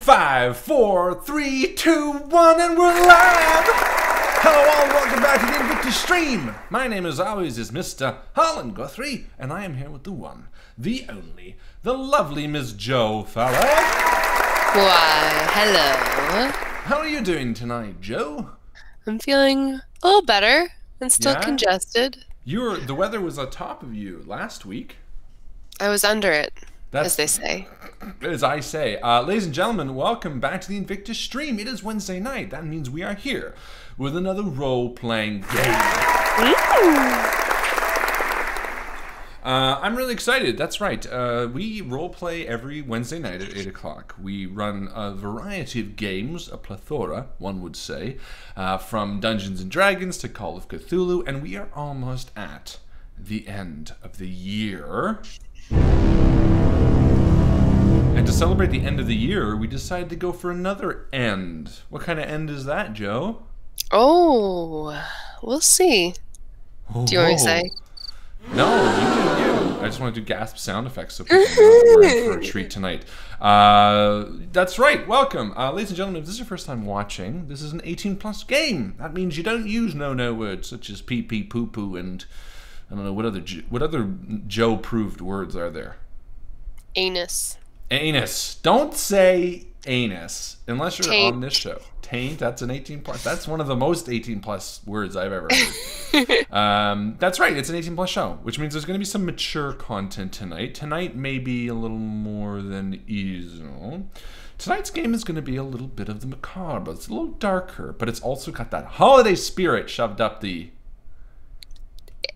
5, 4, 3, 2, 1, and we're live! Hello all, welcome back to the INVICTUS stream! My name as always is Mr. Harlan Guthrie, and I am here with the one, the only, the lovely Miss Jo Fallak. Why, hello. How are you doing tonight, Jo? I'm feeling a little better and still congested. The weather was on top of you last week. I was under it, as they say. As I say. Ladies and gentlemen, welcome back to the INVICTUS stream. It is Wednesday night. That means we are here with another role-playing game. I'm really excited. That's right. We role-play every Wednesday night at 8 o'clock. We run a variety of games, a plethora, one would say, from Dungeons & Dragons to Call of Cthulhu, and we are almost at the end of the year. And to celebrate the end of the year, we decided to go for another end. What kind of end is that, Jo? Oh, we'll see. Do you want me to say? No, you. I just want to do gasp sound effects so people know we're in for a treat tonight. That's right. Welcome. Ladies and gentlemen, if this is your first time watching, this is an 18+ game. That means you don't use no-no words such as pee, poo, poo, and I don't know, what other Jo-proved words are there? Anus. Anus. Don't say anus unless you're on this show. Taint, that's an 18+. That's one of the most 18+ words I've ever heard. That's right, it's an 18+ show, which means there's going to be some mature content tonight. Tonight may be a little more than usual. Tonight's game is going to be a little bit of the macabre. It's a little darker, but it's also got that holiday spirit shoved up the...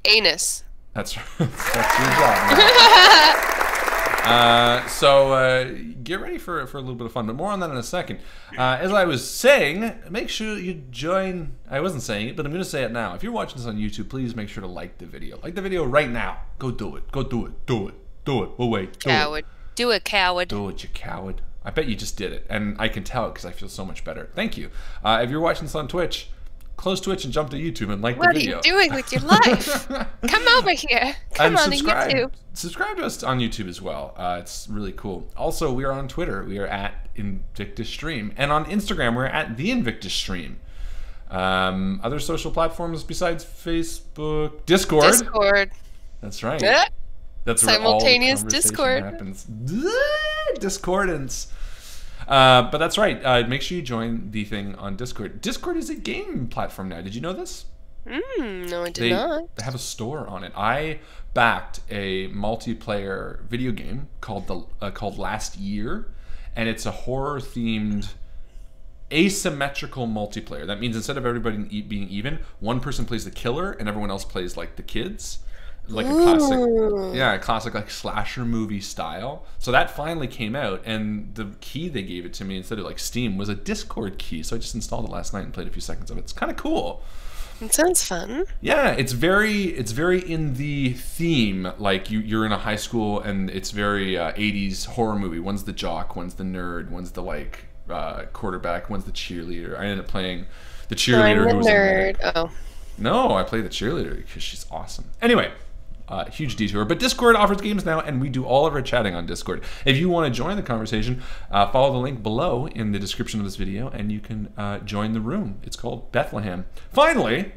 Anus. That's your job, man. So get ready for a little bit of fun, but more on that in a second. As I was saying, make sure you join. I wasn't saying it, but I'm going to say it now. If you're watching this on YouTube, please make sure to like the video. Like the video right now. Go do it. Go do it. Do it. Do it. We'll wait. Coward. Do it, coward. Do it, you coward. I bet you just did it, and I can tell it because I feel so much better. Thank you. If you're watching this on Twitch, close Twitch and jump to YouTube and like the video. What are you doing with your life? Come over here. Come on YouTube. Subscribe to us on YouTube as well. It's really cool. Also, we are on Twitter. We are at INVICTUS Stream. And on Instagram, we're at the INVICTUS Stream. Other social platforms besides Facebook? Discord. Discord. That's right. That's simultaneous where all the Discord happens. Discordance. But that's right. Make sure you join the thing on Discord. Discord is a game platform now. Did you know this? No, I did not. They have a store on it. I backed a multiplayer video game called Last Year, and it's a horror-themed asymmetrical multiplayer. That means instead of everybody being even, one person plays the killer and everyone else plays like the kids. Like a classic like slasher movie style. So that finally came out, and the key they gave it to me instead of like Steam was a Discord key. So I just installed it last night and played a few seconds of it. It's kind of cool. It sounds fun. Yeah, it's very in the theme. Like you're in a high school and it's very 80s horror movie. One's the jock, one's the nerd, one's the like quarterback, one's the cheerleader. I ended up playing the cheerleader. I'm the nerd. Oh. No, I play the cheerleader because she's awesome. Anyway. Huge detour, but Discord offers games now, and we do all of our chatting on Discord. If you want to join the conversation, follow the link below in the description of this video, and you can join the room. It's called Bethlehem. Finally,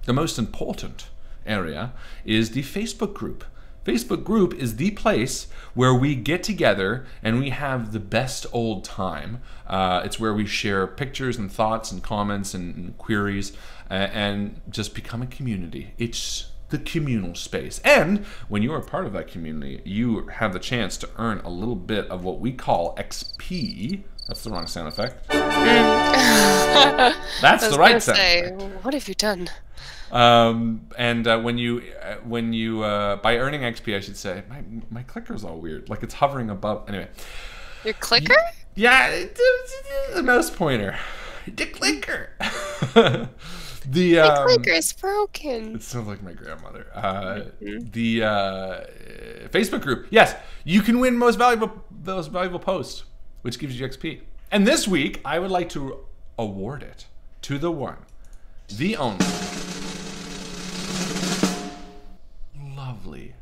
the most important area is the Facebook group. Facebook group is the place where we get together and we have the best old time. It's where we share pictures and thoughts and comments and queries and just become a community. It's the communal space. And when you are part of that community, you have the chance to earn a little bit of what we call XP. That's the wrong sound effect. That's the right sound effect. What have you done? When you by earning XP, I should say, my clicker's all weird. Like it's hovering above. Anyway. Your clicker? Yeah, the mouse pointer. The clicker. The clicker is broken. It sounds like my grandmother. The Facebook group. Yes, you can win most valuable post, which gives you XP. And this week, I would like to award it to the one, the only, lovely,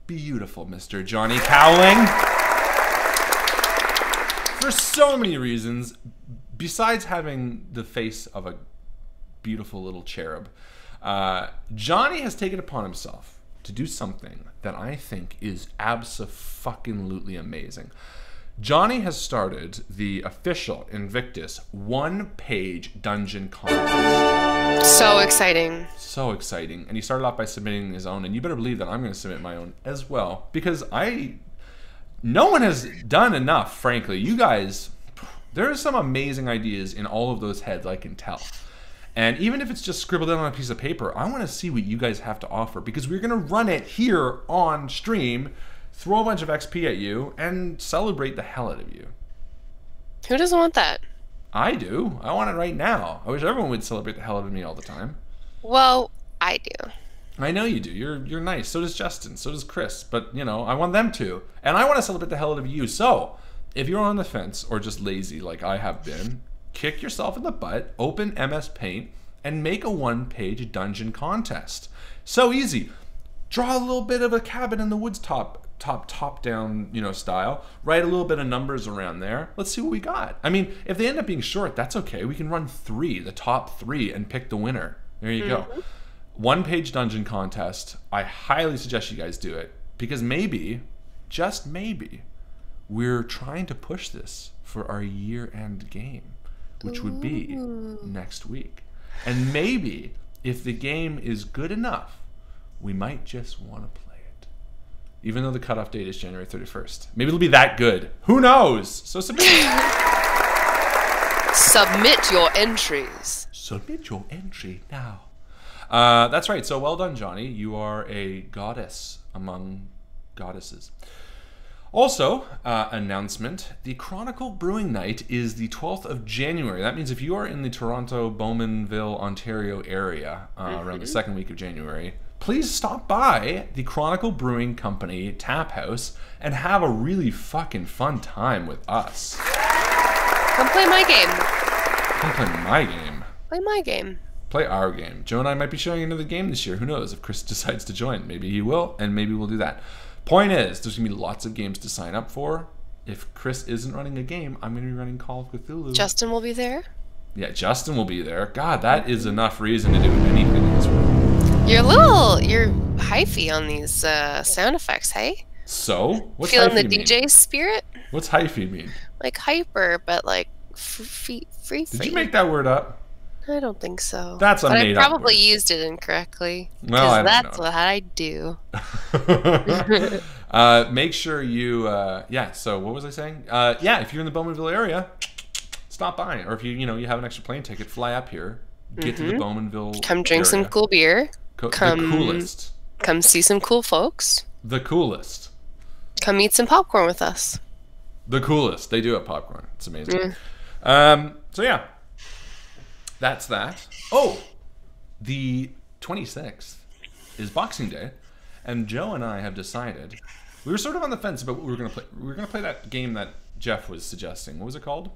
beautiful Mr. Johnny Cowling. for so many reasons, besides having the face of a beautiful little cherub, Johnny has taken upon himself to do something that I think is abso-fucking-lutely amazing. Johnny has started the official INVICTUS one-page dungeon contest. So exciting. So exciting. And he started off by submitting his own, and you better believe that I'm going to submit my own as well, because no one has done enough, frankly. You guys, there are some amazing ideas in all of those heads, I can tell. And even if it's just scribbled in on a piece of paper, I want to see what you guys have to offer, because we're going to run it here on stream, throw a bunch of XP at you, and celebrate the hell out of you. Who doesn't want that? I do. I want it right now. I wish everyone would celebrate the hell out of me all the time. Well, I do. I know you do. You're nice. So does Justin. So does Chris. But, you know, I want them to. And I want to celebrate the hell out of you. So, if you're on the fence or just lazy like I have been, kick yourself in the butt, open MS Paint, and make a one-page dungeon contest. So easy. Draw a little bit of a cabin in the woods top-down, you know, style. Write a little bit of numbers around there. Let's see what we got. I mean, if they end up being short, that's okay. We can run the top 3, and pick the winner. There you go. One-page dungeon contest. I highly suggest you guys do it, because maybe, just maybe, we're trying to push this for our year-end game, which would be next week. And maybe, if the game is good enough, we might just want to play it. Even though the cutoff date is January 31st. Maybe it'll be that good. Who knows? So submit. Submit your entries. Submit your entry now. That's right. So well done, Johnny. You are a goddess among goddesses. Also, announcement, the Chronicle Brewing Night is the 12th of January. That means if you are in the Toronto, Bowmanville, Ontario area around the second week of January, please stop by the Chronicle Brewing Company Tap House and have a really fucking fun time with us. Come play my game. Come play my game. Play my game. Play our game. Joe and I might be showing another game this year. Who knows if Chris decides to join. Maybe he will, and maybe we'll do that. Point is, there's going to be lots of games to sign up for. If Chris isn't running a game, I'm going to be running Call of Cthulhu. Justin will be there? Yeah, Justin will be there. God, that is enough reason to do anything in this room. You're hyphy on these sound effects, hey? So? What's Feeling hyphy the mean? DJ spirit? What's hyphy mean? Like hyper, but like free. Did you make that word up? I don't think so. That's a made up I probably word. Used it incorrectly. Well, I don't that's know. what I do. Make sure you, yeah, so what was I saying? Yeah, if you're in the Bowmanville area, stop by. Or if you have an extra plane ticket, fly up here, get to the Bowmanville Come drink area. some cool beer. The coolest. Come see some cool folks. The coolest. Come eat some popcorn with us. The coolest. They do have popcorn. It's amazing. So yeah, that's that. Oh, the 26th is Boxing Day, and Joe and I have decided we were sort of on the fence about what we were going to play. We were going to play that game that Jeff was suggesting. What was it called?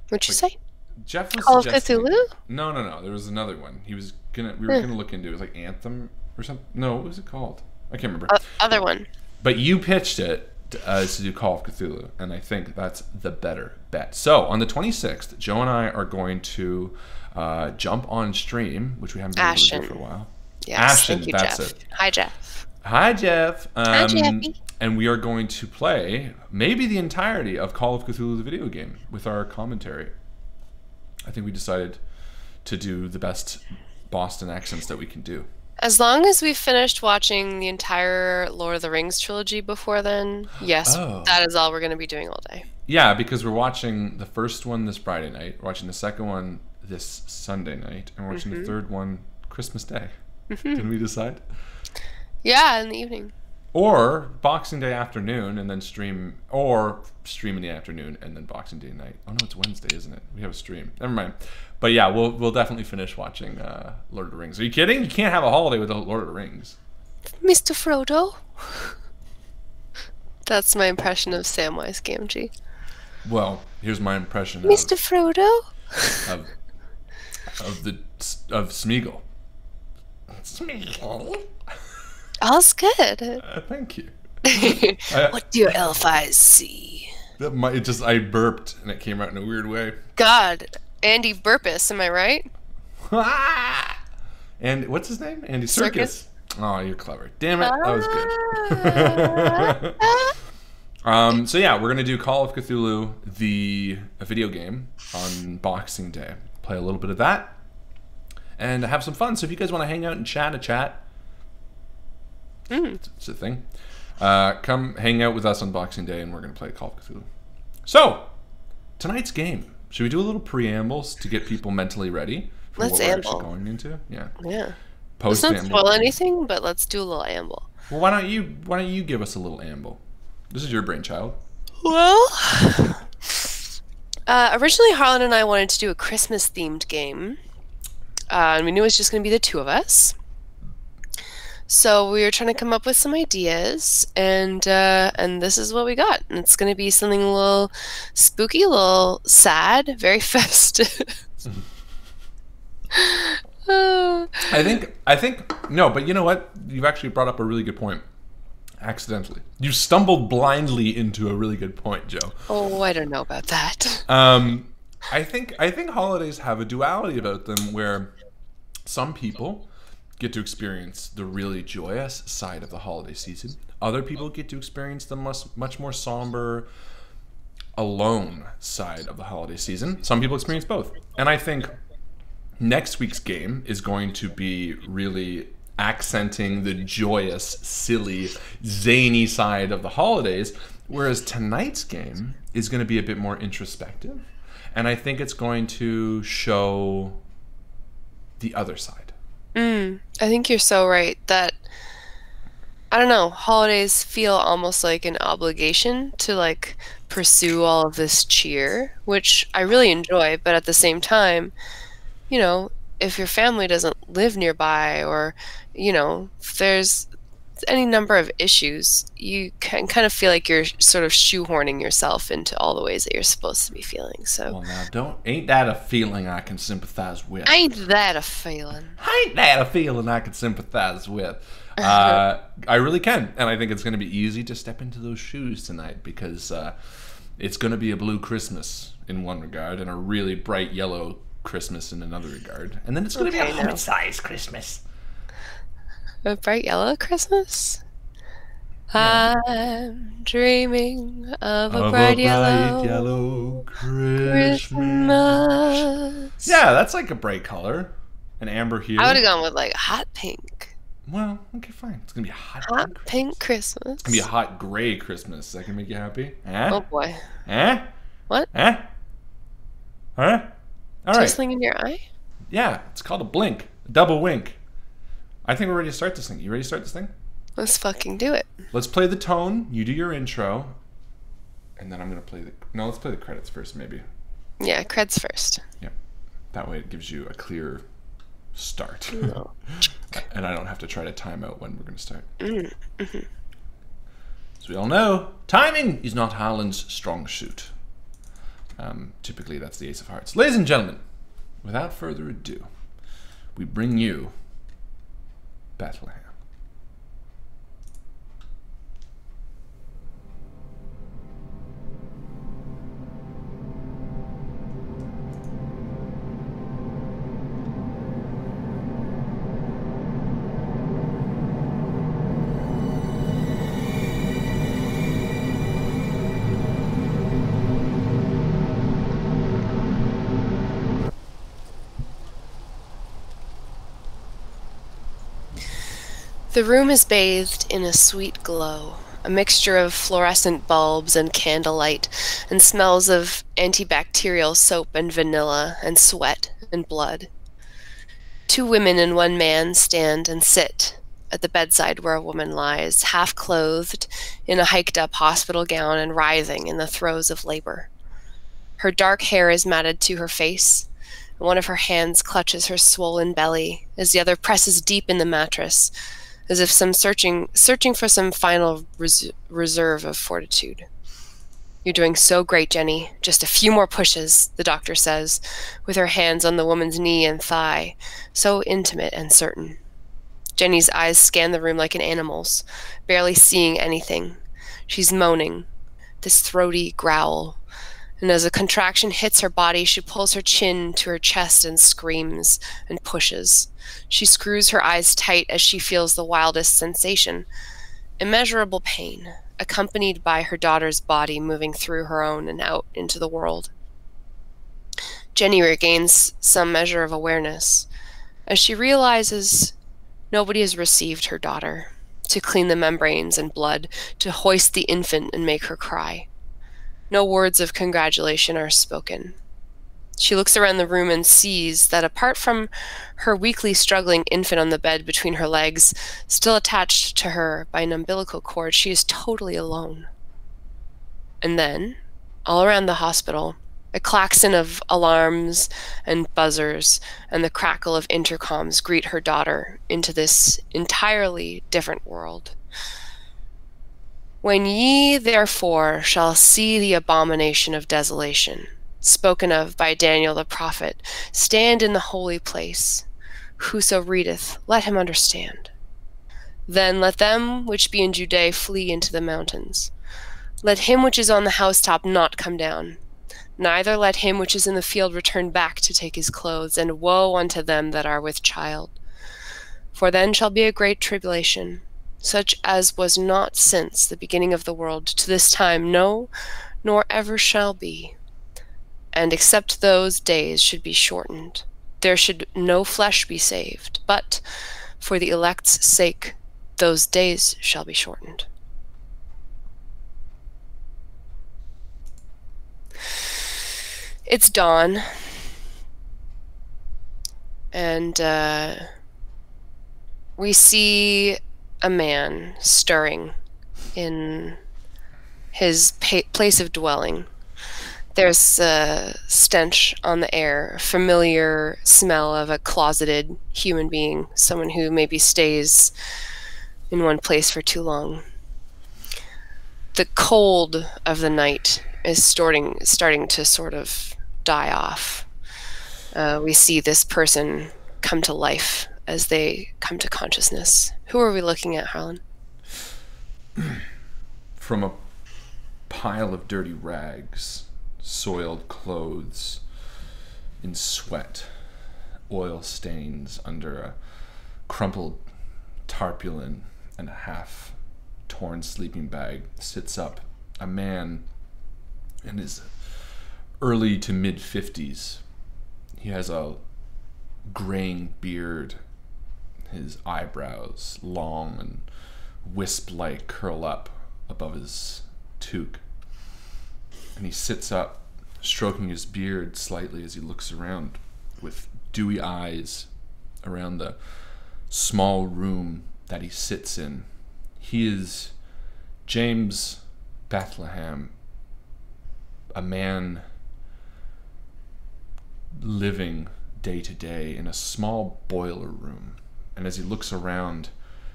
What'd you say? Jeff was Call of suggesting. Cthulhu? No. There was another one. We were gonna look into. It was like Anthem or something. No, what was it called? I can't remember. Other one. But you pitched it to do Call of Cthulhu, and I think that's the better bet. So on the 26th, Joe and I are going to jump on stream, which we haven't been able to do for a while. Yes, Ashen, thank you, that's Jeff. it. Hi, Jeff. Hi, Jeff. Hi, Jeffy. And we are going to play maybe the entirety of Call of Cthulhu, the video game, with our commentary. I think we decided to do the best Boston accents that we can do. As long as we've finished watching the entire Lord of the Rings trilogy before then, yes, that is all we're going to be doing all day. Yeah, because we're watching the first one this Friday night, we're watching the second one this Sunday night, and we're watching the third one Christmas Day. Can we decide? Yeah, in the evening. Or Boxing Day afternoon and then stream, or stream in the afternoon and then Boxing Day night. Oh no, it's Wednesday, isn't it? We have a stream. Never mind. But yeah, we'll definitely finish watching Lord of the Rings. Are you kidding? You can't have a holiday without Lord of the Rings. Mr. Frodo. That's my impression of Samwise Gamgee. Well, here's my impression Mr. Frodo. of Smeagol. Smeagol. All's good. Thank you. What do your elf eyes see? I burped and it came out in a weird way. God, Andy Burpus, am I right? And what's his name? Andy Serkis. Oh, you're clever. Damn it, that was good. So yeah, we're gonna do Call of Cthulhu, a video game, on Boxing Day. Play a little bit of that, and have some fun. So if you guys want to hang out and chat, it's a thing. Come hang out with us on Boxing Day, and we're gonna play Call of Cthulhu. So tonight's game. Should we do a little preambles to get people mentally ready for what we're actually going into? Yeah. Yeah. Let's not spoil anything, but let's do a little amble. Well, why don't you give us a little amble? This is your brainchild. Well, originally Harlan and I wanted to do a Christmas-themed game, and we knew it was just going to be the two of us. So we were trying to come up with some ideas, and this is what we got. And it's going to be something a little spooky, a little sad, very festive. I think no, but you know what? You've actually brought up a really good point. Accidentally, you stumbled blindly into a really good point, Joe. Oh, I don't know about that. I think holidays have a duality about them where some people get to experience the really joyous side of the holiday season. Other people get to experience the much more somber, alone side of the holiday season. Some people experience both, and I think next week's game is going to be really accenting the joyous, silly, zany side of the holidays, whereas tonight's game is going to be a bit more introspective, and I think it's going to show the other side. I think you're so right that, I don't know, holidays feel almost like an obligation to like pursue all of this cheer, which I really enjoy, but at the same time, you know, if your family doesn't live nearby, or, you know, if there's any number of issues, you can kind of feel like you're sort of shoehorning yourself into all the ways that you're supposed to be feeling. So, well, now, ain't that a feeling I can sympathize with? Ain't that a feeling? Ain't that a feeling I can sympathize with? I really can, and I think it's going to be easy to step into those shoes tonight, because it's going to be a blue Christmas in one regard and a really bright yellow Christmas in another regard, and then it's going to be a homicide Christmas. A bright yellow Christmas? Yeah. I'm dreaming of a bright yellow Christmas. Yeah, that's like a bright color. An amber hue. I would have gone with like hot pink. Well, okay, fine. It's going to be a hot pink Christmas. It's going to be a hot gray Christmas. That can make you happy? Eh? Oh, boy. Eh? What? Eh? Huh? All right. Twinkling in your eye? Yeah, it's called a blink. A double wink. I think we're ready to start this thing. You ready to start this thing? Let's fucking do it. Let's play the tone. You do your intro. And then I'm going to play let's play the credits first, maybe. Yeah, creds first. Yeah. That way it gives you a clear start. No. And I don't have to try to time out when we're going to start. Mm-hmm. As we all know, timing is not Harlan's strong suit. Typically, that's the Ace of Hearts. Ladies and gentlemen, without further ado, we bring you Bethlehem. The room is bathed in a sweet glow, a mixture of fluorescent bulbs and candlelight, and smells of antibacterial soap and vanilla and sweat and blood. 2 women and 1 man stand and sit at the bedside where a woman lies, half-clothed in a hiked-up hospital gown and writhing in the throes of labor. Her dark hair is matted to her face, and one of her hands clutches her swollen belly as the other presses deep in the mattress, as if searching for some final reserve of fortitude. You're doing so great, Jenny. Just a few more pushes, the doctor says, with her hands on the woman's knee and thigh, so intimate and certain. Jenny's eyes scan the room like an animal's, barely seeing anything. She's moaning. this throaty growl. And as a contraction hits her body, she pulls her chin to her chest and screams and pushes. She screws her eyes tight as she feels the wildest sensation, immeasurable pain, accompanied by her daughter's body moving through her own and out into the world. Jenny regains some measure of awareness as she realizes nobody has received her daughter to clean the membranes and blood, to hoist the infant and make her cry. No words of congratulation are spoken. She looks around the room and sees that apart from her weakly struggling infant on the bed between her legs, still attached to her by an umbilical cord, she is totally alone. And then, all around the hospital, a klaxon of alarms and buzzers and the crackle of intercoms greet her daughter into this entirely different world. When ye therefore shall see the abomination of desolation, spoken of by Daniel the prophet, stand in the holy place, whoso readeth, let him understand. Then let them which be in Judea flee into the mountains. Let him which is on the housetop not come down, neither let him which is in the field return back to take his clothes, and woe unto them that are with child. For then shall be a great tribulation, such as was not since the beginning of the world to this time, no, nor ever shall be. And except those days should be shortened, there should no flesh be saved, but for the elect's sake those days shall be shortened. It's dawn, and we see a man stirring in his place of dwelling. There's a stench on the air, a familiar smell of a closeted human being, someone who maybe stays in one place for too long. The cold of the night is starting to sort of die off. We see this person come to life as they come to consciousness. Who are we looking at, Harlan? From a pile of dirty rags, soiled clothes, in sweat, oil stains under a crumpled tarpaulin and a half-torn sleeping bag, sits up a man in his early to mid-50s. He has a graying beard. His eyebrows, long and wisp-like, curl up above his toque. And he sits up, stroking his beard slightly as he looks around, with dewy eyes around the small room that he sits in. He is James Bethlehem, a man living day to day in a small boiler room. And as he looks around,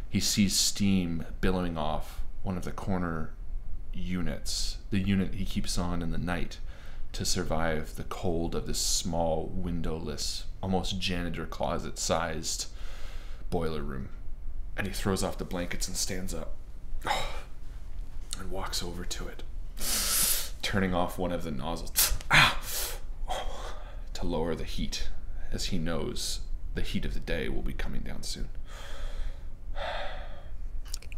he sees steam billowing off one of the corner units, the unit he keeps on in the night to survive the cold of this small, windowless, almost janitor closet-sized boiler room. And he throws off the blankets and stands up and walks over to it, turning off one of the nozzles to lower the heat, as he knows the heat of the day will be coming down soon.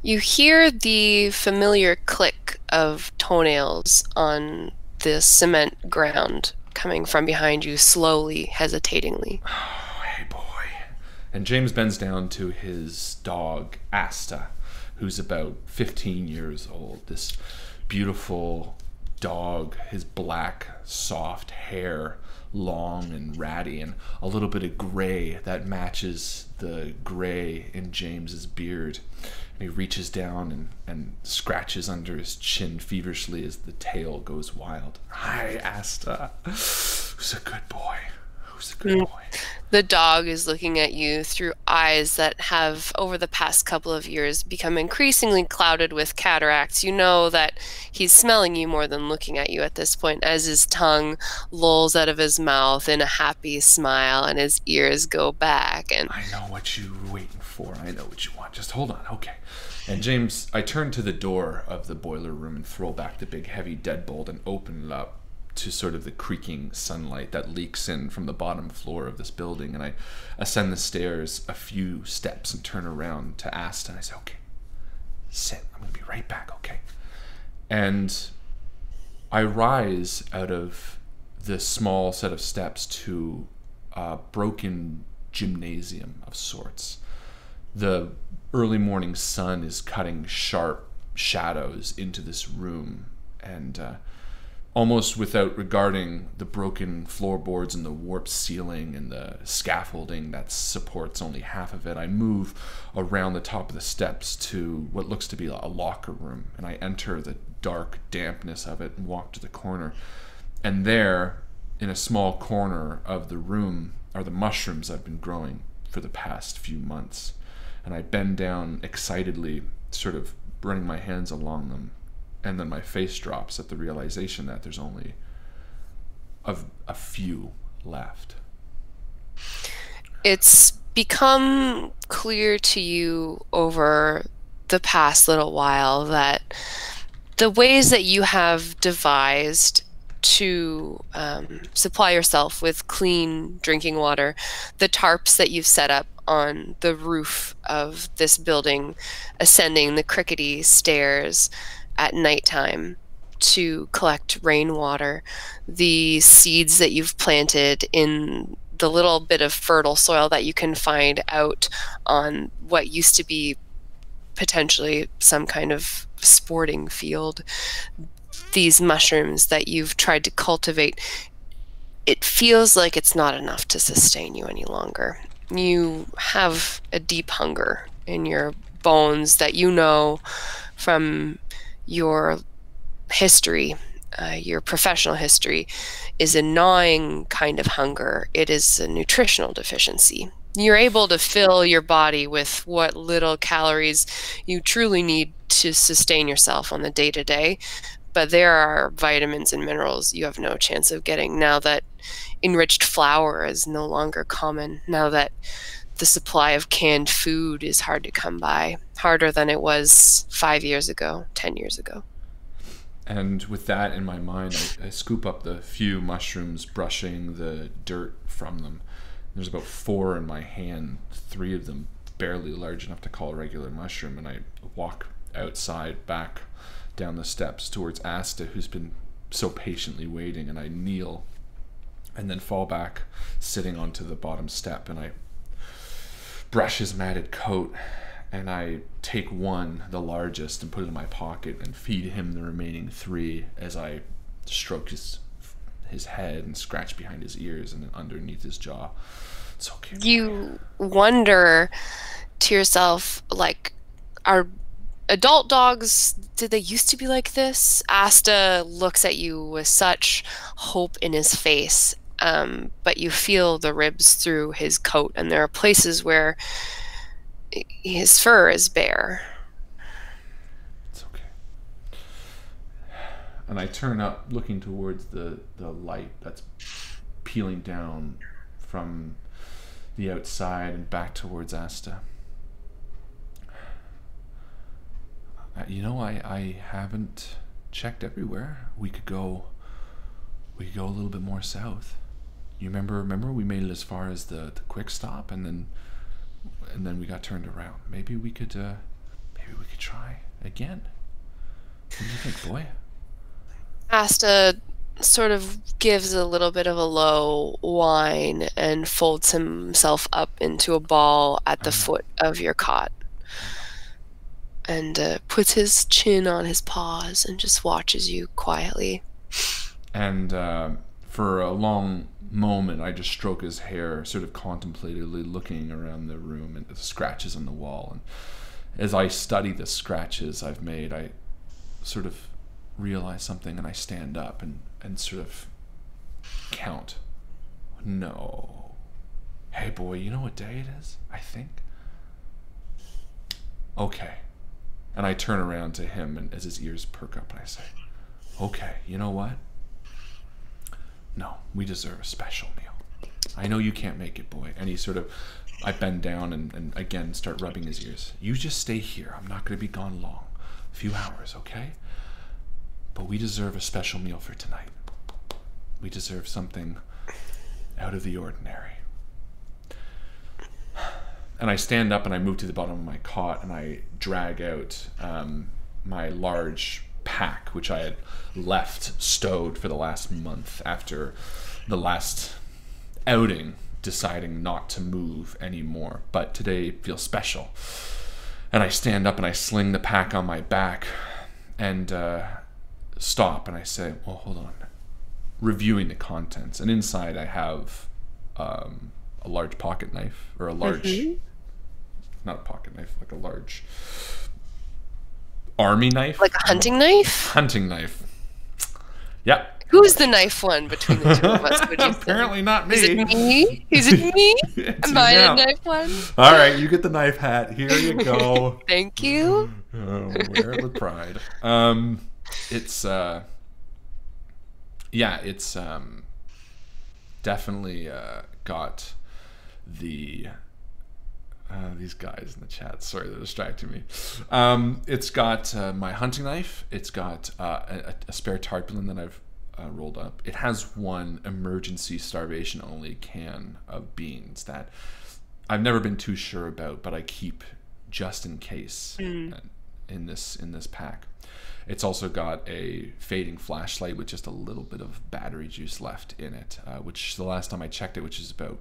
You hear the familiar click of toenails on the cement ground coming from behind you, slowly, hesitatingly. Oh, hey boy. And James bends down to his dog, Asta, who's about 15 years old. This beautiful dog, his black, soft hair, long and ratty, and a little bit of gray that matches the gray in James's beard. And he reaches down and scratches under his chin feverishly as the tail goes wild. Hi, Asta. Who's a good boy? Who's a good boy? The dog is looking at you through eyes that have, over the past couple of years, become increasingly clouded with cataracts. You know that he's smelling you more than looking at you at this point, as his tongue lolls out of his mouth in a happy smile and his ears go back. And I know what you were waiting for. I know what you want. Just hold on. Okay. And James, I turn to the door of the boiler room and throw back the big heavy deadbolt and open it up to sort of the creaking sunlight that leaks in from the bottom floor of this building. And I ascend the stairs a few steps and turn around to Asta, and I say, okay, sit, I'm gonna be right back, okay? And I rise out of this small set of steps to a broken gymnasium of sorts. The early morning sun is cutting sharp shadows into this room, and almost without regarding the broken floorboards and the warped ceiling and the scaffolding that supports only half of it, I move around the top of the steps to what looks to be a locker room, and I enter the dark dampness of it and walk to the corner. And there, in a small corner of the room, are the mushrooms I've been growing for the past few months. And I bend down excitedly, sort of running my hands along them. And then my face drops at the realization that there's only a few left. It's become clear to you over the past little while that the ways that you have devised to supply yourself with clean drinking water, the tarps that you've set up on the roof of this building, ascending the crickety stairs at nighttime to collect rainwater, the seeds that you've planted in the little bit of fertile soil that you can find out on what used to be potentially some kind of sporting field, these mushrooms that you've tried to cultivate, it feels like it's not enough to sustain you any longer. You have a deep hunger in your bones that you know from your history, your professional history, is a gnawing kind of hunger. It is a nutritional deficiency. You're able to fill your body with what little calories you truly need to sustain yourself on the day-to-day, but there are vitamins and minerals you have no chance of getting now that enriched flour is no longer common, now that the supply of canned food is hard to come by, harder than it was 5 years ago, 10 years ago. And with that in my mind, I scoop up the few mushrooms, brushing the dirt from them. There's about 4 in my hand, 3 of them barely large enough to call a regular mushroom, and I walk outside back down the steps towards Asta, who's been so patiently waiting, and I kneel and then fall back, sitting onto the bottom step, and I brush his matted coat, and I take one, the largest, and put it in my pocket and feed him the remaining 3 as I stroke his head and scratch behind his ears and underneath his jaw. It's okay. You wonder to yourself, like, are adult dogs, did they used to be like this? Asta looks at you with such hope in his face, but you feel the ribs through his coat, and there are places where his fur is bare. It's okay. And I turn up, looking towards the light that's peeling down from the outside and back towards Asta. You know, I haven't checked everywhere. We could go a little bit more south. You remember we made it as far as the quick stop, and then we got turned around. Maybe we could try again. What do you think, boy? Asta sort of gives a little bit of a low whine and folds himself up into a ball at the foot of your cot, and puts his chin on his paws and just watches you quietly. And for a long moment, I just stroke his hair, sort of contemplatively looking around the room and the scratches on the wall. And as I study the scratches I've made, I sort of realize something, and I stand up and sort of count. No. Hey, boy, you know what day it is, I think? Okay. And I turn around to him, and as his ears perk up, and I say, okay, you know what? No, we deserve a special meal. I know you can't make it, boy. And he sort of I bend down and again start rubbing his ears. You just stay here. I'm not going to be gone long. A few hours, okay? But we deserve a special meal for tonight. We deserve something out of the ordinary. And I stand up and I move to the bottom of my cot and I drag out my large pack, which I had left stowed for the last month after the last outing, deciding not to move anymore. But today feels special. And I stand up and I sling the pack on my back and stop and I say, well, hold on. Reviewing the contents. And inside I have a large pocket knife, or a large, not a pocket knife, like a large army knife. Like a hunting knife? Hunting knife. Yeah. Who's the knife one between the two of us? Apparently not me. Is it me? Is it me? Am I the knife one? All right, you get the knife hat. Here you go. Thank you. Wear it with pride. It's definitely got the these guys in the chat. Sorry, they're distracting me. It's got my hunting knife. It's got a spare tarpaulin that I've rolled up. It has one emergency starvation only can of beans that I've never been too sure about, but I keep just in case in this pack. It's also got a fading flashlight with just a little bit of battery juice left in it, which the last time I checked it, which is about,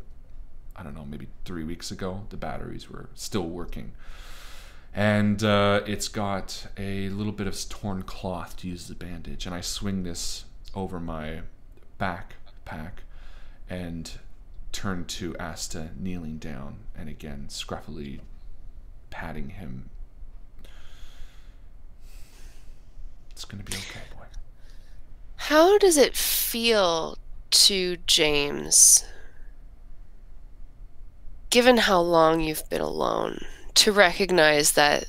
I don't know, maybe 3 weeks ago, the batteries were still working. And it's got a little bit of torn cloth to use as a bandage. And I swing this over my backpack and turn to Asta kneeling down and again scruffily patting him. It's going to be okay, boy. How does it feel to James, given how long you've been alone, to recognize that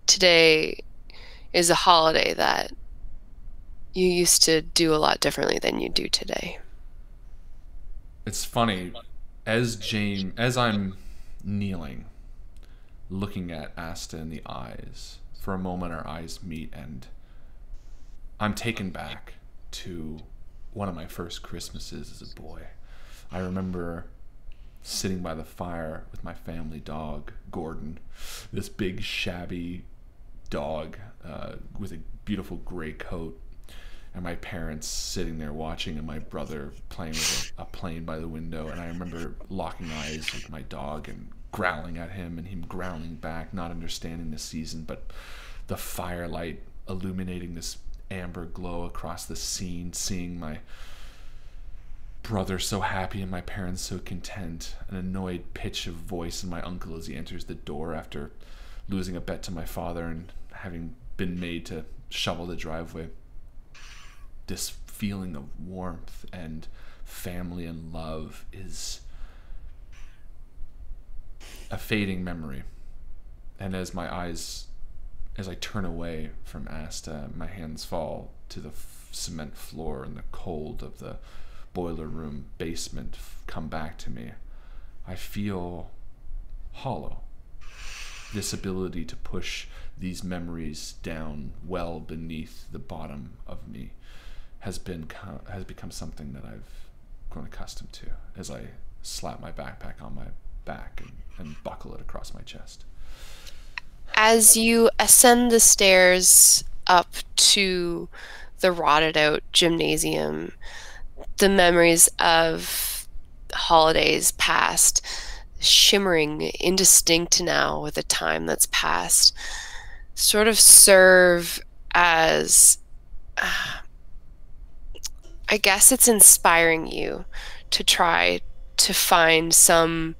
today is a holiday that you used to do a lot differently than you do today? It's funny, as I'm kneeling, looking at Asta in the eyes, for a moment our eyes meet and I'm taken back to one of my first Christmases as a boy. I remember sitting by the fire with my family dog, Gordon, this big shabby dog with a beautiful gray coat, and my parents sitting there watching and my brother playing with a plane by the window. And I remember locking eyes with my dog and growling at him and him growling back, not understanding the season, but the firelight illuminating this amber glow across the scene, seeing my brother so happy and my parents so content, an annoyed pitch of voice in my uncle as he enters the door after losing a bet to my father and having been made to shovel the driveway. This feeling of warmth and family and love is a fading memory. And as I turn away from Asta, my hands fall to the cement floor and the cold of the boiler room basement come back to me. I feel hollow. This ability to push these memories down well beneath the bottom of me has become something that I've grown accustomed to as I slap my backpack on my back and buckle it across my chest. As you ascend the stairs up to the rotted out gymnasium, the memories of holidays past, shimmering indistinct now with the time that's passed, sort of serve as, I guess it's inspiring you to try to find some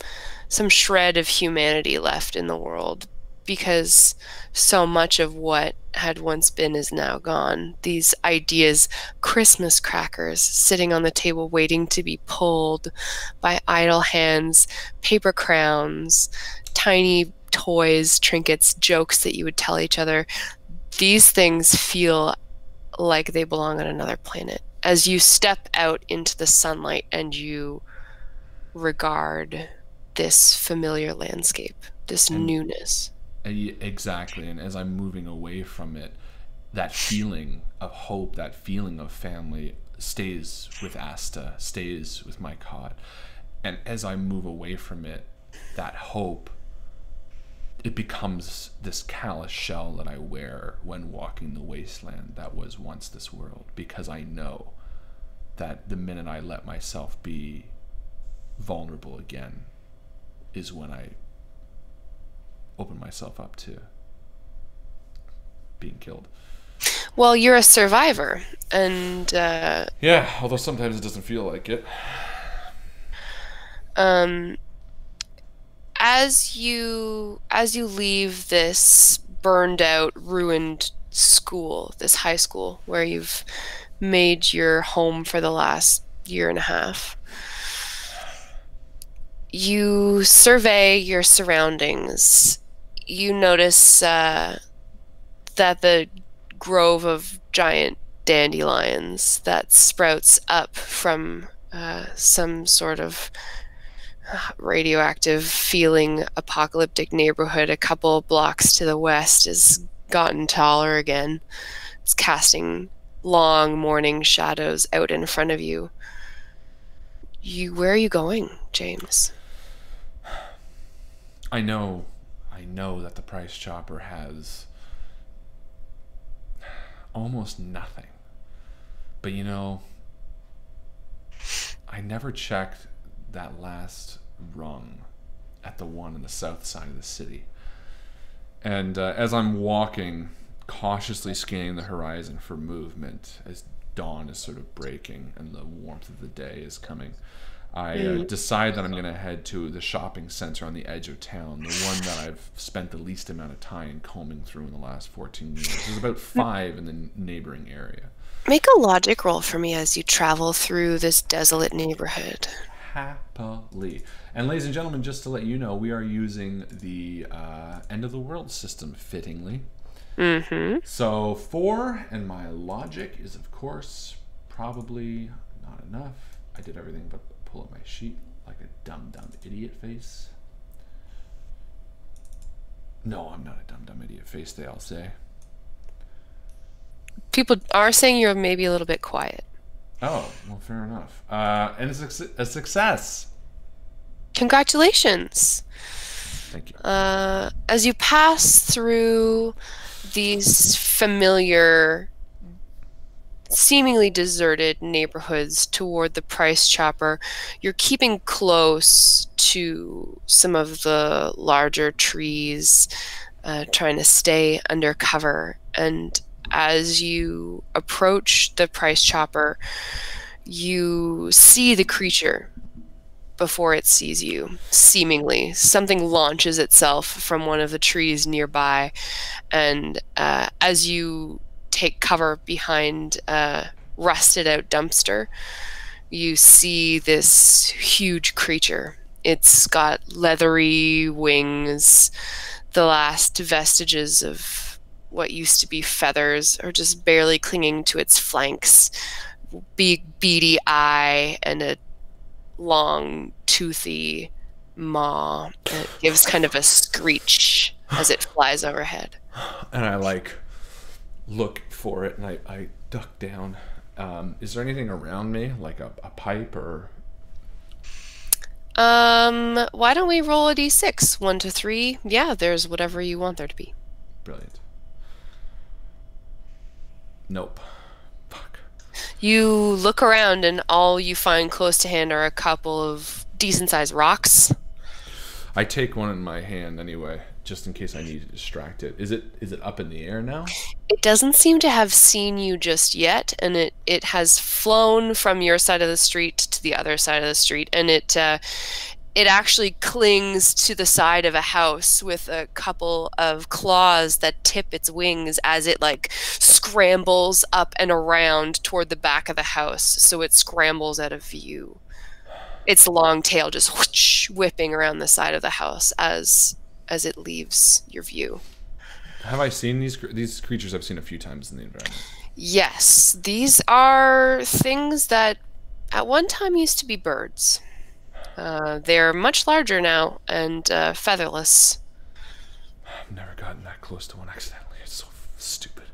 shred of humanity left in the world, because so much of what had once been is now gone. These ideas, Christmas crackers sitting on the table waiting to be pulled by idle hands, paper crowns, tiny toys, trinkets, jokes that you would tell each other. These things feel like they belong on another planet. As you step out into the sunlight and you regard this familiar landscape, this newness. Exactly. And as I'm moving away from it, that feeling of hope, that feeling of family stays with Asta, stays with my cot. And as I move away from it, that hope, it becomes this callous shell that I wear when walking the wasteland that was once this world, because I know that the minute I let myself be vulnerable again is when I open myself up to being killed. Well, you're a survivor, and yeah, although sometimes it doesn't feel like it. As you leave this burned out, ruined school, this high school where you've made your home for the last year and a half, you survey your surroundings. You notice that the grove of giant dandelions that sprouts up from some sort of radioactive feeling apocalyptic neighborhood a couple blocks to the west has gotten taller again. It's casting long morning shadows out in front of you. Where are you going, James? I know that the price chopper has almost nothing. But you know, I never checked that last rung at the one on the south side of the city. And as I'm walking, cautiously scanning the horizon for movement, as dawn is sort of breaking and the warmth of the day is coming, I decide that I'm going to head to the shopping center on the edge of town, the one that I've spent the least amount of time combing through in the last 14 years. There's about 5 in the neighboring area. Make a logic roll for me as you travel through this desolate neighborhood. Happily. And ladies and gentlemen, just to let you know, we are using the end of the world system fittingly. Mm-hmm. So 4, and my logic is, of course, probably not enough. I did everything but pull up my sheet like a dumb idiot face. No, I'm not a dumb idiot face, they all say. People are saying you're maybe a little bit quiet. Oh, well, fair enough. And it's a success. Congratulations. Thank you. As you pass through these familiar, seemingly deserted neighborhoods toward the price chopper, you're keeping close to some of the larger trees, trying to stay under cover. And as you approach the price chopper, you see the creature before it sees you, seemingly. Something launches itself from one of the trees nearby, and as you take cover behind a rusted out dumpster, you see this huge creature. It's got leathery wings. The last vestiges of what used to be feathers are just barely clinging to its flanks. Big beady eye and a long toothy maw. It gives kind of a screech as it flies overhead. And I look for it, and I duck down. Is there anything around me, like a pipe or? Why don't we roll a d6? 1 to 3. Yeah, there's whatever you want there to be. Brilliant. Nope. Fuck. You look around, and all you find close to hand are a couple of decent-sized rocks. I take one in my hand anyway, just in case I need to distract it. Is it up in the air now? It doesn't seem to have seen you just yet, and it has flown from your side of the street to the other side of the street, and it actually clings to the side of a house with a couple of claws that tip its wings as it scrambles up and around toward the back of the house, so it scrambles out of view. Its long tail just whoosh, whipping around the side of the house as it leaves your view. Have I seen these creatures? I've seen a few times in the environment. Yes, these are things that at one time used to be birds. They're much larger now and featherless. I've never gotten that close to one accidentally. It's so stupid.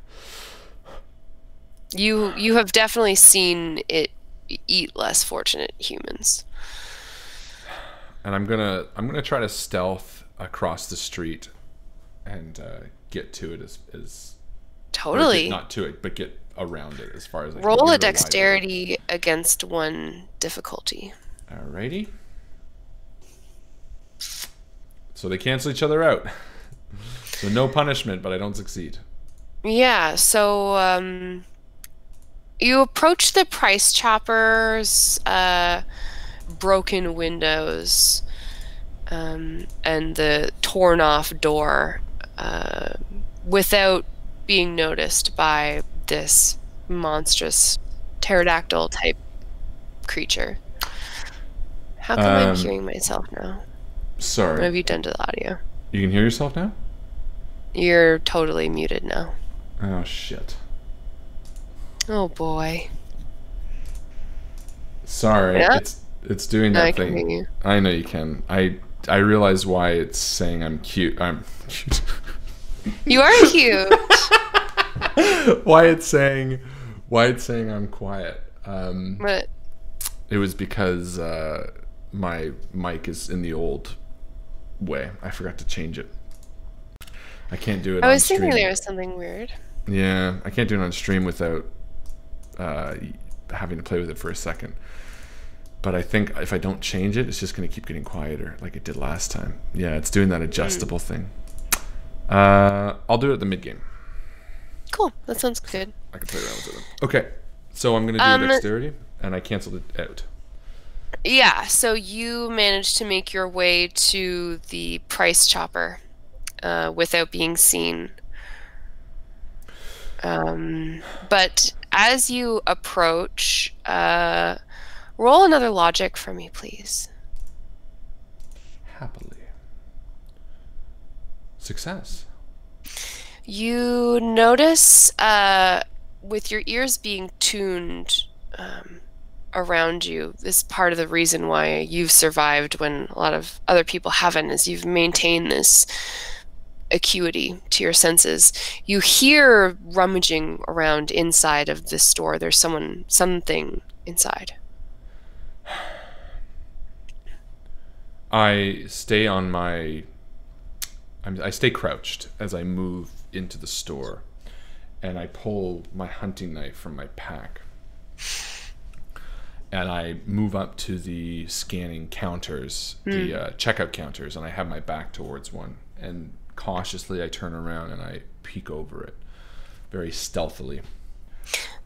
You have definitely seen it eat less fortunate humans. And I'm gonna try to stealth across the street and get to it as Totally. not to it, but get around it as far as I can. Roll Give a it wide dexterity against 1 difficulty. open. Alrighty. So they cancel each other out. So no punishment, but I don't succeed. Yeah, so you approach the price chopper's broken windows and the torn off door without being noticed by this monstrous pterodactyl type creature. How come I'm hearing myself now? Sorry. What have you done to the audio? You can hear yourself now? You're totally muted now. Oh shit. Oh boy. Sorry. Yeah? It's doing that I can thing. hear you. I know you can. I realize why it's saying I'm cute. I'm cute. You are cute. why it's saying I'm quiet. But It was because my mic is in the old way. I forgot to change it. I can't do it I on was thinking stream. there was something weird. Yeah, I can't do it on stream without having to play with it for a second. But I think if I don't change it, it's just going to keep getting quieter like it did last time. Yeah, it's doing that adjustable thing. I'll do it at the mid-game. Cool. That sounds good. I can play around with it then. Okay, so I'm going to do a dexterity, and I canceled it out. Yeah, so you managed to make your way to the price chopper without being seen. But as you approach, roll another logic for me, please. Happily. Success. You notice, with your ears being tuned around you, this part of the reason why you've survived when a lot of other people haven't is you've maintained this acuity to your senses. You hear rummaging around inside of this store. There's something inside. I stay on my... I stay crouched as I move into the store, and I pull my hunting knife from my pack, and I move up to the scanning counters, the checkout counters, and I have my back towards one, and cautiously I turn around and I peek over it, very stealthily.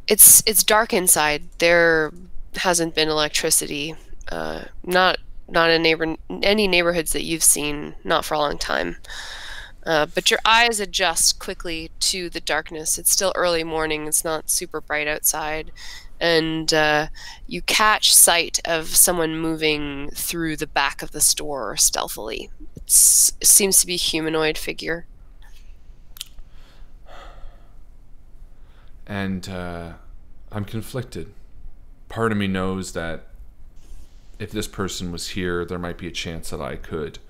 It's dark inside. There hasn't been electricity, not in any neighborhoods that you've seen, not for a long time. But your eyes adjust quickly to the darkness. It's still early morning. It's not super bright outside. And you catch sight of someone moving through the back of the store stealthily. It seems to be a humanoid figure. And I'm conflicted. Part of me knows that if this person was here, there might be a chance that I could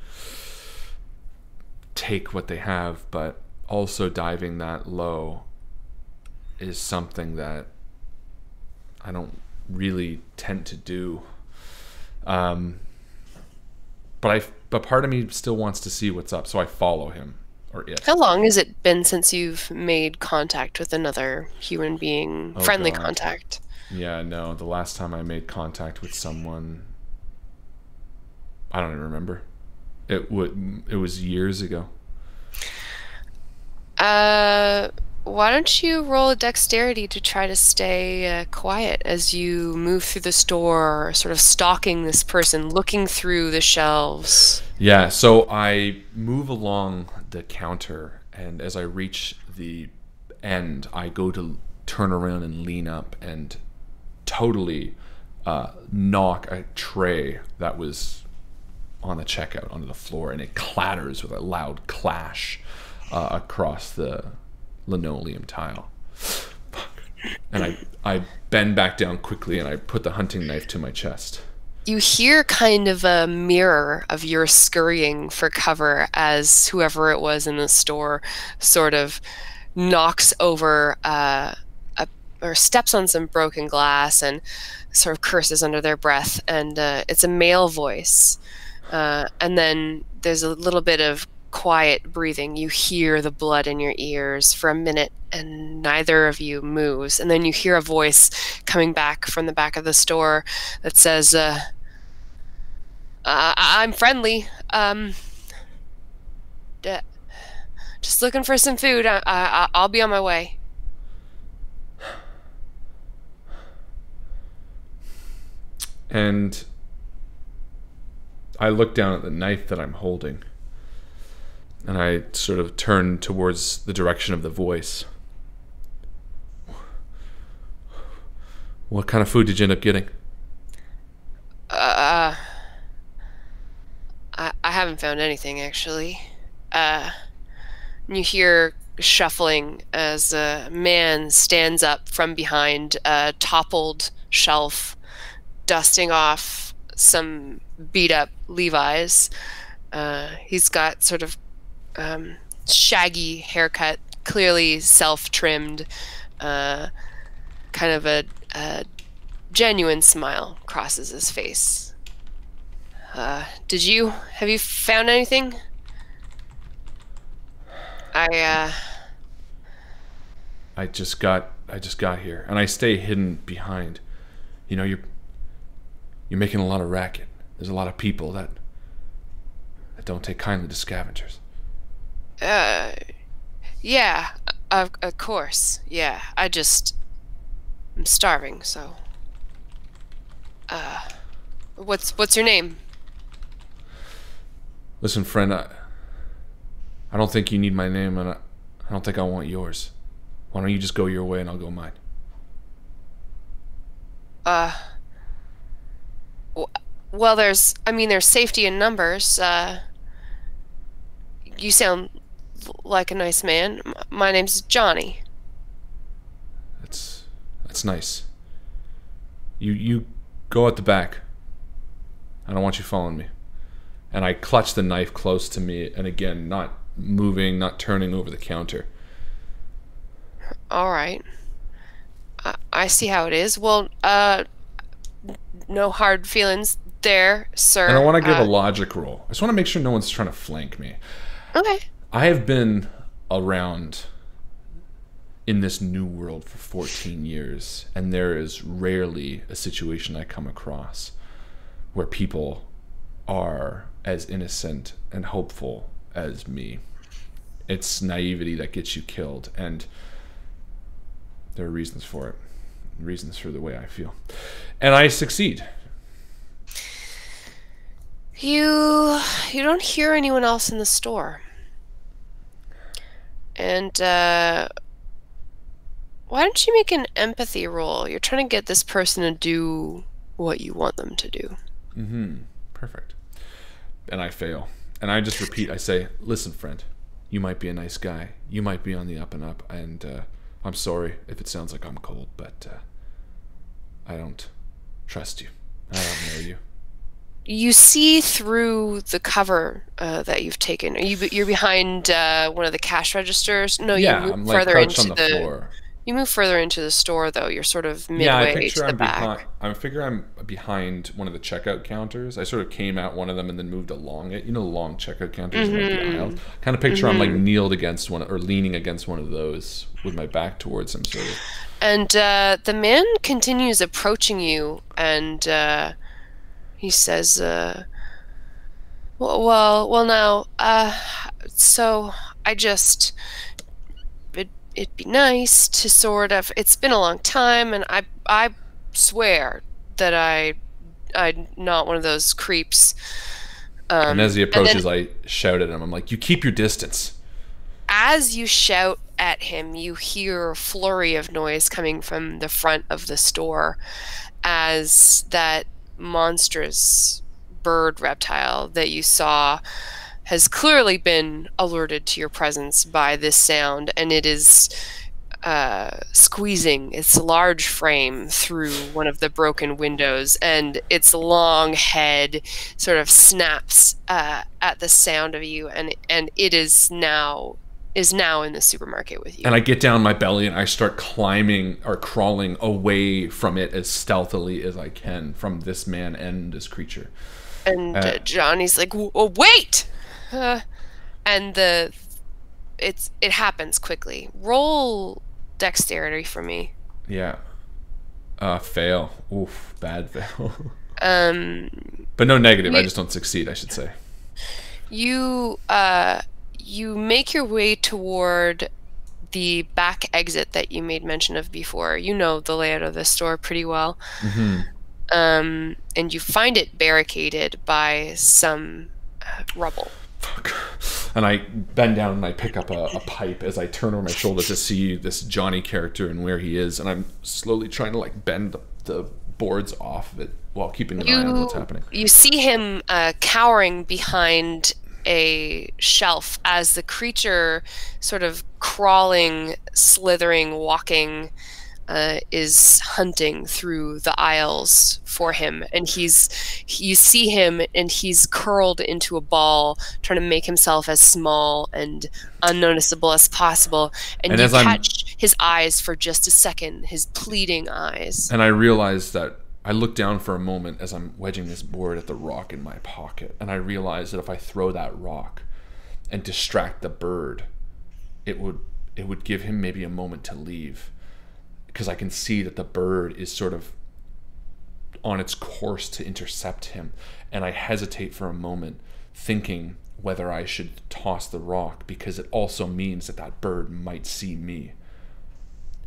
take what they have, but also diving that low is something that I don't really tend to do. But part of me still wants to see what's up, so I follow him, or it. How long has it been since you've made contact with another human being? Friendly God. contact. Yeah, no, the last time I made contact with someone, I don't even remember. It was years ago. Why don't you roll a dexterity to try to stay quiet as you move through the store, sort of stalking this person, looking through the shelves? Yeah, so I move along the counter, and as I reach the end, I go to turn around and lean up and totally knock a tray that was on the checkout onto the floor, and it clatters with a loud clash across the linoleum tile. And I bend back down quickly, and I put the hunting knife to my chest. You hear kind of a mirror of your scurrying for cover as whoever it was in the store sort of knocks over or steps on some broken glass and sort of curses under their breath. And it's a male voice. And then there's a little bit of quiet breathing. You hear the blood in your ears for a minute, and neither of you moves. And then you hear a voice coming back from the back of the store that says, I'm friendly. Just looking for some food. I'll be on my way. And I look down at the knife that I'm holding, and I sort of turn towards the direction of the voice. What kind of food did you end up getting? I haven't found anything, actually. You hear shuffling as a man stands up from behind a toppled shelf, dusting off some beat-up Levi's. He's got sort of shaggy haircut, clearly self-trimmed, kind of a genuine smile crosses his face. Have you found anything? I just got here, and I stay hidden behind. You know, you're making a lot of racket. There's a lot of people that don't take kindly to scavengers. Yeah, of course. Yeah, I'm starving, so. What's your name? Listen, friend, I don't think you need my name, and I don't think I want yours. Why don't you just go your way and I'll go mine? Well, there's safety in numbers. You sound like a nice man. My name's Johnny. That's nice. You go at the back. I don't want you following me. And I clutch the knife close to me, and again, not moving, not turning over the counter. All right. I see how it is. Well, no hard feelings there, sir. And I want to give a logic roll. I just want to make sure no one's trying to flank me. Okay. I have been around in this new world for 14 years, and there is rarely a situation I come across where people are as innocent and hopeful as me. It's naivety that gets you killed, and there are reasons for it. Reasons for the way I feel. And I succeed. You don't hear anyone else in the store. And why don't you make an empathy roll? You're trying to get this person to do what you want them to do. Perfect. And I fail. And I just repeat, I say, listen, friend, you might be a nice guy. You might be on the up and up, and I'm sorry if it sounds like I'm cold, but I don't trust you. I don't know you. You see through the cover that you've taken. You're behind one of the cash registers. No, yeah, you move I'm further crouched into on the floor. You move further into the store, though. You're sort of midway to the back. I figure I'm behind one of the checkout counters. I sort of came out one of them and then moved along it. You know, the long checkout counters in the aisles. Kind of picture I'm like kneeled against one or leaning against one of those with my back towards him, sort of. And the man continues approaching you, and he says, "Well, now, so I just." It'd be nice to sort of. It's been a long time, and I swear that I'm not one of those creeps. And as he approaches, I shout at him. I'm like, "You keep your distance." As you shout at him, you hear a flurry of noise coming from the front of the store, as that monstrous bird reptile that you saw has clearly been alerted to your presence by this sound, and it is squeezing its large frame through one of the broken windows, and its long head sort of snaps at the sound of you, and it is now in the supermarket with you. And I get down my belly and I start climbing or crawling away from it as stealthily as I can from this man and this creature. And Johnny's like, wait! And it happens quickly. Roll dexterity for me. Yeah. Fail. Oof, bad fail. But no negative. I just don't succeed, I should say. You make your way toward the back exit that you made mention of before. You know the layout of the store pretty well. Mm-hmm. And you find it barricaded by some rubble. Fuck. And I bend down and I pick up a pipe as I turn over my shoulder to see this Johnny character and where he is. And I'm slowly trying to like bend the boards off of it while keeping an eye on what's happening. You see him cowering behind a shelf as the creature sort of crawling, slithering, walking is hunting through the aisles for him, and you see him and he's curled into a ball trying to make himself as small and unnoticeable as possible, and you catch his eyes for just a second, his pleading eyes, and I realize that I look down for a moment as I'm wedging this board at the rock in my pocket, and I realize that if I throw that rock and distract the bird, it would give him maybe a moment to leave, because I can see that the bird is sort of on its course to intercept him, and I hesitate for a moment, thinking whether I should toss the rock, because it also means that that bird might see me.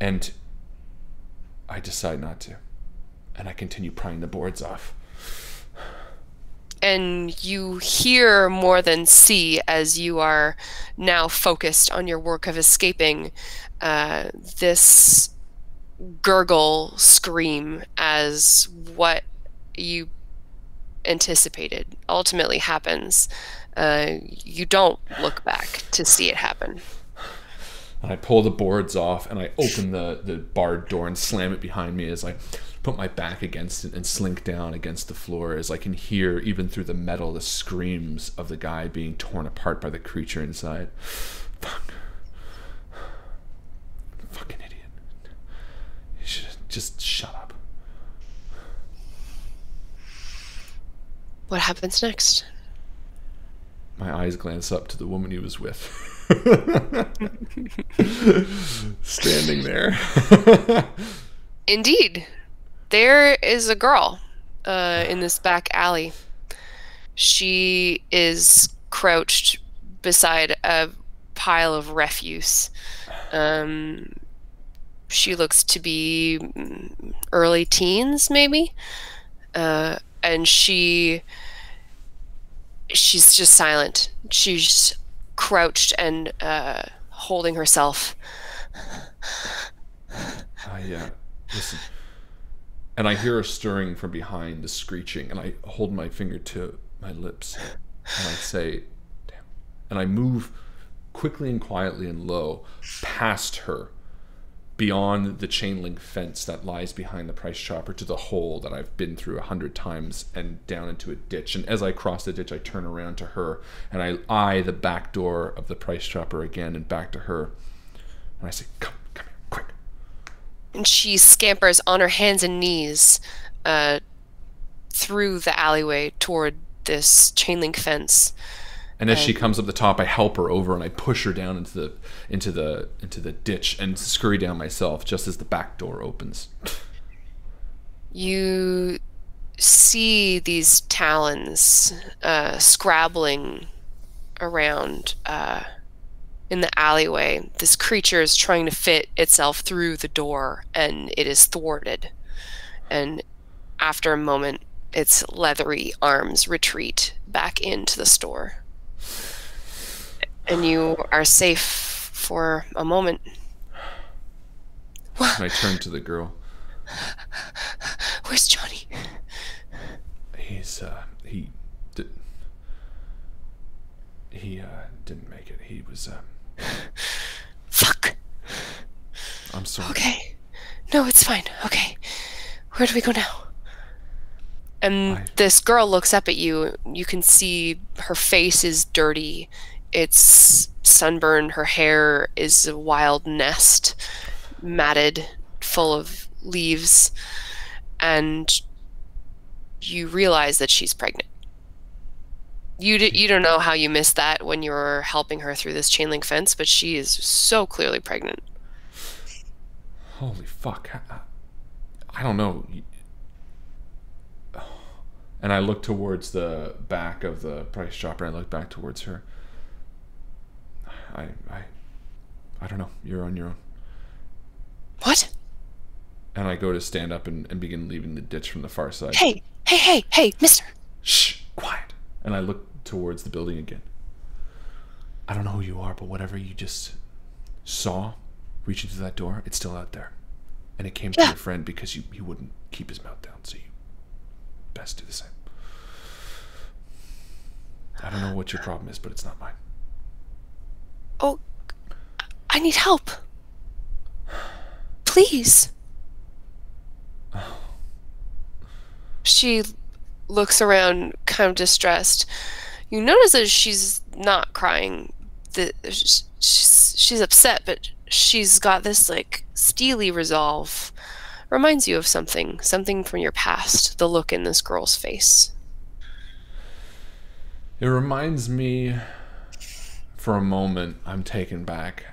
And I decide not to. And I continue prying the boards off. And you hear more than see, as you are now focused on your work of escaping, this gurgle scream as what you anticipated ultimately happens. You don't look back to see it happen. I pull the boards off and I open the barred door and slam it behind me as I put my back against it and slink down against the floor, as I can hear, even through the metal, the screams of the guy being torn apart by the creature inside. Fuck. Fucking idiot. You should just shut up. What happens next? My eyes glance up to the woman he was with. Standing there. Indeed. There is a girl in this back alley. She is crouched beside a pile of refuse. She looks to be early teens, maybe. And she's just silent. She's crouched and holding herself. Listen. And I hear a stirring from behind, the screeching, and I hold my finger to my lips, and I say, damn. And I move quickly and quietly and low past her, beyond the chain link fence that lies behind the price chopper, to the hole that I've been through 100 times, and down into a ditch. And as I cross the ditch, I turn around to her, and I eye the back door of the price chopper again, and back to her. And I say, come here, quick. And she scampers on her hands and knees through the alleyway toward this chain link fence. And as she comes up the top, I help her over and I push her down into the ditch and scurry down myself just as the back door opens. You see these talons scrabbling around in the alleyway. This creature is trying to fit itself through the door, and it is thwarted. And after a moment, its leathery arms retreat back into the store. And you are safe for a moment. I turn to the girl. Where's Johnny? He didn't make it. He was Fuck. I'm sorry. Okay. No, it's fine. Okay. Where do we go now? And this girl looks up at you. You can see her face is dirty. It's sunburned. Her hair is a wild nest, matted, full of leaves. And you realize that she's pregnant. You don't know how you missed that when you were helping her through this chain link fence, but she is so clearly pregnant. Holy fuck. I don't know. And I look towards the back of the price chopper, and I look back towards her. I don't know. You're on your own. What? And I go to stand up and begin leaving the ditch from the far side. Hey, mister. Shh, quiet. And I look towards the building again. I don't know who you are, but whatever you just saw reaching through that door, it's still out there. And it came to your friend because he wouldn't keep his mouth down, so you best do the same. I don't know what your problem is, but it's not mine. Oh, I need help. Please. She looks around, kind of distressed. You notice that she's not crying. She's upset, but she's got this, like, steely resolve. Reminds you of something from your past, the look in this girl's face. It reminds me, for a moment, I'm taken back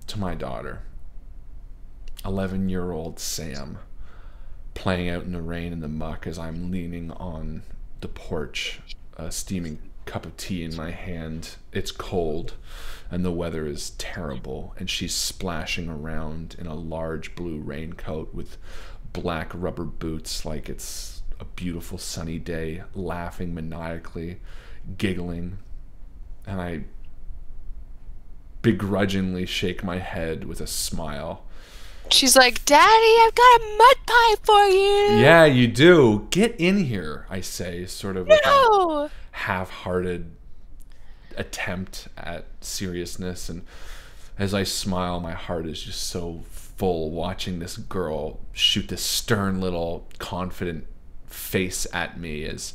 to my daughter, 11-year-old Sam, playing out in the rain and the muck as I'm leaning on the porch, a steaming cup of tea in my hand. It's cold and the weather is terrible, and she's splashing around in a large blue raincoat with black rubber boots like it's a beautiful sunny day, laughing maniacally, giggling. And I begrudgingly shake my head with a smile. She's like, "Daddy, I've got a mud pie for you." "Yeah, you do. Get in here," I say, sort of with a half-hearted attempt at seriousness. And as I smile, my heart is just so full watching this girl shoot this stern little confident face at me as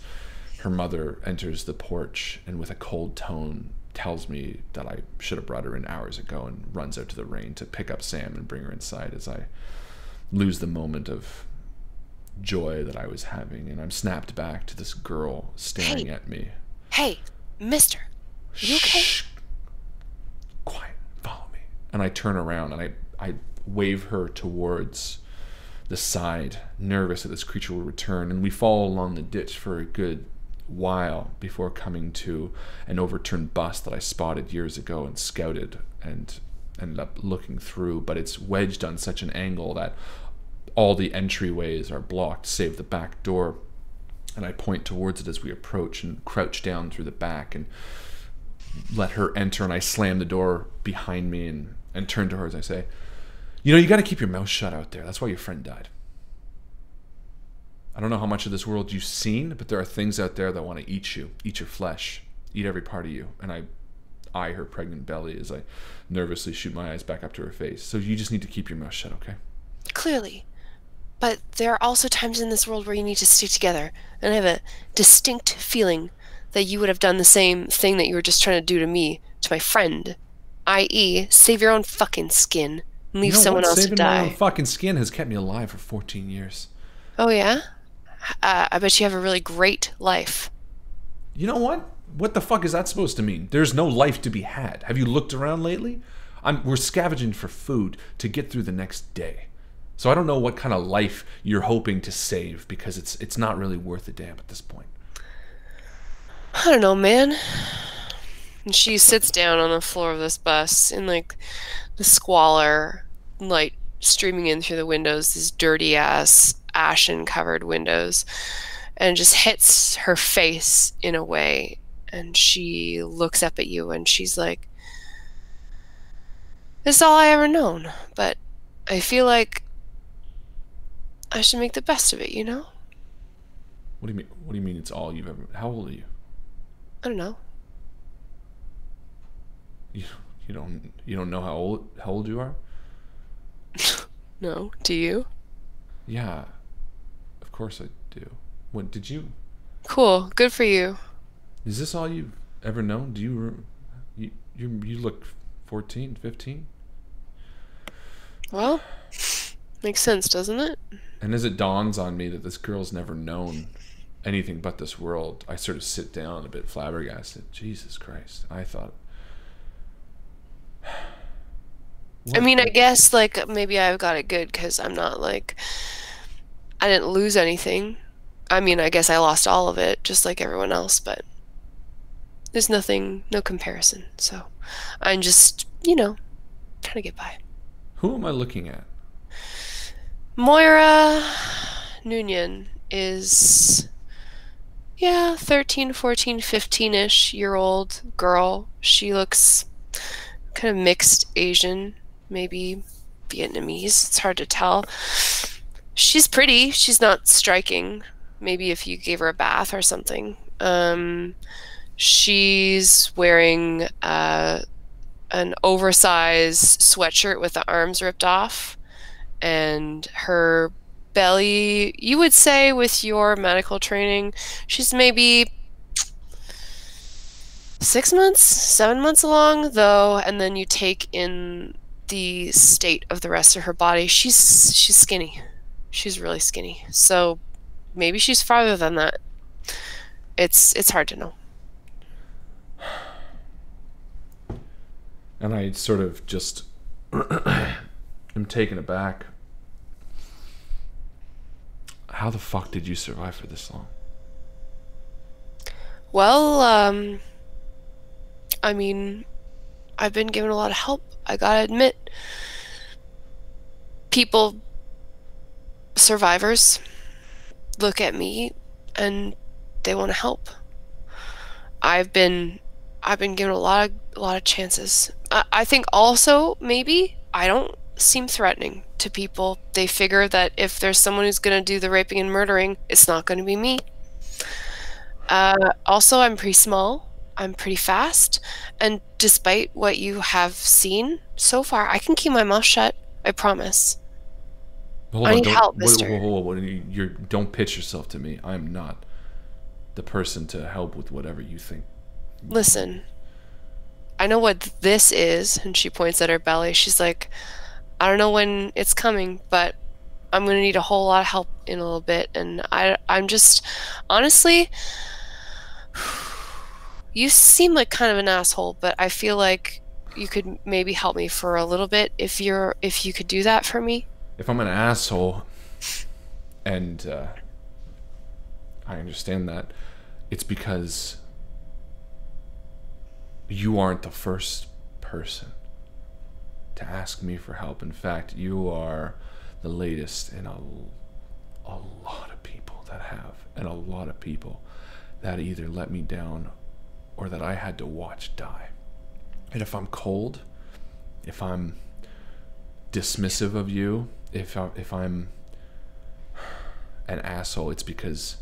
her mother enters the porch and with a cold tone tells me that I should have brought her in hours ago, and runs out to the rain to pick up Sam and bring her inside as I lose the moment of joy that I was having, and I'm snapped back to this girl staring at me. "Hey, mister, you okay?" "Shh. Quiet, follow me." And I turn around and I wave her towards the side, nervous that this creature will return, and we follow along the ditch for a good while before coming to an overturned bus that I spotted years ago and scouted and ended up looking through, but it's wedged on such an angle that all the entryways are blocked save the back door. And I point towards it as we approach and crouch down through the back and let her enter, and I slam the door behind me and turn to her as I say, "You know, you got to keep your mouth shut out there. That's why your friend died. I don't know how much of this world you've seen, but there are things out there that want to eat you, eat your flesh, eat every part of you." And I eye her pregnant belly as I nervously shoot my eyes back up to her face. "So you just need to keep your mouth shut, okay?" "Clearly. But there are also times in this world where you need to stick together. And I have a distinct feeling that you would have done the same thing that you were just trying to do to me, to my friend. I.e., save your own fucking skin and leave someone else to die." "Saving my own fucking skin has kept me alive for 14 years. "Oh, yeah? I bet you have a really great life." "You know what? What the fuck is that supposed to mean? There's no life to be had. Have you looked around lately? We're scavenging for food to get through the next day. So I don't know what kind of life you're hoping to save, because it's not really worth a damn at this point." "I don't know, man." And she sits down on the floor of this bus in, like, the squalor, light streaming in through the windows, these dirty-ass, ashen-covered windows, and just hits her face in a way. And she looks up at you, and she's like, "This is all I ever known, but I feel like I should make the best of it, you know?" What do you mean? What do you mean it's all you've ever... How old are you? I don't know. You don't know how old you are? No, do you? Yeah, of course I do. What did you? Cool, good for you. Is this all you've ever known? Do you look 14, 15? Well, makes sense, doesn't it? And as it dawns on me that this girl's never known anything but this world, I sort of sit down a bit flabbergasted. Jesus Christ. I thought, I what? mean, I guess like maybe I've got it good because I'm not like I didn't lose anything. I mean, I guess I lost all of it just like everyone else, but there's nothing, no comparison. So I'm just, trying to get by. Who am I looking at? Moira Noonien is, yeah, 13, 14, 15-ish year old girl. She looks kind of mixed Asian, maybe Vietnamese. It's hard to tell. She's pretty. She's not striking. Maybe if you gave her a bath or something. She's wearing an oversized sweatshirt with the arms ripped off, and her belly, you would say with your medical training, she's maybe 6 months, 7 months along, though, and then you take in the state of the rest of her body. She's skinny. She's really skinny. So maybe she's farther than that. It's hard to know. And I sort of just am taken aback. How the fuck did you survive for this long? Well, I mean, I've been given a lot of help. I gotta admit, people, survivors, look at me and they want to help. I've been given a lot of chances. I think also maybe I don't seem threatening to people. They figure that if there's someone who's going to do the raping and murdering, it's not going to be me. Also, I'm pretty small. I'm pretty fast. And despite what you have seen so far, I can keep my mouth shut. I promise. Hold I on, need help, mister. Don't pitch yourself to me. I'm not the person to help with whatever you think. Listen, I know what this is, and she points at her belly. She's like, I don't know when it's coming, but I'm going to need a whole lot of help in a little bit. And I'm just, honestly, you seem like kind of an asshole, but I feel like you could maybe help me for a little bit if you could do that for me. If I'm an asshole, and I understand that, it's because you aren't the first person to ask me for help. In fact, you are the latest in a lot of people that have, and a lot of people that either let me down or that I had to watch die. And if I'm cold, if I'm dismissive of you, if I'm an asshole, it's because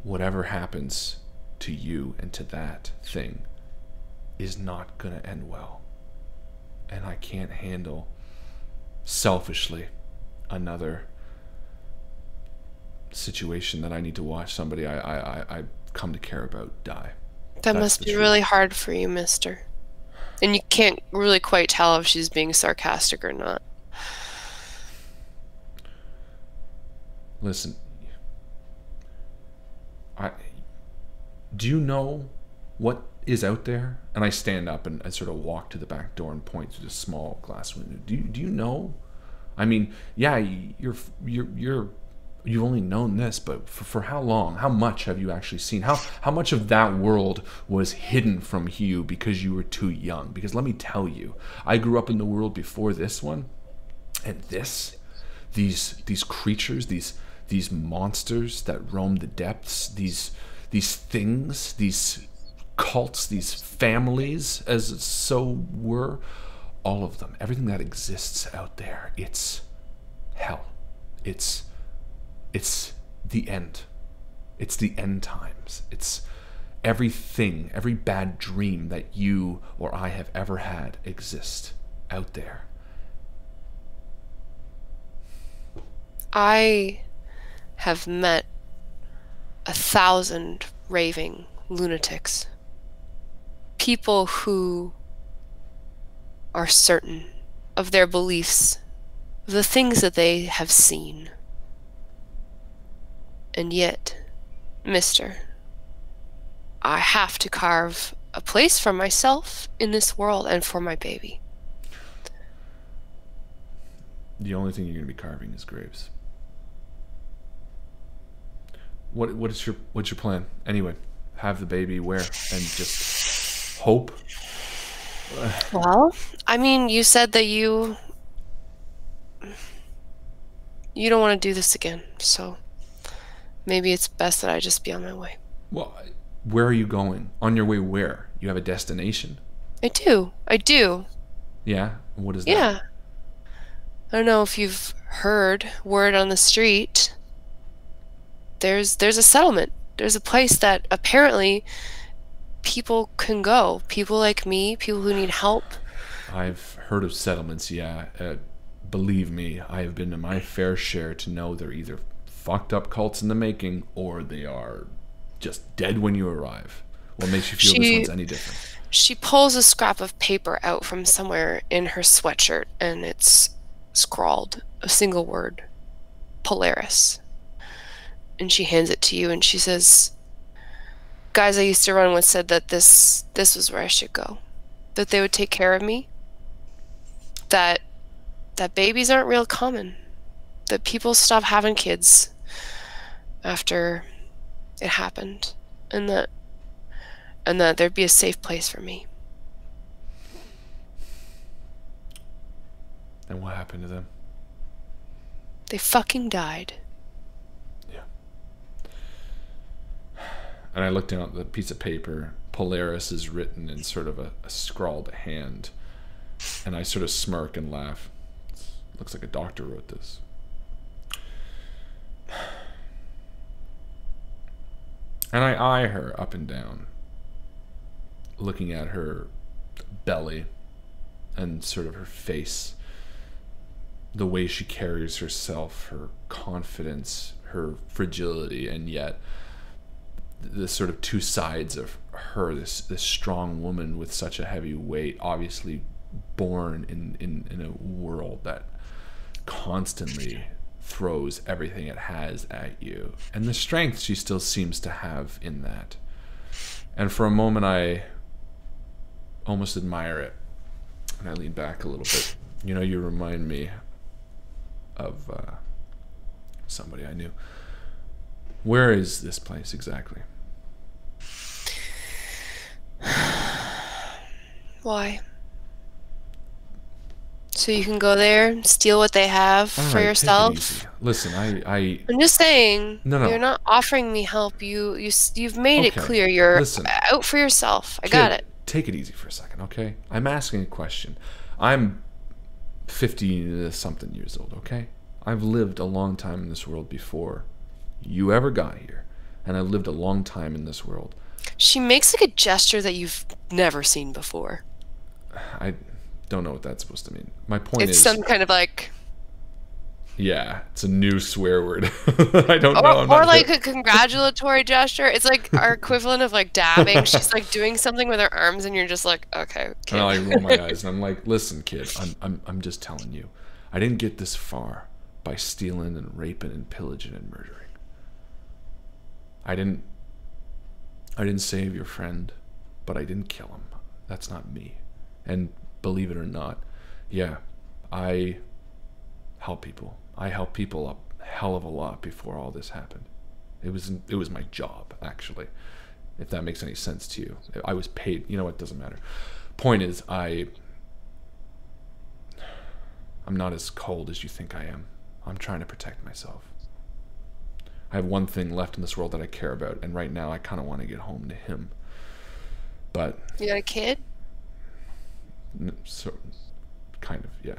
whatever happens to you and to that thing is not gonna end well. And I can't handle selfishly another situation that I need to watch somebody I come to care about die. That must be really hard for you, mister. And you can't really quite tell if she's being sarcastic or not. Listen, do you know what is out there? And I stand up and I sort of walk to the back door and point to the small glass window. Do you know? I mean, yeah, you've only known this, but for how long? How much have you actually seen? How much of that world was hidden from you because you were too young? Because let me tell you, I grew up in the world before this one, and these creatures, these monsters that roam the depths, these things, these cults, these families, as so were, all of them, everything that exists out there, it's hell. It's the end. It's the end times. It's everything, every bad dream that you or I have ever had exists out there. I have met 1,000 raving lunatics. People who are certain of their beliefs, of the things that they have seen. And yet, mister, I have to carve a place for myself in this world and for my baby. The only thing you're going to be carving is graves. What's your plan? Anyway, have the baby where? And just hope? Well, I mean, you said that you don't want to do this again, so maybe it's best that I just be on my way. Well, where are you going? On your way where? You have a destination? I do. Yeah? What is that? Yeah. I don't know if you've heard word on the street. There's a settlement. There's a place that apparently people can go. People like me, people who need help. I've heard of settlements, yeah. Believe me, I have been to my fair share to know they're either fucked up cults in the making or they are just dead when you arrive. What makes you feel this one's any different? She pulls a scrap of paper out from somewhere in her sweatshirt, and it's scrawled a single word: Polaris. And she hands it to you, and she says, guys I used to run with said that this was where I should go, that they would take care of me, that babies aren't real common, that people stop having kids after it happened, and that there'd be a safe place for me. And what happened to them? They fucking died. Yeah. And I looked down at the piece of paper. Polaris is written in sort of a scrawled hand. And I sort of smirk and laugh. Looks like a doctor wrote this. And I eye her up and down, looking at her belly and sort of her face, the way she carries herself, her confidence, her fragility, and yet the sort of two sides of her, this strong woman with such a heavy weight, obviously born in a world that constantly throws everything it has at you, and the strength she still seems to have in that. And for a moment I almost admire it, and I lean back a little bit. You know, you remind me of somebody I knew. Where is this place exactly? Why? So you can go there, steal what they have for yourself. Take it easy. Listen, I'm just saying. No. You're not offering me help. You've made it clear you're out for yourself. I got it. Take it easy for a second, okay? I'm asking a question. I'm 50-something years old, okay? I've lived a long time in this world before you ever got here, and I've lived a long time in this world. She makes like a gesture that you've never seen before. I don't know what that's supposed to mean. My point is... It's some kind of like... Yeah, it's a new swear word. I don't know. Or like a congratulatory gesture. It's like our equivalent of like dabbing. She's like doing something with her arms, and you're just like, okay. And I roll my eyes, and I'm like, listen, kid, I'm just telling you, I didn't get this far by stealing and raping and pillaging and murdering. I didn't save your friend, but I didn't kill him. That's not me. And believe it or not, yeah, I help people. I helped people a hell of a lot before all this happened. It was my job, actually, if that makes any sense to you. I was paid. You know what? Doesn't matter. Point is, I'm not as cold as you think I am. I'm trying to protect myself. I have one thing left in this world that I care about, and right now I kind of want to get home to him. But you got a kid? So, kind of, yeah.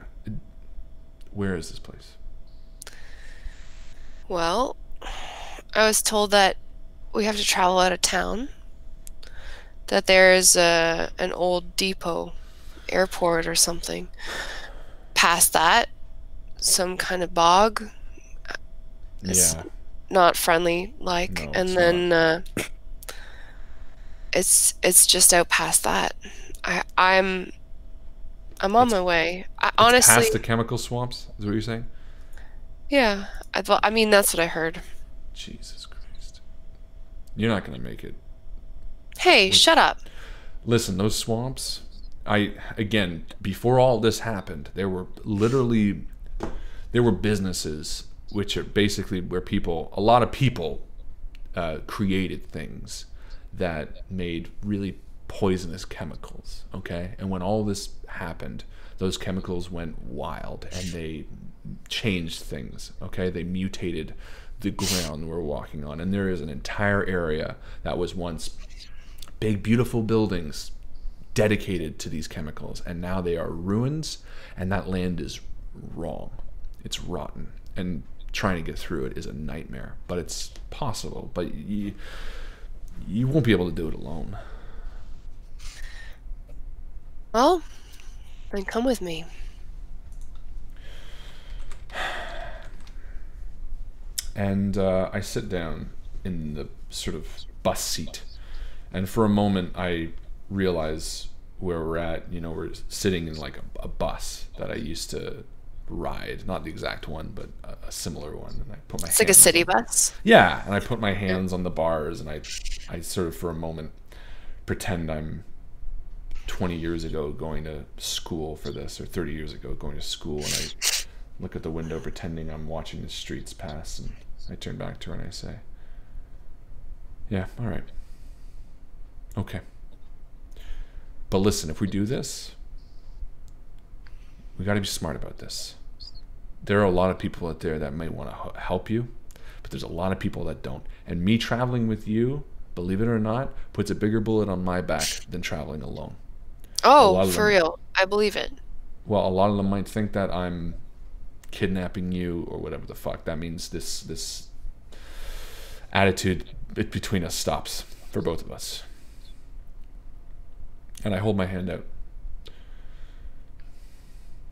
Where is this place? Well, I was told that we have to travel out of town. That there's an old depot, airport or something. Past that, some kind of bog. It's Yeah. not friendly like, No, and it's then not. it's just out past that. I'm on It's my way. it's past the Honestly, chemical swamps. Is what you're saying? yeah. I mean, that's what I heard. Jesus Christ. You're not gonna make it. Hey, shut up. Listen, those swamps. Again, before all this happened, there were businesses which are basically where a lot of people, created things that made really poisonous chemicals. Okay, and when all this happened, those chemicals went wild and they changed things. Okay, they mutated the ground we're walking on, and there is an entire area that was once big, beautiful buildings dedicated to these chemicals, and now they are ruins, and that land is wrong. It's rotten, and trying to get through it is a nightmare. But it's possible. But you won't be able to do it alone. Well, then come with me. And I sit down in the sort of bus seat, and for a moment I realize where we're at. You know, we're sitting in like a bus that I used to ride, not the exact one, but a similar one. And I put my It's like a hands city on, bus. yeah, and I put my hands on the bars, and I sort of for a moment pretend I'm 20 years ago going to school for this, or 30 years ago going to school, and I look at the window pretending I'm watching the streets pass, and I turn back to her and I say, yeah, all right, okay, but listen, if we do this, we got to be smart about this. There are a lot of people out there that might want to help you, but there's a lot of people that don't, and me traveling with you, believe it or not, puts a bigger bullet on my back than traveling alone. Oh, for real. I believe it. Well, a lot of them might think that I'm kidnapping you or whatever the fuck. That means this attitude between us stops for both of us. And I hold my hand out.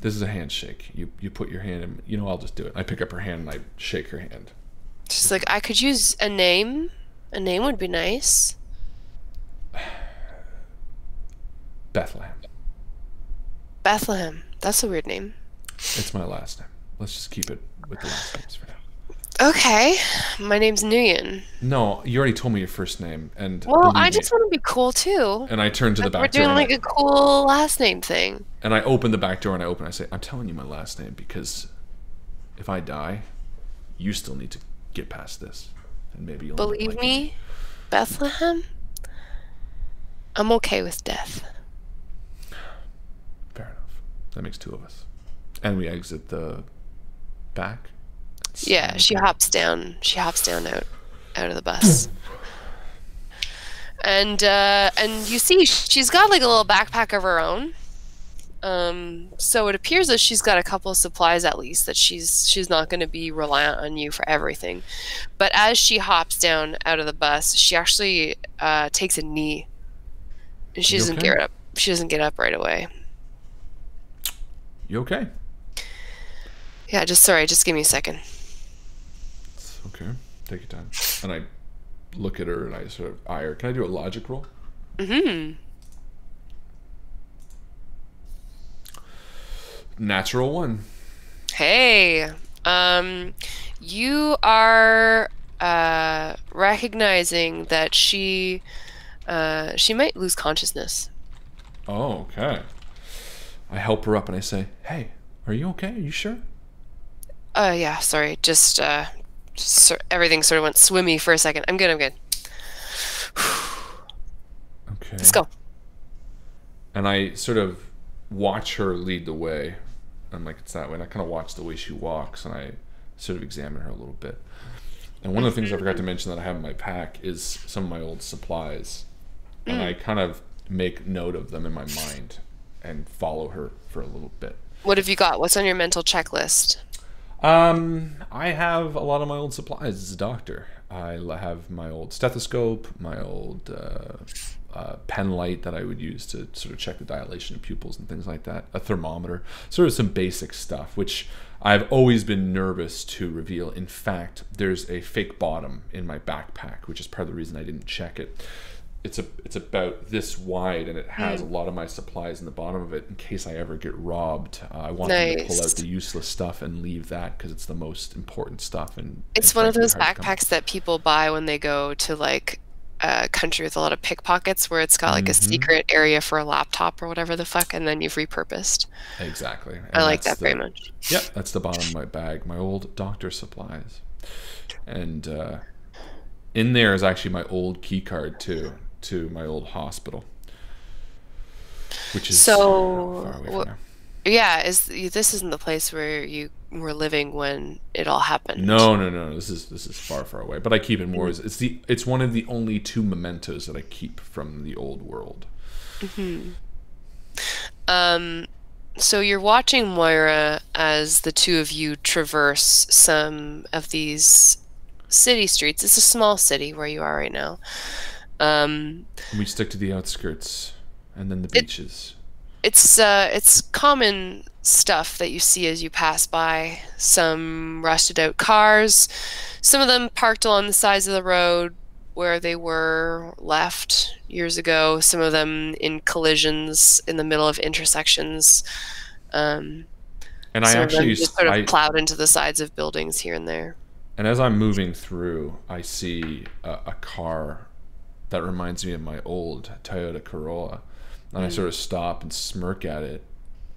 This is a handshake. You put your hand in. You know, I'll just do it. I pick up her hand and I shake her hand. She's like, I could use a name. A name would be nice. Bethlehem. Bethlehem. That's a weird name. It's my last name. Let's just keep it with the last names for now. Okay. My name's Nguyen. No, you already told me your first name, and Well, believe I me. just want to be cool too. And I turn to the We're back door. doing like a cool last name thing. And I open the back door and I say, I'm telling you my last name because if I die, you still need to get past this. And maybe you'll Believe me, Bethlehem, I'm okay with death. Fair enough. That makes two of us. And we exit the back. Yeah, she hops down. She hops down out of the bus. And you see she's got like a little backpack of her own. So it appears that she's got a couple of supplies at least, that she's not going to be reliant on you for everything. But as she hops down out of the bus, she actually takes a knee, and she doesn't get up. She doesn't get up right away. You okay? Yeah, just give me a second. It's okay. Take your time. And I look at her and I sort of eye her. Can I do a logic roll? Mm-hmm. Natural 1. Hey, you are recognizing that she might lose consciousness. Oh, okay. I help her up and I say, hey, are you okay? Are you sure? Yeah, sorry. Just everything sort of went swimmy for a second. I'm good. Okay. Let's go. And I sort of watch her lead the way. I'm like, it's that way. And I kind of watch the way she walks, and I sort of examine her a little bit. And one of the things I forgot to mention that I have in my pack is some of my old supplies. And I kind of make note of them in my mind and follow her for a little bit. What have you got? What's on your mental checklist? I have a lot of my old supplies as a doctor. I have my old stethoscope, my old pen light that I would use to sort of check the dilation of pupils and things like that, a thermometer, sort of some basic stuff, which I've always been nervous to reveal. In fact, there's a fake bottom in my backpack, which is part of the reason I didn't check it. It's about this wide, and it has a lot of my supplies in the bottom of it in case I ever get robbed. I want them to pull out the useless stuff and leave that because it's the most important stuff. And it's one of those backpacks that people buy when they go to like a country with a lot of pickpockets, where it's got like a secret area for a laptop or whatever the fuck, and then you've repurposed. Exactly. And I like that very much. Yep, that's the bottom of my bag, my old doctor supplies. And in there is actually my old key card too, to my old hospital, which is far away from now. Yeah, this isn't the place where you were living when it all happened? No. This is far away. But I keep it more as it's one of the only 2 mementos that I keep from the old world. So you're watching Moira as the two of you traverse some of these city streets. It's a small city where you are right now. We stick to the outskirts and then the beaches. It's common stuff that you see as you pass by. Some rusted out cars, some of them parked along the sides of the road where they were left years ago, some of them in collisions in the middle of intersections. And I actually just sort of plowed into the sides of buildings here and there. And as I'm moving through, I see a car that reminds me of my old Toyota Corolla. And I sort of stop and smirk at it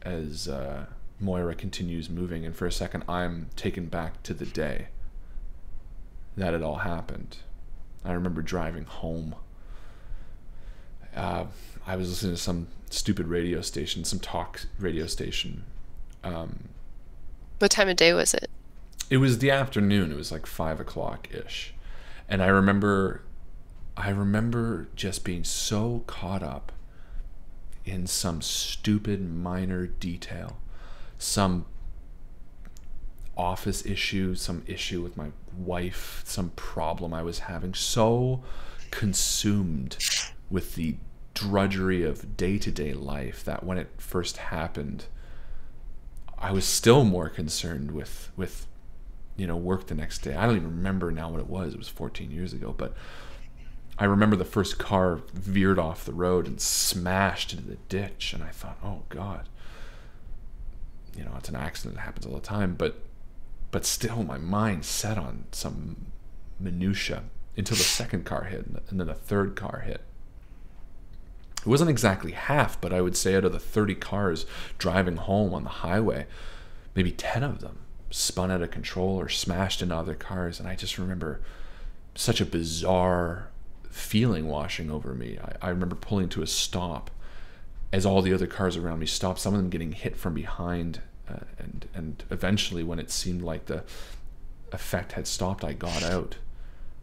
as Moira continues moving. And for a second, I'm taken back to the day that it all happened. I remember driving home. I was listening to some stupid radio station, some talk radio station. What time of day was it? It was the afternoon. It was like 5 o'clock-ish. And I remember just being so caught up in some stupid minor detail, some office issue, some issue with my wife, some problem I was having, so consumed with the drudgery of day-to-day life that when it first happened, I was still more concerned with work the next day. I don't even remember now what it was. It was 14 years ago, but I remember the first car veered off the road and smashed into the ditch, and I thought, oh God, it's an accident that happens all the time, but still my mind set on some minutia until the second car hit, and then the third car hit. It wasn't exactly half, but I would say out of the 30 cars driving home on the highway, maybe 10 of them spun out of control or smashed into other cars. And I just remember such a bizarre feeling washing over me. I remember pulling to a stop as all the other cars around me stopped, some of them getting hit from behind, and eventually when it seemed like the effect had stopped, I got out.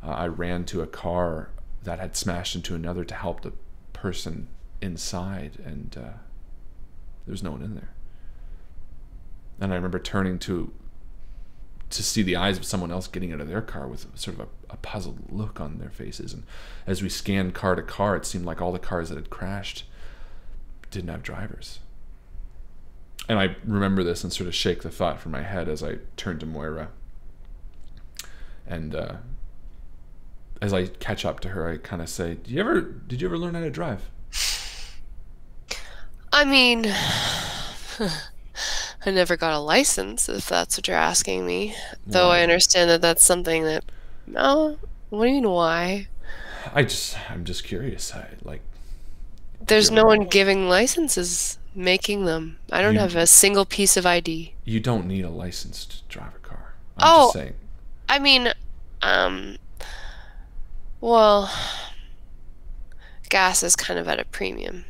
I ran to a car that had smashed into another to help the person inside, and there was no one in there. And I remember turning to see the eyes of someone else getting out of their car with sort of a puzzled look on their faces. And as we scanned car to car, it seemed like all the cars that had crashed didn't have drivers. And I remember this and sort of shake the thought from my head as I turned to Moira. And as I catch up to her, I kind of say, did you ever learn how to drive? I mean, I never got a license, if that's what you're asking me. Though I understand that that's something that... No, what do you mean, why? I'm just curious. There's no one giving licenses, making them. I don't have a single piece of ID. You don't need a license to drive a car. I'm just saying. I mean, well, gas is kind of at a premium.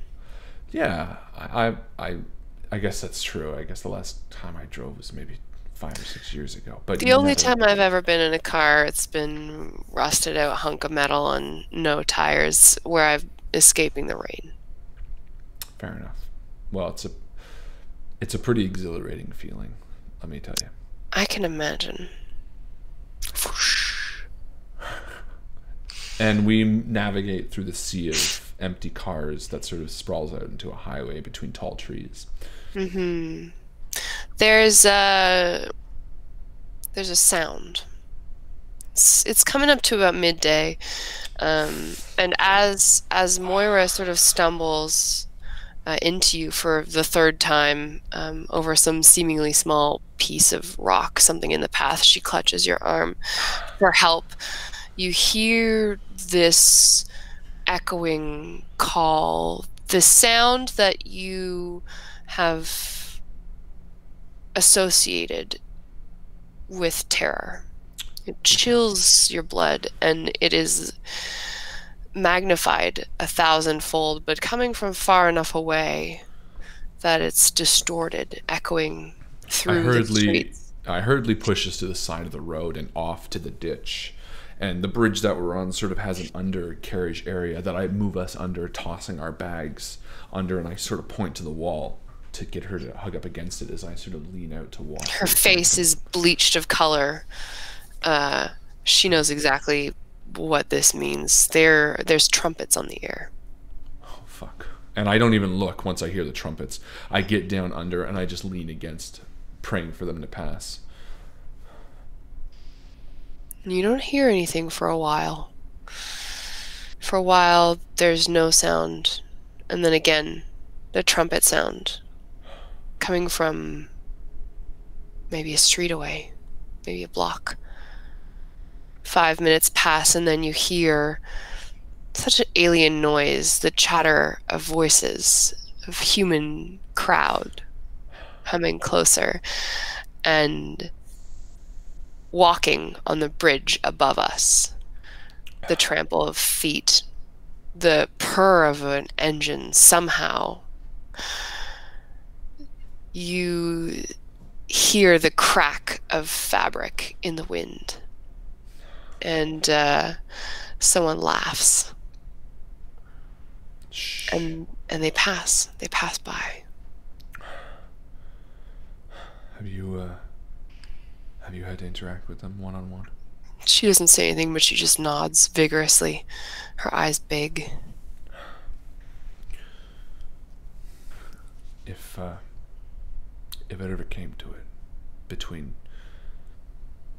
Yeah, I guess that's true. I guess the last time I drove was maybe 5 or 6 years ago. But the only time I've ever been in a car, it's been rusted out hunk of metal and no tires, where I'm escaping the rain. Fair enough. Well, it's a pretty exhilarating feeling, let me tell you. I can imagine. And we navigate through the sea of empty cars that sort of sprawls out into a highway between tall trees. Mm-hmm. There's a sound. It's coming up to about midday, and as Moira sort of stumbles into you for the third time over some seemingly small piece of rock, something in the path, she clutches your arm for help. You hear this echoing call, the sound that you have associated with terror. It chills your blood, and it is magnified 1,000-fold, but coming from far enough away that it's distorted, echoing through the streets. I hurriedly push us to the side of the road and off to the ditch. And the bridge that we're on sort of has an undercarriage area that I move us under, tossing our bags under, and I sort of point to the wall to get her to hug up against it as I sort of lean out to watch. Her face is bleached of color. She knows exactly what this means. There's trumpets on the air. Oh, fuck. And I don't even look once I hear the trumpets. I get down under and I just lean against, praying for them to pass. You don't hear anything for a while. For a while, there's no sound. And then again, the trumpet sound coming from maybe a street away, maybe a block. 5 minutes pass, and then you hear such an alien noise, the chatter of voices, of human crowd coming closer, and walking on the bridge above us. The trample of feet, the purr of an engine. Somehow you hear the crack of fabric in the wind. And someone laughs. Shh. And they pass by. Have you had to interact with them one-on-one? She doesn't say anything, but she just nods vigorously, her eyes big. If it ever came to it, between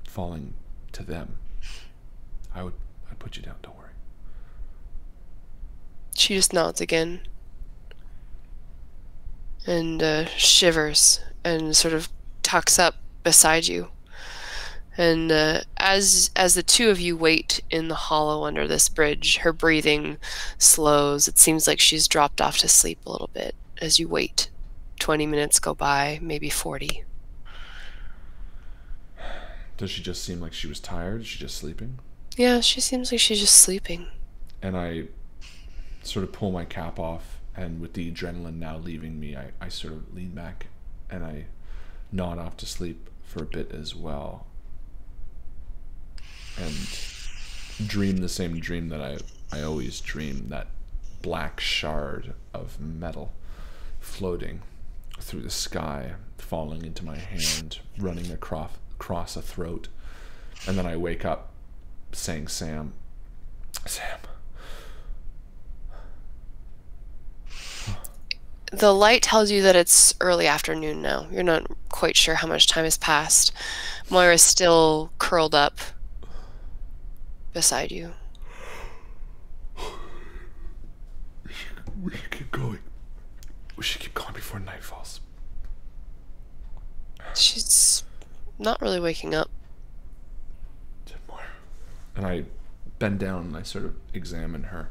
falling to them, I'd put you down, don't worry. She just nods again and shivers and sort of tucks up beside you. And as the two of you wait in the hollow under this bridge, her breathing slows. It seems like she's dropped off to sleep a little bit as you wait. 20 minutes go by, maybe 40. Does she just seem like she was tired? Is she just sleeping? Yeah, she seems like she's just sleeping. And I sort of pull my cap off, and with the adrenaline now leaving me, I sort of lean back and I nod off to sleep for a bit as well. And dream the same dream that I always dream, that black shard of metal floating through the sky, falling into my hand, running across a throat. And then I wake up saying, Sam. The light tells you that it's early afternoon now. You're not quite sure how much time has passed. Moira's still curled up beside you. We should keep going. We should keep going before night falls. She's not really waking up. And I bend down and I sort of examine her.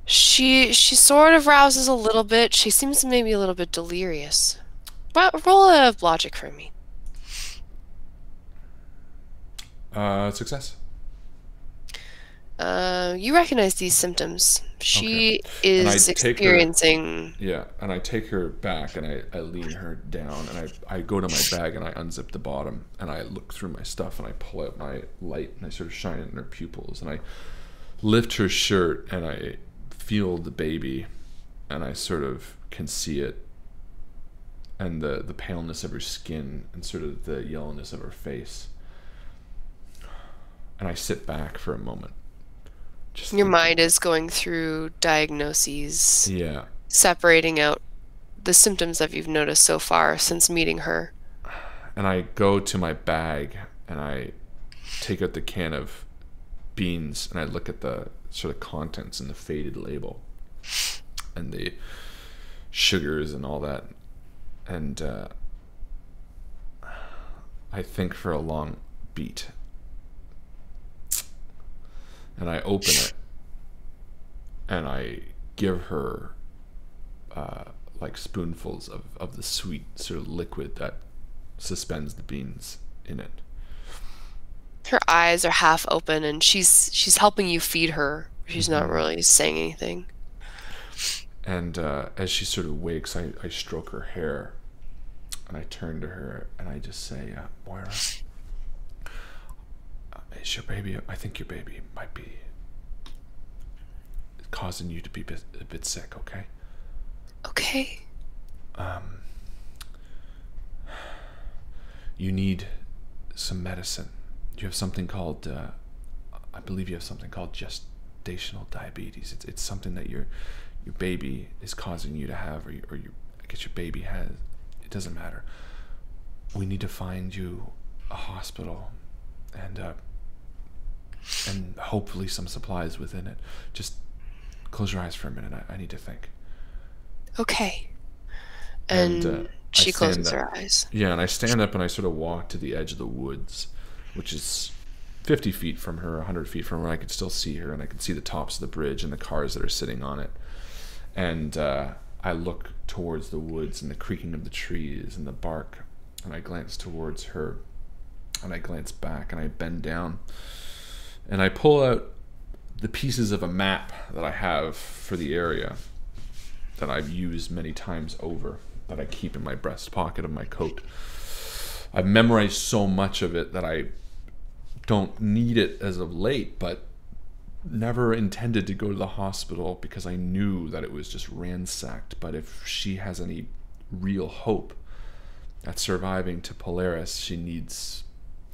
She sort of rouses a little bit. She seems maybe a little bit delirious. But roll a logic for me. Success. You recognize these symptoms. She is experiencing... And I take her back and I lean her down and I go to my bag and I unzip the bottom and I look through my stuff and I pull out my light and I sort of shine it in her pupils and I lift her shirt and I feel the baby and I sort of can see it and the paleness of her skin and sort of the yellowness of her face. And I sit back for a moment. Just Your thinking. mind is going through diagnoses, Yeah. separating out the symptoms that you've noticed so far since meeting her. And I go to my bag and I take out the can of beans and I look at the sort of contents and the faded label and the sugars and all that. And I think for a long beat. And I open it and I give her like spoonfuls of the sweet sort of liquid that suspends the beans in it. Her eyes are half open and she's helping you feed her. She's not really saying anything. And as she sort of wakes, I stroke her hair and I turn to her and I just say, Moira, is your baby, I think your baby might be causing you to be a bit sick, okay? Okay. You need some medicine. You have something called, I believe you have something called gestational diabetes. It's something that your baby is causing you to have, or I guess your baby has. It doesn't matter. We need to find you a hospital and hopefully some supplies within it. Just close your eyes for a minute. I need to think. Okay. And she closes her eyes. Yeah, and I stand up and I sort of walk to the edge of the woods, which is 50 feet from her, 100 feet from her. I could still see her, and I can see the tops of the bridge and the cars that are sitting on it. And I look towards the woods and the creaking of the trees and the bark, and I glance towards her, and I glance back, and I bend down, and I pull out the pieces of a map that I have for the area that I've used many times over, that I keep in my breast pocket of my coat. I've memorized so much of it that I don't need it as of late, but never intended to go to the hospital because I knew that it was just ransacked. But if she has any real hope at surviving to Polaris, she needs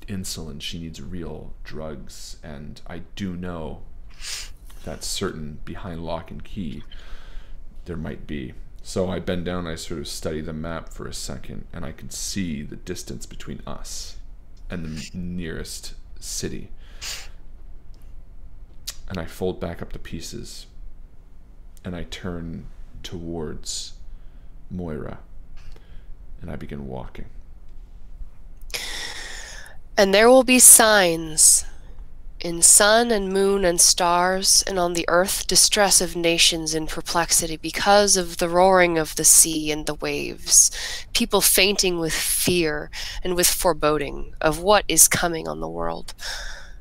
insulin, she needs real drugs, and I do know that certain behind lock and key there might be. So I bend down, I sort of study the map for a second, and I can see the distance between us and the nearest city. And I fold back up the pieces, and I turn towards Moira, and I begin walking. And there will be signs in sun and moon and stars, and on the earth distress of nations in perplexity because of the roaring of the sea and the waves, people fainting with fear and with foreboding of what is coming on the world.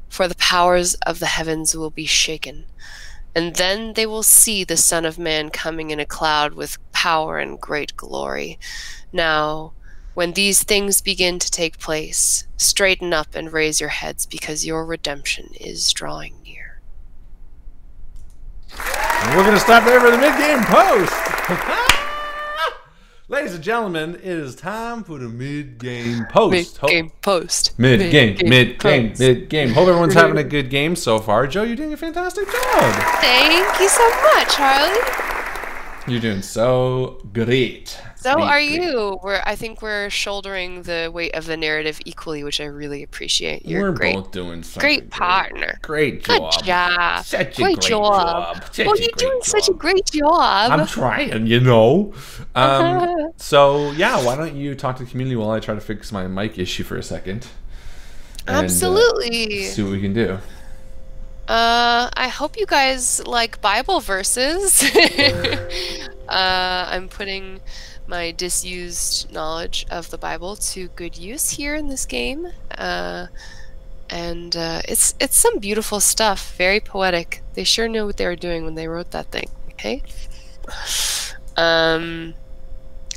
For the powers of the heavens will be shaken, and then they will see the Son of Man coming in a cloud with power and great glory. Now, when these things begin to take place, straighten up and raise your heads, because your redemption is drawing near. And we're going to stop there for the mid-game post. Ladies and gentlemen, it is time for the mid-game post. Mid-game post. Mid-game. Hope everyone's having a good game so far. Joe, you're doing a fantastic job. Thank you so much, Harley. You're doing so great. So are you. I think we're shouldering the weight of the narrative equally, which I really appreciate. You're We're great. both doing something Great partner. Great job. Good job. Such a great job. Well, you're doing such a great job. I'm trying, you know. So, yeah, why don't you talk to the community while I try to fix my mic issue for a second. And, Absolutely. see what we can do. I hope you guys like Bible verses. I'm putting my disused knowledge of the Bible to good use here in this game. And it's some beautiful stuff, very poetic. They sure knew what they were doing when they wrote that thing, okay?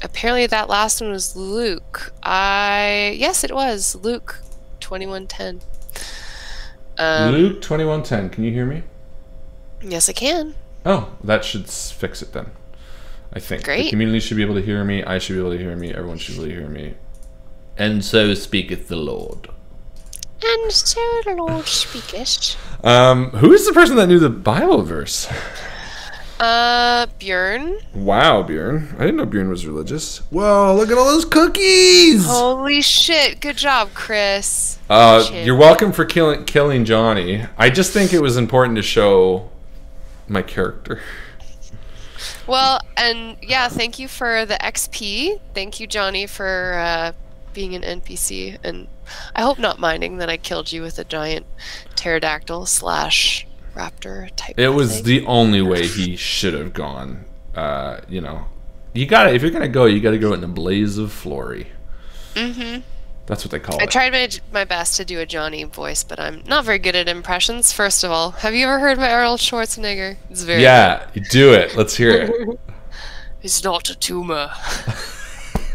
Apparently that last one was Luke. Yes, it was Luke 21:10. Luke 21:10. Can you hear me? Yes, I can. Oh, that should fix it then. I think. Great. The community should be able to hear me. I should be able to hear me. Everyone should be able to hear me. And so speaketh the Lord. And so the Lord speaketh. Who's the person that knew the Bible verse? Bjorn. Wow, Bjorn. I didn't know Bjorn was religious. Whoa, look at all those cookies! Holy shit. Good job, Chris. You're welcome for killing Johnny. I just think it was important to show my character. Well, and yeah, thank you for the XP. Thank you, Johnny, for being an NPC. And I hope not minding that I killed you with a giant pterodactyl / raptor type. It was the only way he should have gone. You know, if you're gonna go, you gotta go in a blaze of glory. Mm-hmm. That's what they call it. I tried my best to do a Johnny voice, but I'm not very good at impressions. First of all, have you ever heard my Arnold Schwarzenegger? It's very good. Do it. Let's hear it. It's not a tumor.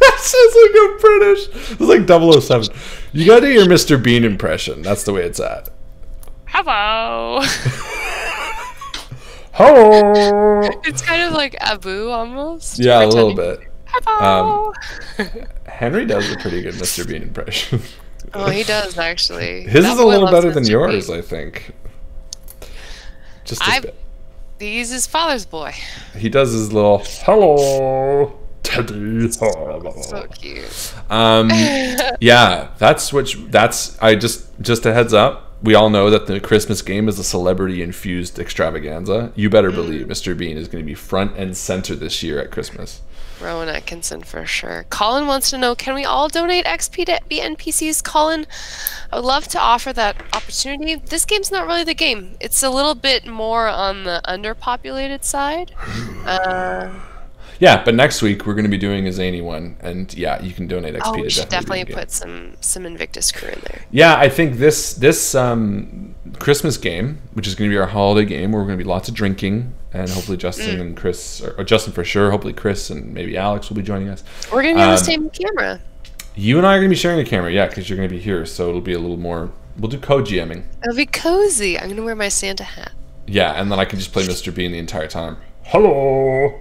That sounds like a British. It's like 007. You gotta do your Mr. Bean impression. That's the way it's at. Hello. Hello. It's kind of like Abu almost. Yeah, a little bit. Hello. Henry does a pretty good Mr. Bean impression. Oh, he does actually. His is a little better than yours, I think. Just a bit. He's his father's boy. He does his little hello, Teddy. So cute. Yeah, just a heads up. We all know that the Christmas game is a celebrity-infused extravaganza. You better believe Mr. Bean is going to be front and center this year at Christmas. Rowan Atkinson for sure. Colin wants to know, can we all donate XP to be NPCs? Colin, I would love to offer that opportunity. This game's not really the game. It's a little bit more on the underpopulated side. Yeah, but next week we're going to be doing a zany one, and yeah, you can donate XP to we should definitely put some Invictus crew in there. Yeah, I think this Christmas game, which is going to be our holiday game, where we're going to be lots of drinking, and hopefully Justin and Chris, or Justin for sure, hopefully Chris and maybe Alex will be joining us. We're going to be on the same camera. You and I are going to be sharing a camera, yeah, because you're going to be here, so it'll be a little more. We'll do co-GMing. It'll be cozy. I'm going to wear my Santa hat. Yeah, and then I can just play Mr. Bean the entire time. Hello.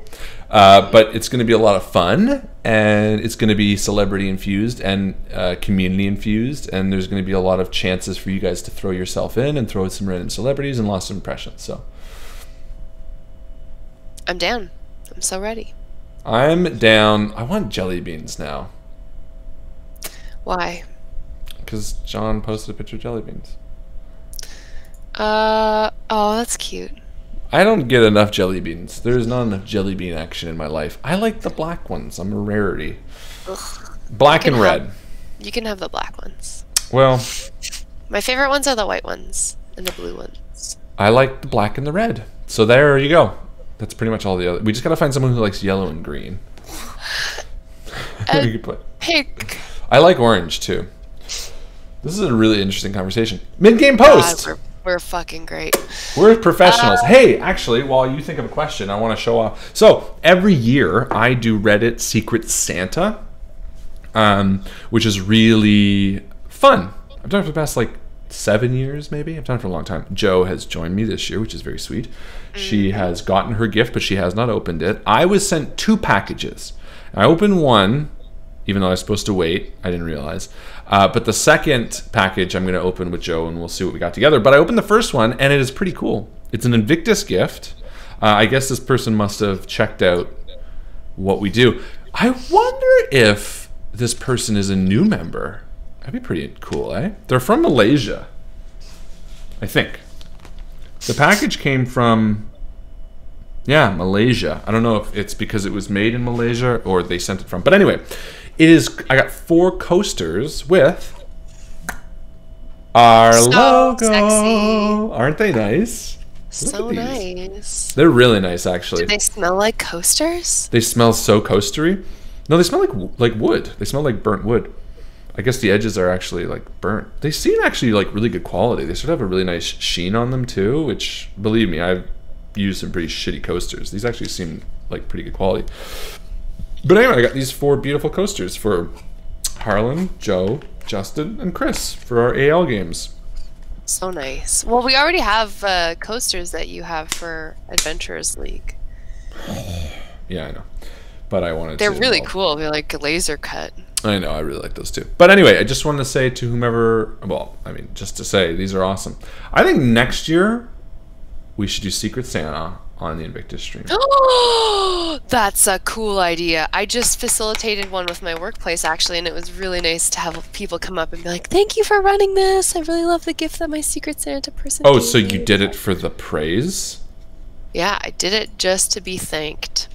But it's going to be a lot of fun, and it's going to be celebrity infused and community infused, and there's going to be a lot of chances for you guys to throw yourself in and throw some random celebrities and lots of impressions. So I'm down. I'm so ready. I'm down. I want jelly beans now. Why? Because John posted a picture of jelly beans. Oh, that's cute. I don't get enough jelly beans. There's not enough jelly bean action in my life. I like the black ones. I'm a rarity. Ugh. Black and red. You can have the black ones. Well, my favorite ones are the white ones and the blue ones. I like the black and the red. So there you go. That's pretty much all the other. We just gotta find someone who likes yellow and green. Pink. I like orange too. This is a really interesting conversation. Mid-game post. God, we're fucking great. We're professionals. Hey, actually, while you think of a question, I want to show off. So every year I do Reddit Secret Santa, which is really fun. I've done it for the past 7 years, maybe. I've done it for a long time. Jo has joined me this year, which is very sweet. She has gotten her gift, but she has not opened it. I was sent 2 packages. I opened one, even though I was supposed to wait. I didn't realize. But the second package I'm going to open with Jo, and we'll see what we got together. But I opened the first one, and it is pretty cool. It's an Invictus gift. I guess this person must have checked out what we do. I wonder if this person is a new member. That'd be pretty cool, eh? They're from Malaysia, I think. The package came from, Malaysia. I don't know if it's because it was made in Malaysia or they sent it from. But anyway, I got 4 coasters with our logo. Sexy. Aren't they nice? So nice. They're really nice, actually. Do they smell like coasters? They smell so coastery. No, they smell like wood. They smell like burnt wood. I guess the edges are actually burnt. They seem actually really good quality. They sort of have a really nice sheen on them too, which, believe me, I've used some pretty shitty coasters. These actually seem like pretty good quality. But anyway, I got these 4 beautiful coasters for Harlan, Jo, Justin, and Chris for our AL games. So nice. Well, we already have coasters that you have for Adventurers League. Yeah, I know. but I wanted They're to. really cool. They're like laser cut. I know, I really like those too. But anyway, I just wanted to say to whomever, well, I mean, just to say, these are awesome. I think next year we should do Secret Santa on the Invictus stream. Oh, that's a cool idea. I just facilitated one with my workplace, actually, and it was really nice to have people come up and be like, thank you for running this. I really love the gift that my Secret Santa person Oh, gave so me." you did it for the praise? Yeah, I did it just to be thanked.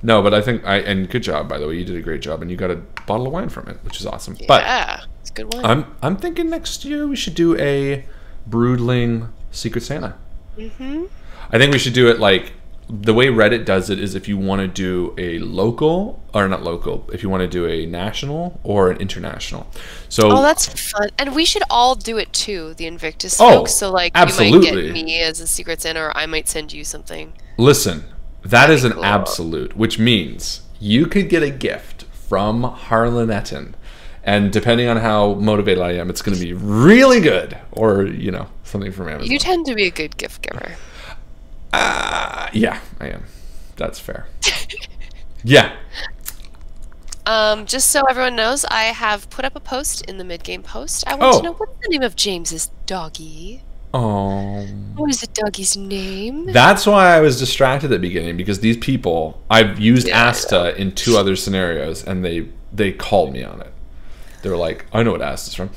No, but I think and good job, by the way. You did a great job, and you got a bottle of wine from it, which is awesome. Yeah, it's good wine. I'm thinking next year we should do a Broodling Secret Santa. Mm-hmm. I think we should do it like the way Reddit does it is if you want to do a local, or not local, if you want to do a national or an international. So Oh, that's fun. And we should all do it too, the Invictus Oh, folks. So like absolutely. you might get me as a Secret Santa, or I might send you something. Listen, that is an cool. absolute, which means you could get a gift from Harlan Guthrie, and depending on how motivated I am, it's going to be really good, or you know, something from Amazon. You tend to be a good gift giver. Yeah, I am. That's fair. Yeah. Just so everyone knows, I have put up a post in the mid-game post. I want to know, what's the name of James's doggy? Oh. What is the doggy's name? That's why I was distracted at the beginning, because these people, I've used Asta in 2 other scenarios, and they called me on it. They were like, I know what Asta's from.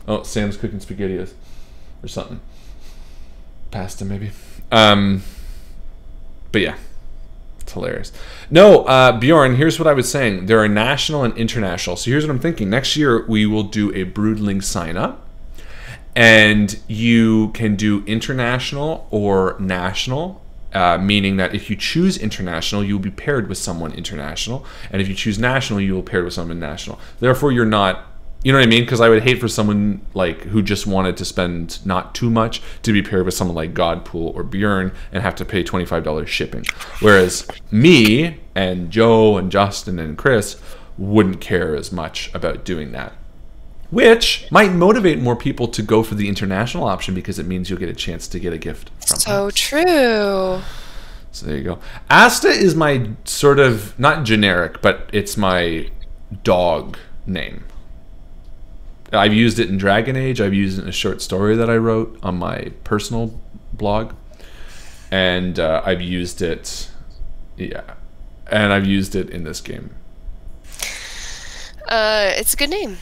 Oh, Sam's cooking SpaghettiOs or something. Pasta, maybe. But yeah, it's hilarious. No, Bjorn, here's what I was saying. There are national and international. So here's what I'm thinking. Next year, we will do a Broodling sign-up. And you can do international or national, meaning that if you choose international, you will be paired with someone international. And if you choose national, you will pair with someone national. Therefore, you're not... You know what I mean? Because I would hate for someone like who just wanted to spend not too much to be paired with someone like Godpool or Bjorn and have to pay $25 shipping. Whereas me and Joe and Justin and Chris wouldn't care as much about doing that. Which might motivate more people to go for the international option, because it means you'll get a chance to get a gift from So us. True. So there you go. Asta is my sort of, not generic, but it's my dog name. I've used it in Dragon Age. I've used it in a short story that I wrote on my personal blog. And I've used it, and I've used it in this game. It's a good name.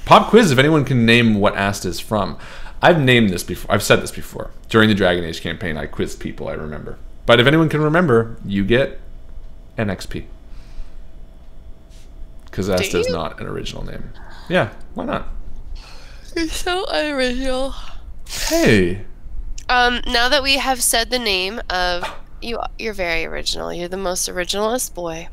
Pop quiz, if anyone can name what Asta is from. I've named this before. I've said this before. During the Dragon Age campaign, I quizzed people I remember. But if anyone can remember, you get an XP. Because Asta is not an original name. Yeah, why not? You're so unoriginal. Hey. Now that we have said the name of you're very original. You're the most originalist boy.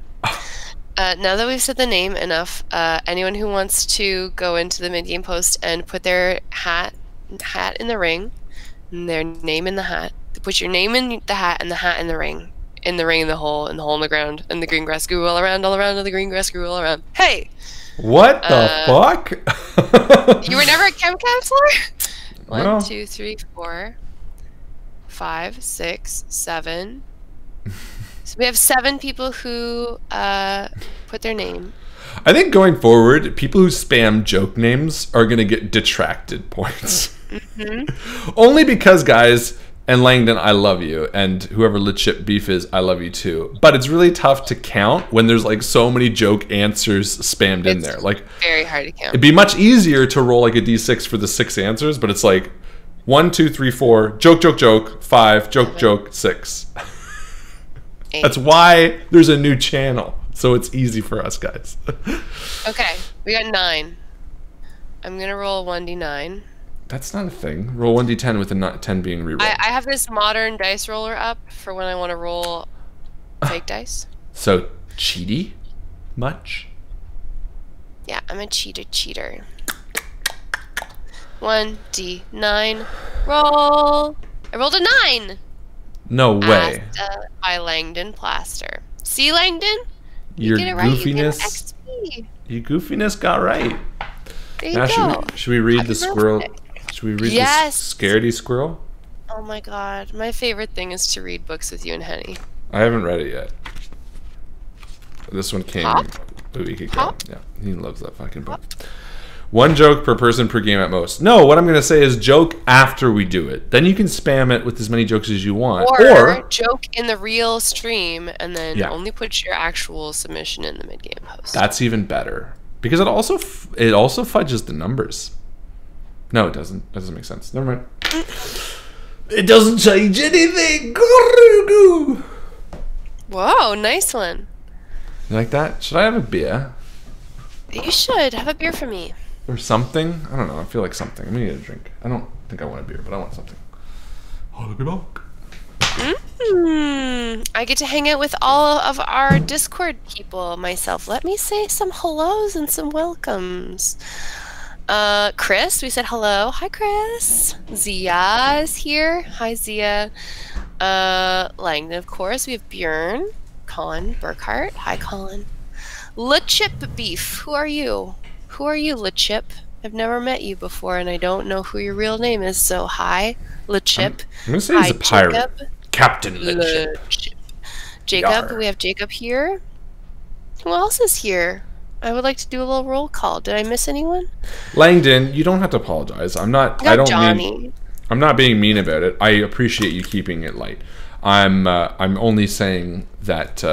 Now that we've said the name enough, anyone who wants to go into the mid-game post and put their hat in the ring, and their name in the hat, put your name in the hat and the ring. In the ring, in the hole in the ground, and the green grass grew all around, and the green grass grew all around. Hey! What the fuck? You were never a camp counselor? Well. 1, 2, 3, 4, 5, 6, 7. So we have 7 people who put their name. I think going forward, people who spam joke names are going to get detracted points. Mm-hmm. Only because, guys, and Langdon, I love you, and whoever Legit Beef is, I love you too. But it's really tough to count when there's like so many joke answers spammed in there. Like, very hard to count. it'd be much easier to roll like a d6 for the 6 answers, but it's like 1, 2, 3, 4, joke, joke, joke, 5, joke, joke, 6. 8. That's why there's a new channel, so it's easy for us guys. Okay, we got 9. I'm gonna roll 1d9. That's not a thing. Roll 1d10 with a 10 being rerolled. I have this modern dice roller up for when I want to roll fake dice. So, cheaty? Much? Yeah, I'm a cheater. 1d9. Roll. I rolled a 9. No way. Asta by Langdon Plaster. See, Langdon? Your get it right. goofiness. Your goofiness got right. There you Now, go. should we read Happy the squirrel? birthday. Should we read Yes. the scaredy squirrel? Oh my god, my favorite thing is to read books with you and Henny. I haven't read it yet. This one came Hop? a week ago. Hop? Yeah, he loves that fucking book. One joke per person per game at most. No, what I'm going to say is joke after we do it. Then you can spam it with as many jokes as you want. Or joke in the real stream and then Yeah. only put your actual submission in the mid-game post. That's even better. Because it also fudges the numbers. No, it doesn't. That doesn't make sense. Never mind. It doesn't change anything. Whoa, nice one. You like that? Should I have a beer? You should. Have a beer for me. Or something? I don't know. I feel like something. I'm going to get a drink. I don't think I want a beer, but I want something. I get to hang out with all of our Discord people myself. Let me say some hellos and some welcomes. Chris, we said hello. Hi, Chris. Zia is here. Hi, Zia. Langdon, of course. We have Björn, Colin Burkhart. Hi, Colin. LeChip Beef. Who are you? Who are you, LeChip? I've never met you before, and I don't know who your real name is. So, hi, LeChip. I'm going to say he's a pirate. Jacob. Captain LeChip. Jacob. Yar. We have Jacob here. Who else is here? I would like to do a little roll call. Did I miss anyone? Langdon, you don't have to apologize. I'm not. I don't Johnny. mean. I'm not being mean about it. I appreciate you keeping it light. I'm only saying that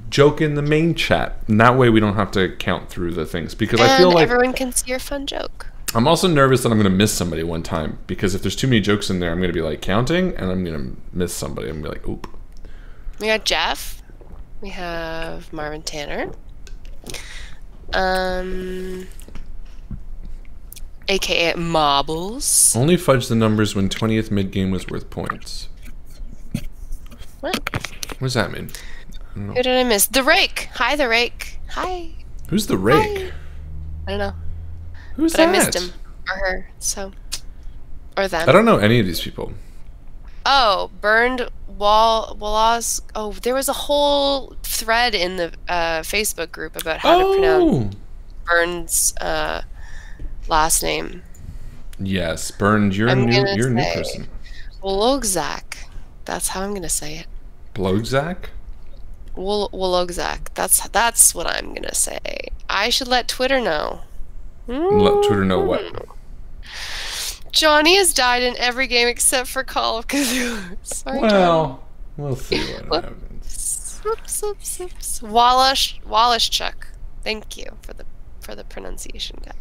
joke in the main chat, and that way we don't have to count through the things because I feel like everyone can see your fun joke. I'm also nervous that I'm going to miss somebody one time because if there's too many jokes in there, I'm going to be like counting and I'm going to miss somebody. I'm going to be like, oop. We got Jeff. We have Marvin Tanner. AKA Marbles. Only fudge the numbers when 20th mid game was worth points. What? What does that mean? I don't know. Who did I miss? The Rake. Hi, The Rake. Hi. Who's the rake? Hi. I don't know. Who's But that? I missed him. Or her. So. Or them. I don't know any of these people. Oh, Burned Wallace. Oh, there was a whole thread in the Facebook group about how to pronounce Burn's last name. Yes, Burned. You're a new person. Wologzak. That's how I'm gonna say it. Blogzak? Wologzak. That's what I'm gonna say. I should let Twitter know. Let Twitter know what? Johnny has died in every game except for Call of Cthulhu. Sorry, Well, we'll see what happens. Wallashchuk. Thank you for the pronunciation guide.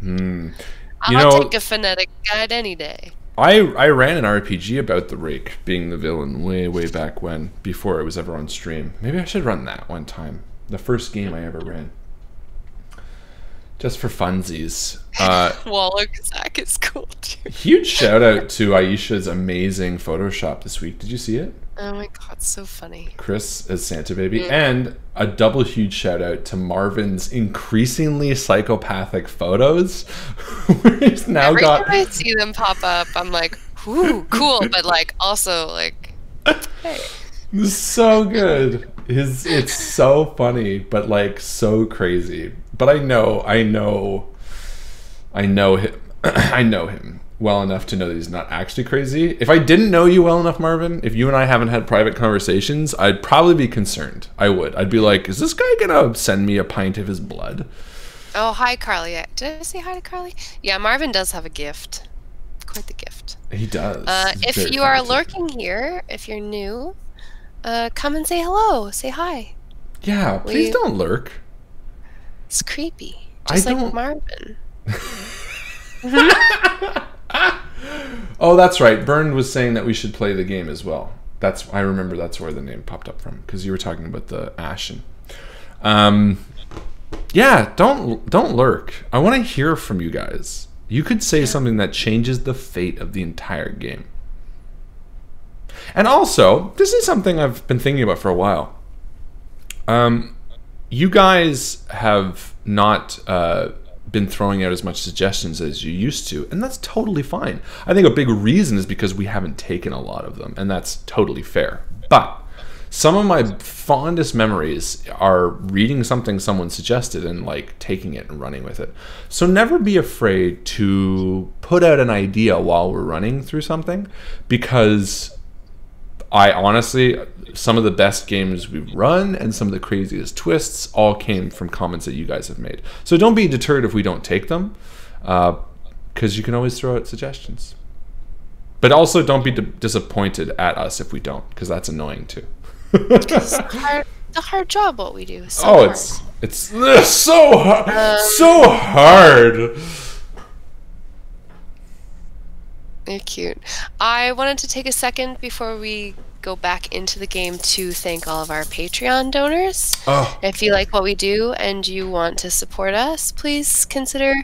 I'll take a phonetic guide any day. I ran an RPG about the Rake being the villain way back when, before it was ever on stream. Maybe I should run that one time. The first game I ever ran. Just for funsies. Wallachzak is cool too. Huge shout out to Aisha's amazing Photoshop this week. Did you see it? Oh my god, so funny. Chris as Santa Baby. And a double huge shout out to Marvin's increasingly psychopathic photos. He's now Every got. time I see them pop up, I'm like, ooh, cool, but like also like, hey. This is so good. It's so funny, but like so crazy. But I know him. I know him well enough to know that he's not actually crazy. If I didn't know you well enough, Marvin, if you and I haven't had private conversations, I'd probably be concerned. I would. I'd be like, is this guy gonna send me a pint of his blood? Oh, hi, Carly. Did I say hi to Carly? Yeah, Marvin does have a gift. Quite the gift. He does. If you are lurking here, if you're new, come and say hello. Say hi. Yeah, please don't lurk. It's creepy. Just like Marvin. Oh, that's right. Byrne was saying that we should play the game as well. I remember that's where the name popped up from, because you were talking about the Ashen. Yeah, don't lurk. I want to hear from you guys. You could say something that changes the fate of the entire game. And also, this is something I've been thinking about for a while. You guys have not been throwing out as much suggestions as you used to, and that's totally fine. I think a big reason is because we haven't taken a lot of them, and that's totally fair. But some of my fondest memories are reading something someone suggested and like taking it and running with it. So never be afraid to put out an idea while we're running through something, because I honestly, some of the best games we've run and some of the craziest twists all came from comments that you guys have made. So don't be deterred if we don't take them, because you can always throw out suggestions. But also don't be disappointed at us if we don't, because that's annoying too. It's a hard job what we do. So it's so hard. So hard. You're cute. I wanted to take a second before we go back into the game to thank all of our Patreon donors. If you like what we do and you want to support us, please consider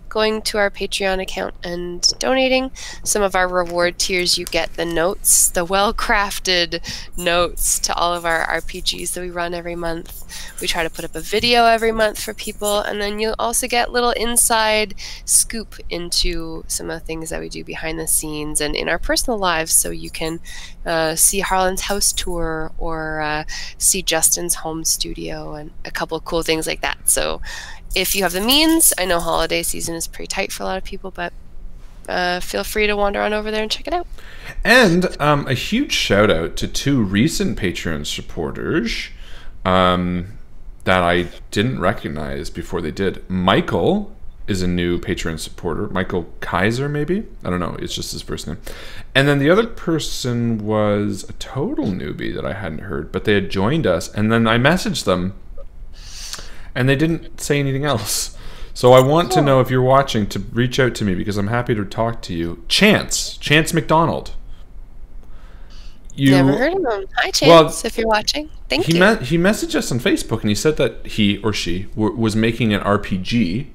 going to our Patreon account and donating. Some of our reward tiers, you get the notes, the well-crafted notes to all of our RPGs that we run every month. We try to put up a video every month for people, and then you'll also get little inside scoop into some of the things that we do behind the scenes and in our personal lives, so you can see Harlan's house tour or see Justin's home studio and a couple of cool things like that. So if you have the means, I know holiday season is pretty tight for a lot of people, but feel free to wander on over there and check it out. And a huge shout out to 2 recent Patreon supporters that I didn't recognize before they did. Michael is a new Patreon supporter. Michael Kaiser, maybe? I don't know. It's just his first name. And then the other person was a total newbie that I hadn't heard, but they had joined us. And then I messaged them, and they didn't say anything else. So I want to know, if you're watching, to reach out to me, because I'm happy to talk to you. Chance McDonald. Never heard of him. Hi, Chance, if you're watching. Thank you. He messaged us on Facebook, and he said that he or she was making an RPG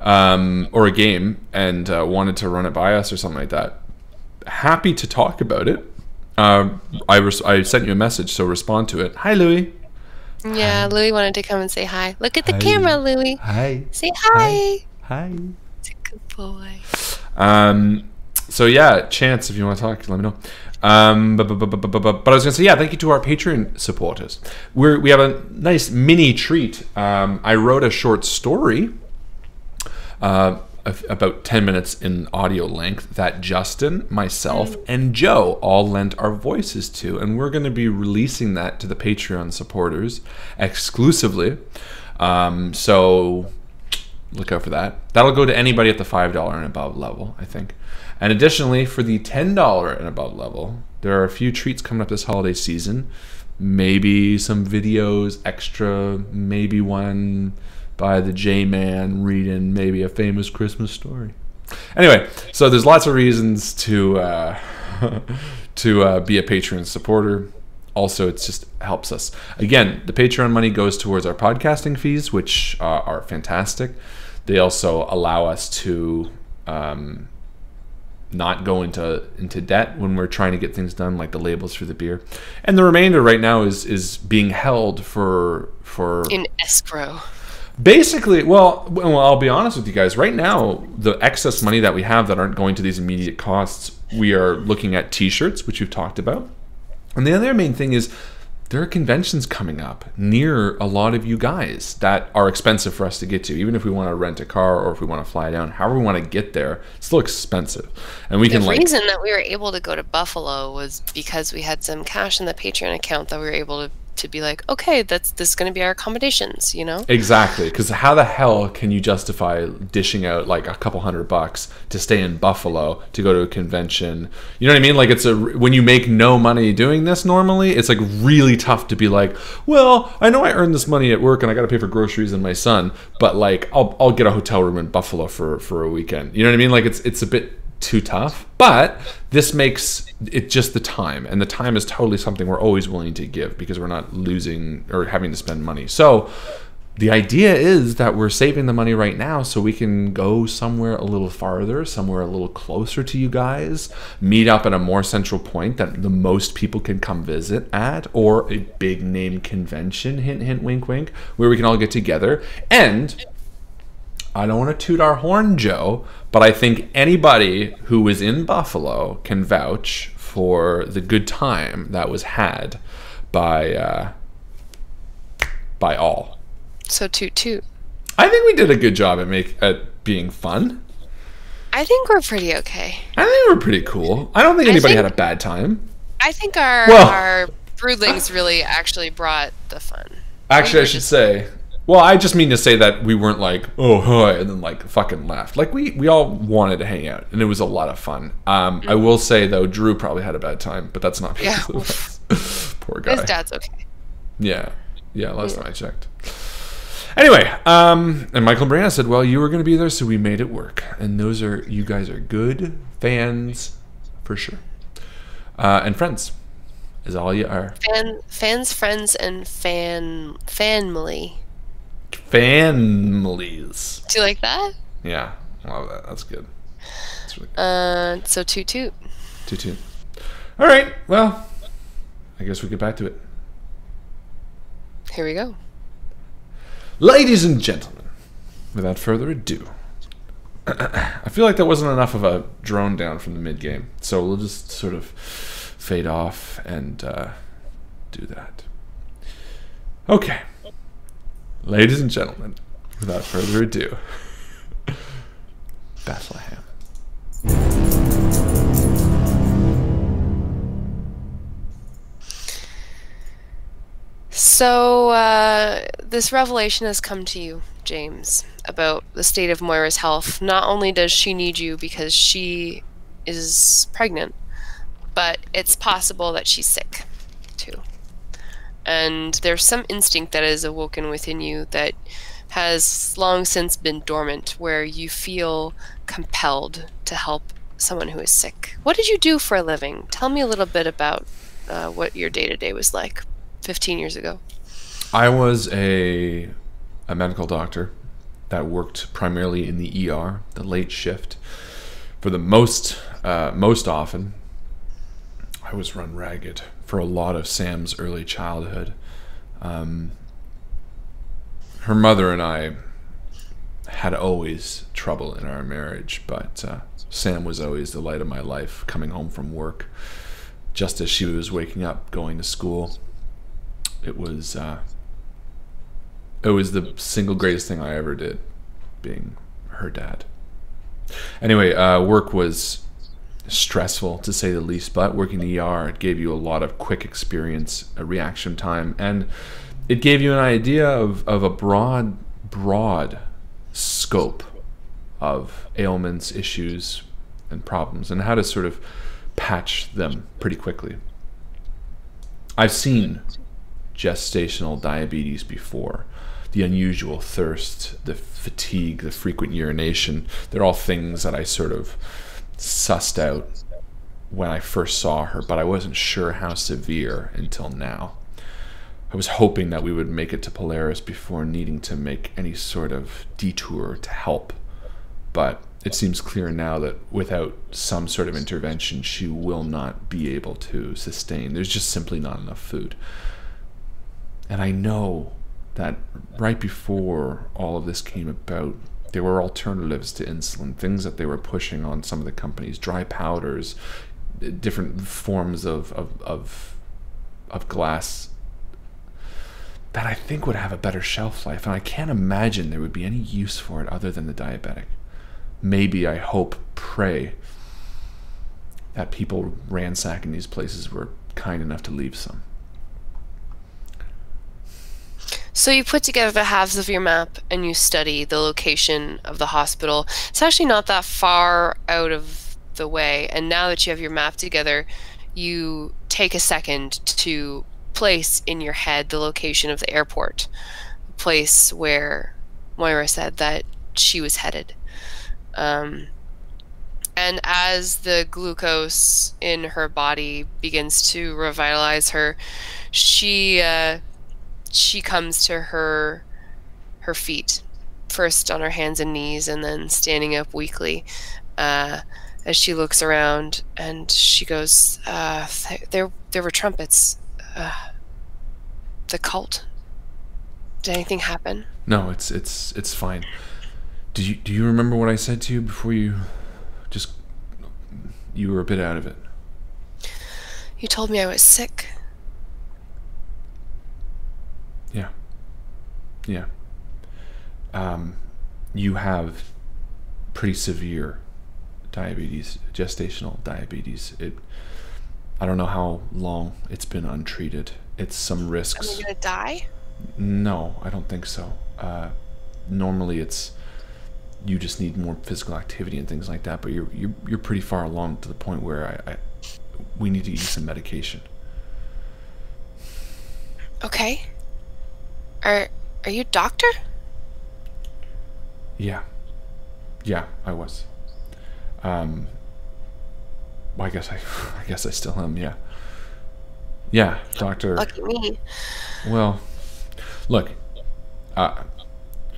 or a game and wanted to run it by us or something like that. Happy to talk about it. I sent you a message, so respond to it. Hi, Louie. Yeah, hi. Louie wanted to come and say hi. Look at the camera, Louie. Hi. Say hi. Hi. It's a good boy. So yeah, Chance, if you want to talk, let me know. But I was gonna say, yeah, thank you to our Patreon supporters. We have a nice mini treat. I wrote a short story, about 10 minutes in audio length, that Justin, myself, and Joe all lent our voices to, and we're going to be releasing that to the Patreon supporters exclusively. So look out for that. That'll go to anybody at the $5 and above level, I think. And additionally, for the $10 and above level, there are a few treats coming up this holiday season. Maybe some videos extra, maybe one by the J-Man reading maybe a famous Christmas story. Anyway, so there's lots of reasons to be a Patreon supporter. Also, it just helps us. Again, the Patreon money goes towards our podcasting fees, which are fantastic. They also allow us to not go into debt when we're trying to get things done, like the labels for the beer. And the remainder right now is being held for in escrow. Basically, well, I'll be honest with you guys. Right now, the excess money that we have that aren't going to these immediate costs, we are looking at T-shirts, which we've talked about. And the other main thing is there are conventions coming up near a lot of you guys that are expensive for us to get to. Even if we want to rent a car or if we want to fly down, however we want to get there, it's still expensive. And we can the reason that we were able to go to Buffalo was because we had some cash in the Patreon account that we were able to be like, okay, this is going to be our accommodations, you know? Exactly, because how the hell can you justify dishing out like a couple $100 to stay in Buffalo to go to a convention? You know what I mean? Like, when you make no money doing this normally, it's like really tough to be like, well, I know I earned this money at work and I got to pay for groceries and my son, but like I'll get a hotel room in Buffalo for a weekend. You know what I mean? Like it's a bit too tough, but this makes it just the time, and the time is totally something we're always willing to give because we're not losing or having to spend money. So the idea is that we're saving the money right now so we can go somewhere a little farther, somewhere a little closer to you guys, meet up at a more central point that the most people can come visit at, or a big name convention, hint hint wink wink, where we can all get together. And I don't want to toot our horn, Joe, but I think anybody who was in Buffalo can vouch for the good time that was had by all. So toot toot. I think we did a good job at being fun. I think we're pretty okay. I think we're pretty cool. I don't think anybody had a bad time. I think Well, our broodlings really actually brought the fun. actually, I should say. Well, I just mean to say that we weren't like, oh, hi, and then like fucking left. Like we all wanted to hang out, and it was a lot of fun. I will say though, Drew probably had a bad time, but that's not because of us. Poor guy. His dad's okay. Yeah. Last time I checked. Anyway, and Michael and Brianna said, well, you were going to be there, so we made it work. And you guys are good fans for sure. And friends is all you are. Fans, friends, and family. Families. Do you like that? Yeah, love that. That's good. That's really good. So toot toot. Toot toot. All right, well, I guess we get back to it. Here we go. Ladies and gentlemen, without further ado, I feel like that wasn't enough of a drone down from the mid-game, so we'll just sort of fade off and do that. Okay. Ladies and gentlemen, without further ado, Bethlehem. So, this revelation has come to you, James, about the state of Moira's health. Not only does she need you because she is pregnant, but it's possible that she's sick, too. And there's some instinct that is awoken within you that has long since been dormant, where you feel compelled to help someone who is sick. What did you do for a living? Tell me a little bit about what your day-to-day was like 15 years ago. I was a medical doctor that worked primarily in the ER, the late shift. For the most often, I was run ragged for a lot of Sam's early childhood. Her mother and I had always trouble in our marriage, but Sam was always the light of my life, coming home from work just as she was waking up, going to school. It was the single greatest thing I ever did, being her dad. Anyway, work was stressful to say the least, but working the ER, it gave you a lot of quick experience, a reaction time, and it gave you an idea of a broad scope of ailments, issues, and problems, and how to sort of patch them pretty quickly. I've seen gestational diabetes before. The unusual thirst, the fatigue, the frequent urination, they're all things that I sort of sussed out when I first saw her, but I wasn't sure how severe until now. I was hoping that we would make it to Polaris before needing to make any sort of detour to help, but it seems clear now that without some sort of intervention, she will not be able to sustain. There's just simply not enough food. And I know that right before all of this came about, there were alternatives to insulin, things that they were pushing on some of the companies, dry powders, different forms of glass that I think would have a better shelf life. And I can't imagine there would be any use for it other than the diabetic. Maybe, I hope, pray that people ransacking these places were kind enough to leave some. So you put together the halves of your map and you study the location of the hospital. It's actually not that far out of the way. And now that you have your map together, you take a second to place in your head the location of the airport, the place where Moira said that she was headed. And as the glucose in her body begins to revitalize her, she comes to her feet, first on her hands and knees and then standing up weakly as she looks around, and she goes, there were trumpets. The cult. Did anything happen? No, it's fine. Do you remember what I said to you before you were a bit out of it? You told me I was sick. Yeah. You have pretty severe diabetes, gestational diabetes. I don't know how long it's been untreated. It's some Are risks. we gonna die? No, I don't think so. Normally, it's you just need more physical activity and things like that. But you're pretty far along to the point where we need to use some medication. Okay. Are you a doctor? Yeah, I was. Well, I guess I still am. Yeah. Yeah, doctor. Lucky me. Well, look.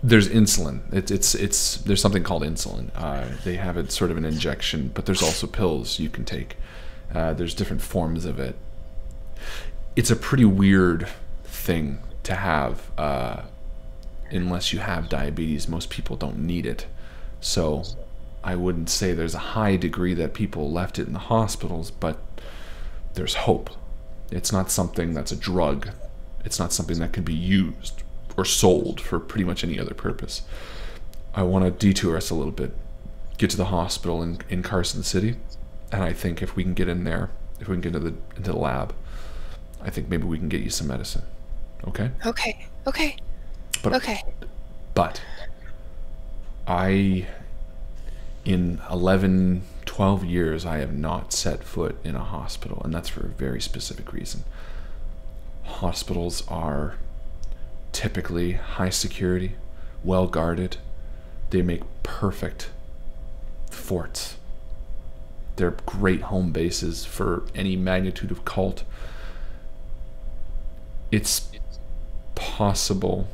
There's insulin. It's there's something called insulin. They have it sort of an injection, but there's also pills you can take. There's different forms of it. It's a pretty weird thing to have. Unless you have diabetes, most people don't need it. So I wouldn't say there's a high degree that people left it in the hospitals, but there's hope. It's not something that's a drug. It's not something that can be used or sold for pretty much any other purpose. I want to detour us a little bit, get to the hospital in Carson City, and I think if we can get in there, if we can get into the lab, I think maybe we can get you some medicine. Okay? Okay. But in 11, 12 years, I have not set foot in a hospital, and that's for a very specific reason. Hospitals are typically high security, well guarded. They make perfect forts. They're great home bases for any magnitude of cult. It's possible,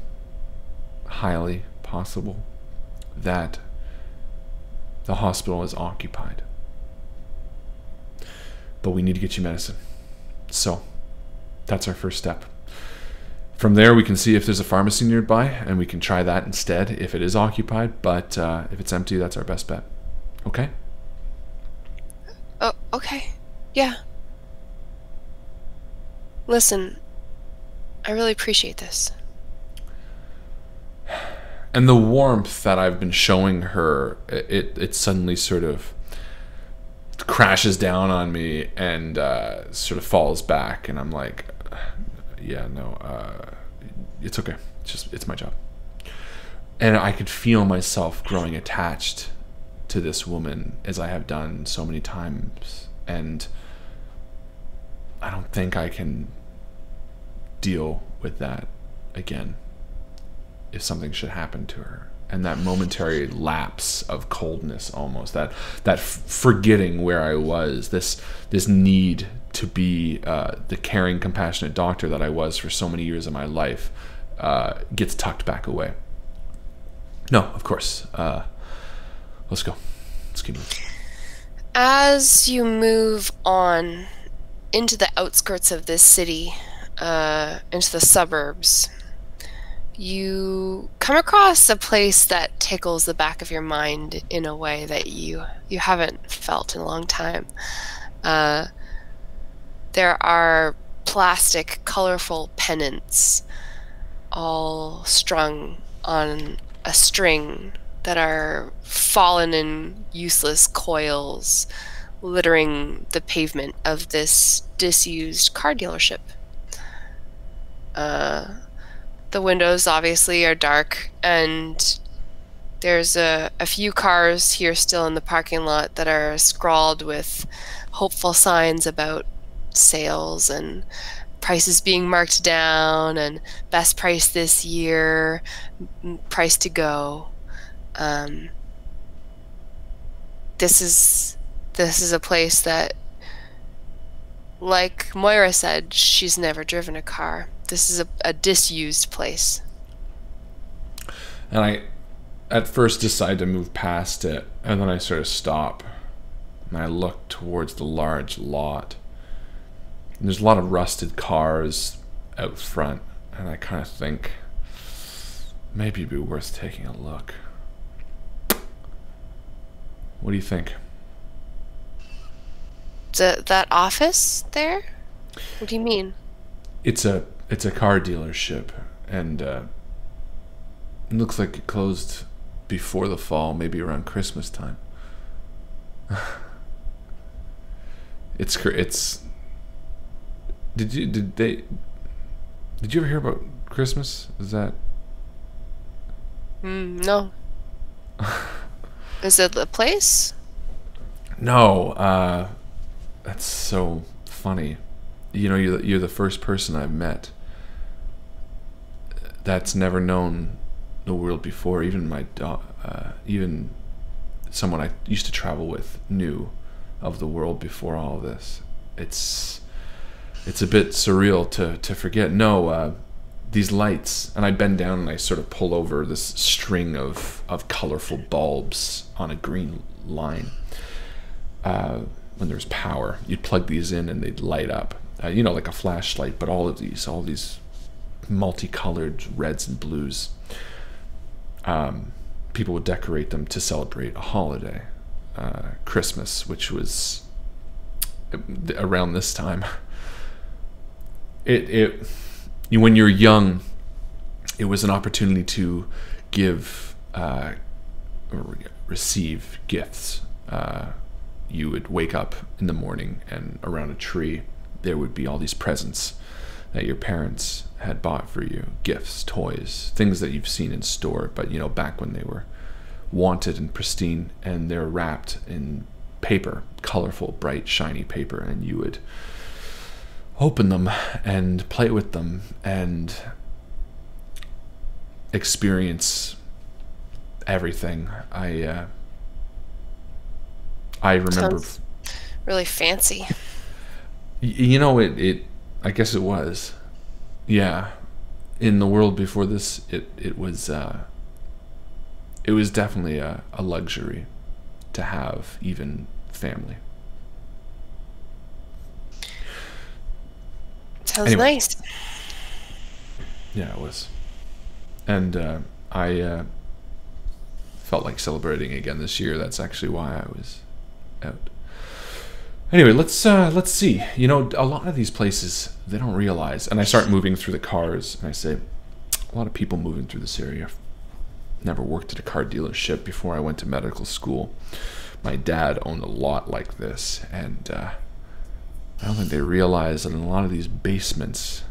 highly possible, that the hospital is occupied. But we need to get you medicine. So that's our first step. From there, we can see if there's a pharmacy nearby, and we can try that instead if it is occupied. But if it's empty, that's our best bet. Okay? Oh, okay. Yeah. Listen, I really appreciate this. And the warmth that I've been showing her, it suddenly sort of crashes down on me and sort of falls back, and I'm like, yeah, no, it's okay. It's my job. And I could feel myself growing attached to this woman, as I have done so many times, and I don't think I can deal with that again if something should happen to her. And that momentary lapse of coldness, almost that forgetting where I was, this need to be the caring, compassionate doctor that I was for so many years of my life, gets tucked back away. No, of course. Let's go. Let's keep moving. As you move on into the outskirts of this city, into the suburbs, you come across a place that tickles the back of your mind in a way that you haven't felt in a long time. There are plastic, colorful pennants all strung on a string that are fallen in useless coils, littering the pavement of this disused car dealership. The windows obviously are dark, and there's a few cars here still in the parking lot that are scrawled with hopeful signs about sales and prices being marked down and best price this year, price to go. This is a place that, like Moira said, she's never driven a car. This is a disused place. And I at first decide to move past it, and then I sort of stop and I look towards the large lot. And there's a lot of rusted cars out front, and I kind of think maybe it'd be worth taking a look. What do you think? That office there? What do you mean? It's a car dealership, and it looks like it closed before the fall, maybe around Christmas time. It's Did you ever hear about Christmas? Is that? No. Is it the place? No. That's so funny. You know, you're the first person I've met that's never known the world before. Even even someone I used to travel with knew of the world before all of this. It's a bit surreal to forget. No, these lights, and I bend down and I sort of pull over this string of colorful bulbs on a green line. When there's power, you'd plug these in and they'd light up. You know, like a flashlight, but all these multicolored reds and blues. People would decorate them to celebrate a holiday, Christmas, which was around this time. When you're young, it was an opportunity to give or receive gifts. You would wake up in the morning, and around a tree there would be all these presents that your parents had bought for you, gifts, toys, things that you've seen in store, but you know, back when they were wanted and pristine, and they're wrapped in paper, colorful, bright, shiny paper, and you would open them and play with them and experience everything. I remember. Sounds really fancy. You know, I guess it was. Yeah, in the world before this, it was definitely a luxury to have even family. Sounds nice. Yeah, it was. And I felt like celebrating again this year. That's actually why I was out. Anyway, let's see. You know, a lot of these places, they don't realize. And I start moving through the cars, and I say, a lot of people moving through this area. I've never worked at a car dealership before I went to medical school. My dad owned a lot like this, and I don't think they realize that in a lot of these basements,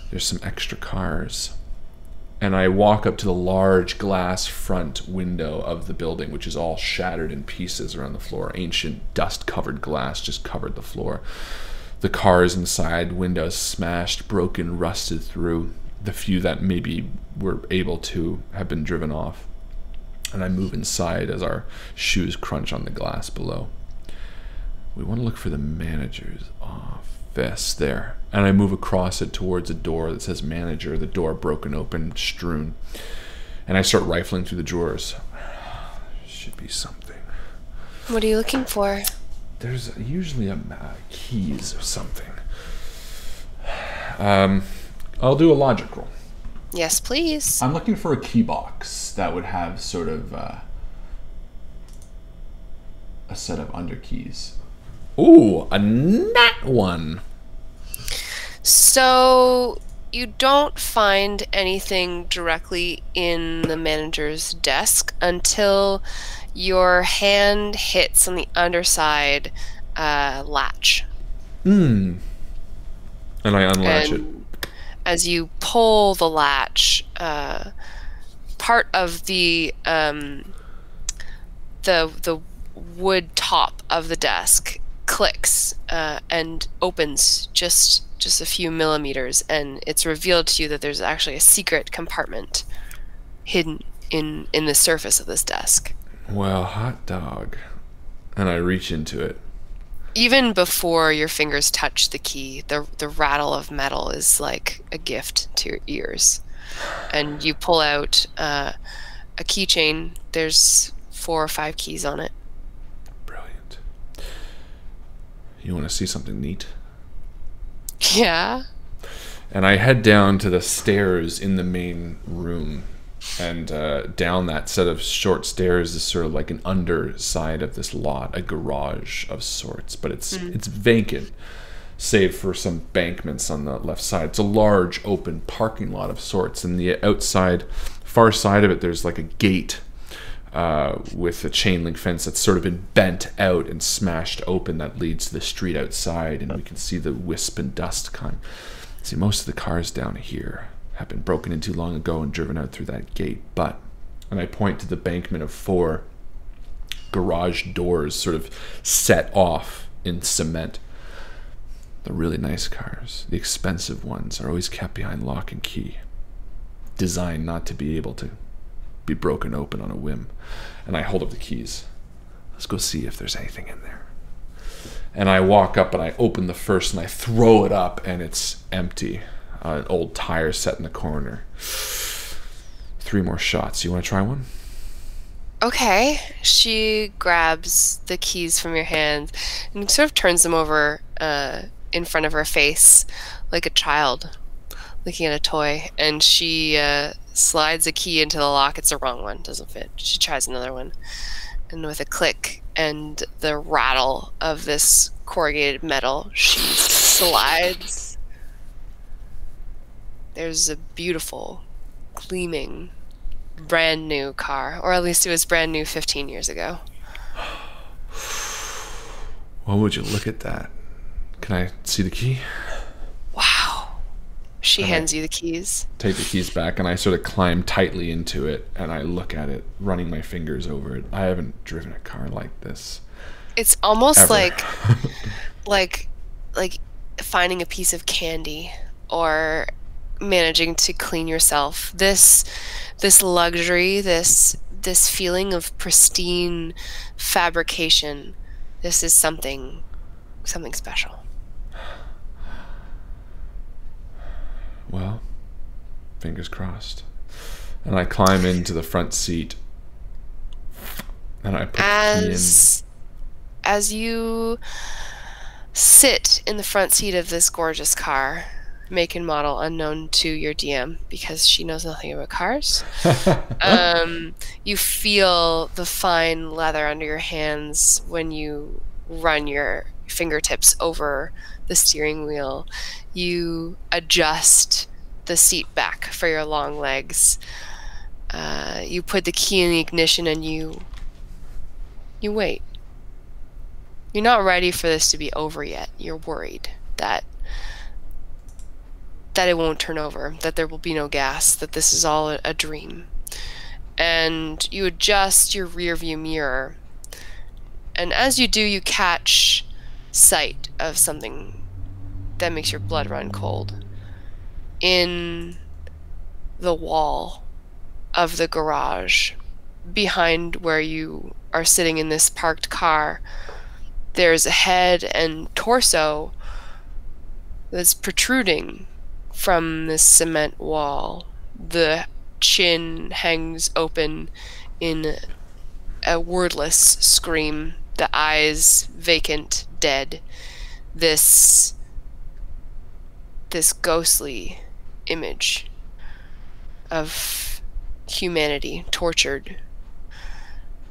there's some extra cars. And I walk up to the large glass front window of the building, which is all shattered in pieces around the floor. Ancient dust-covered glass just covered the floor. The cars inside, windows smashed, broken, rusted through. The few that maybe were able to have been driven off. And I move inside as our shoes crunch on the glass below. We want to look for the manager's office there. And I move across it towards a door that says manager, the door broken open, strewn. And I start rifling through the drawers. Should be something. What are you looking for? There's usually keys or something. I'll do a logic roll. Yes, please. I'm looking for a key box that would have sort of a set of under keys. Ooh, a nat one. So you don't find anything directly in the manager's desk until your hand hits on the underside latch. And I unlatch it. As you pull the latch, part of the wood top of the desk clicks and opens just a few millimeters, and it's revealed to you that there's actually a secret compartment hidden in the surface of this desk. Well, hot dog. And I reach into it. Even before your fingers touch the key, the rattle of metal is like a gift to your ears. And you pull out a keychain. There's 4 or 5 keys on it. Brilliant. You want to see something neat? Yeah. And I head down to the stairs in the main room. And down that set of short stairs is sort of like an underside of this lot, a garage of sorts, but it's vacant, save for some bankments on the left side. It's a large open parking lot of sorts, and the outside, far side of it, there's like a gate with a chain link fence that's sort of been bent out and smashed open that leads to the street outside, and we can see the wisp and dust climb. See, most of the cars down here have been broken into long ago and driven out through that gate, but, and I point to the bankment of 4 garage doors sort of set off in cement. The really nice cars, the expensive ones, are always kept behind lock and key, designed not to be able to be broken open on a whim. And I hold up the keys. Let's go see if there's anything in there. And I walk up and I open the first and I throw it up, and it's empty. An old tire set in the corner. 3 more shots. You want to try one? Okay. She grabs the keys from your hand and sort of turns them over in front of her face like a child looking at a toy. And she slides a key into the lock. It's the wrong one. Doesn't fit. She tries another one. And with a click and the rattle of this corrugated metal, she slides. There's a beautiful, gleaming, brand new car, or at least it was brand new 15 years ago. Well, would you look at that? Can I see the key? Wow. She hands you the keys. Take the keys back, and I sort of climb tightly into it, and I look at it, running my fingers over it. I haven't driven a car like this. It's almost ever. like finding a piece of candy or managing to clean yourself. This luxury, this feeling of pristine fabrication. This is something special. Well, fingers crossed. And I climb into the front seat, and I put the key in. As you sit in the front seat of this gorgeous car, make and model unknown to your DM because she knows nothing about cars, you feel the fine leather under your hands when you run your fingertips over the steering wheel. You adjust the seat back for your long legs. You put the key in the ignition and you wait. You're not ready for this to be over yet. You're worried that it won't turn over, that there will be no gas, that this is all a dream. And you adjust your rear view mirror, and as you do, you catch sight of something that makes your blood run cold. In the wall of the garage, behind where you are sitting in this parked car, there's a head and torso that's protruding from this cement wall. The chin hangs open in a wordless scream, the eyes vacant, dead. This ghostly image of humanity tortured.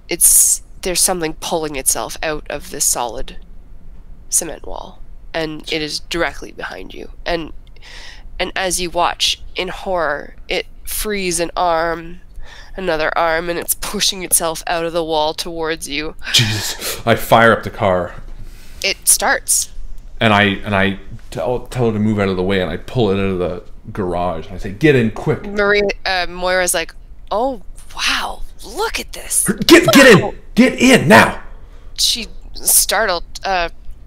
There's something pulling itself out of this solid cement wall, and it is directly behind you. And as you watch in horror, it frees an arm, another arm, and it's pushing itself out of the wall towards you. Jesus! I fire up the car. It starts. And I tell her to move out of the way, and I pull it out of the garage. And I say, "Get in quick!" Moira's like, "Oh wow, look at this! Get in! Get in now!" She, startled,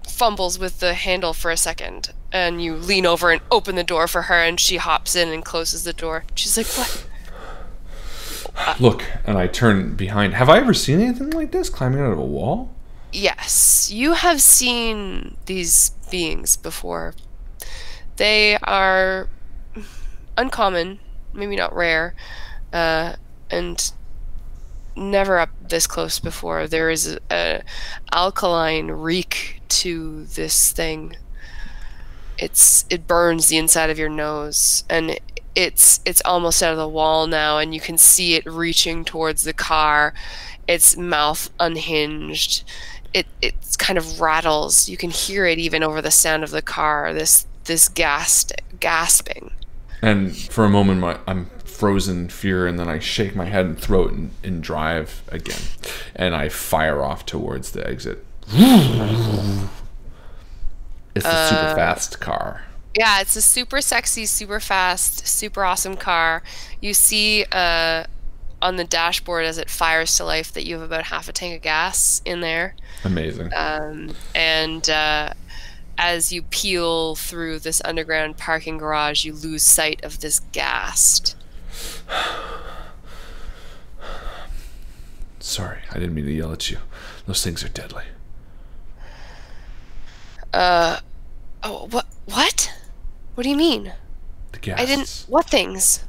fumbles with the handle for a second, and you lean over and open the door for her, and she hops in and closes the door. She's like, "What?" Look, and I turn behind. Have I ever seen anything like this climbing out of a wall? Yes, you have seen these beings before. They are uncommon, maybe not rare, and never up this close before. There is a alkaline reek to this thing. It burns the inside of your nose, and it's almost out of the wall now, and you can see it reaching towards the car, its mouth unhinged. It kind of rattles. You can hear it even over the sound of the car, this gasping. And for a moment, I'm frozen fear, and then I shake my head and throw it and drive again. And I fire off towards the exit. It's a super fast car. Yeah, it's a super sexy, super fast, super awesome car. You see on the dashboard as it fires to life that you have about half a tank of gas in there. Amazing. And as you peel through this underground parking garage, you lose sight of this ghast. Sorry, I didn't mean to yell at you. Those things are deadly. Oh, what? What? What do you mean? The gas. I didn't. What things?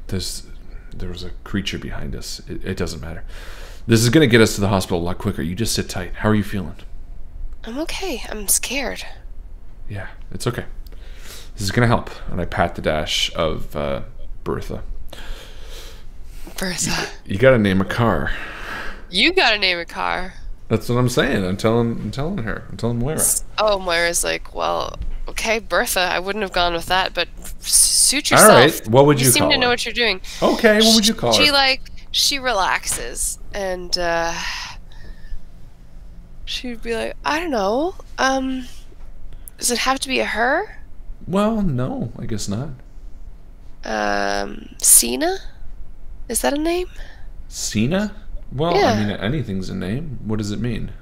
There was a creature behind us. It doesn't matter. This is gonna get us to the hospital a lot quicker. You just sit tight. How are you feeling? I'm okay. I'm scared. Yeah, it's okay. This is gonna help. And I pat the dash of Bertha. Bertha. You gotta name a car. You gotta name a car. That's what I'm saying. I'm telling her. I'm telling Moira. Oh, Moira's like, well, okay, Bertha. I wouldn't have gone with that, but suit yourself. All right. What would you call her? You seem to know what you're doing. Okay. What would you call her? She relaxes and she'd be like, I don't know. Does it have to be a her? Well, no, I guess not. Cena? Is that a name? Cena? Well, Yeah. I mean, anything's a name. What does it mean?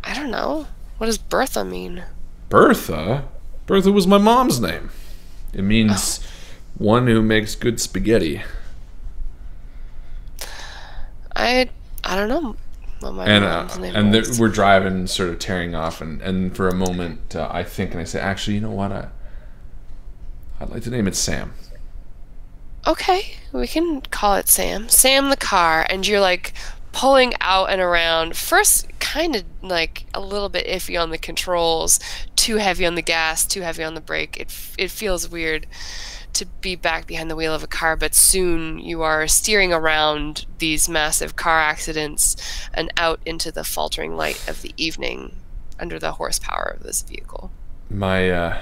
I don't know. What does Bertha mean? Bertha? Bertha was my mom's name. It means one who makes good spaghetti. I don't know what my mom's name and was. we're driving, sort of tearing off, and for a moment I think, and I say, actually, you know what? I'd like to name it Sam. Okay, we can call it Sam. Sam the car, and you're like pulling out and around. First, kind of like a little bit iffy on the controls, too heavy on the gas, too heavy on the brake. It feels weird to be back behind the wheel of a car, but soon you are steering around these massive car accidents and out into the faltering light of the evening under the horsepower of this vehicle. My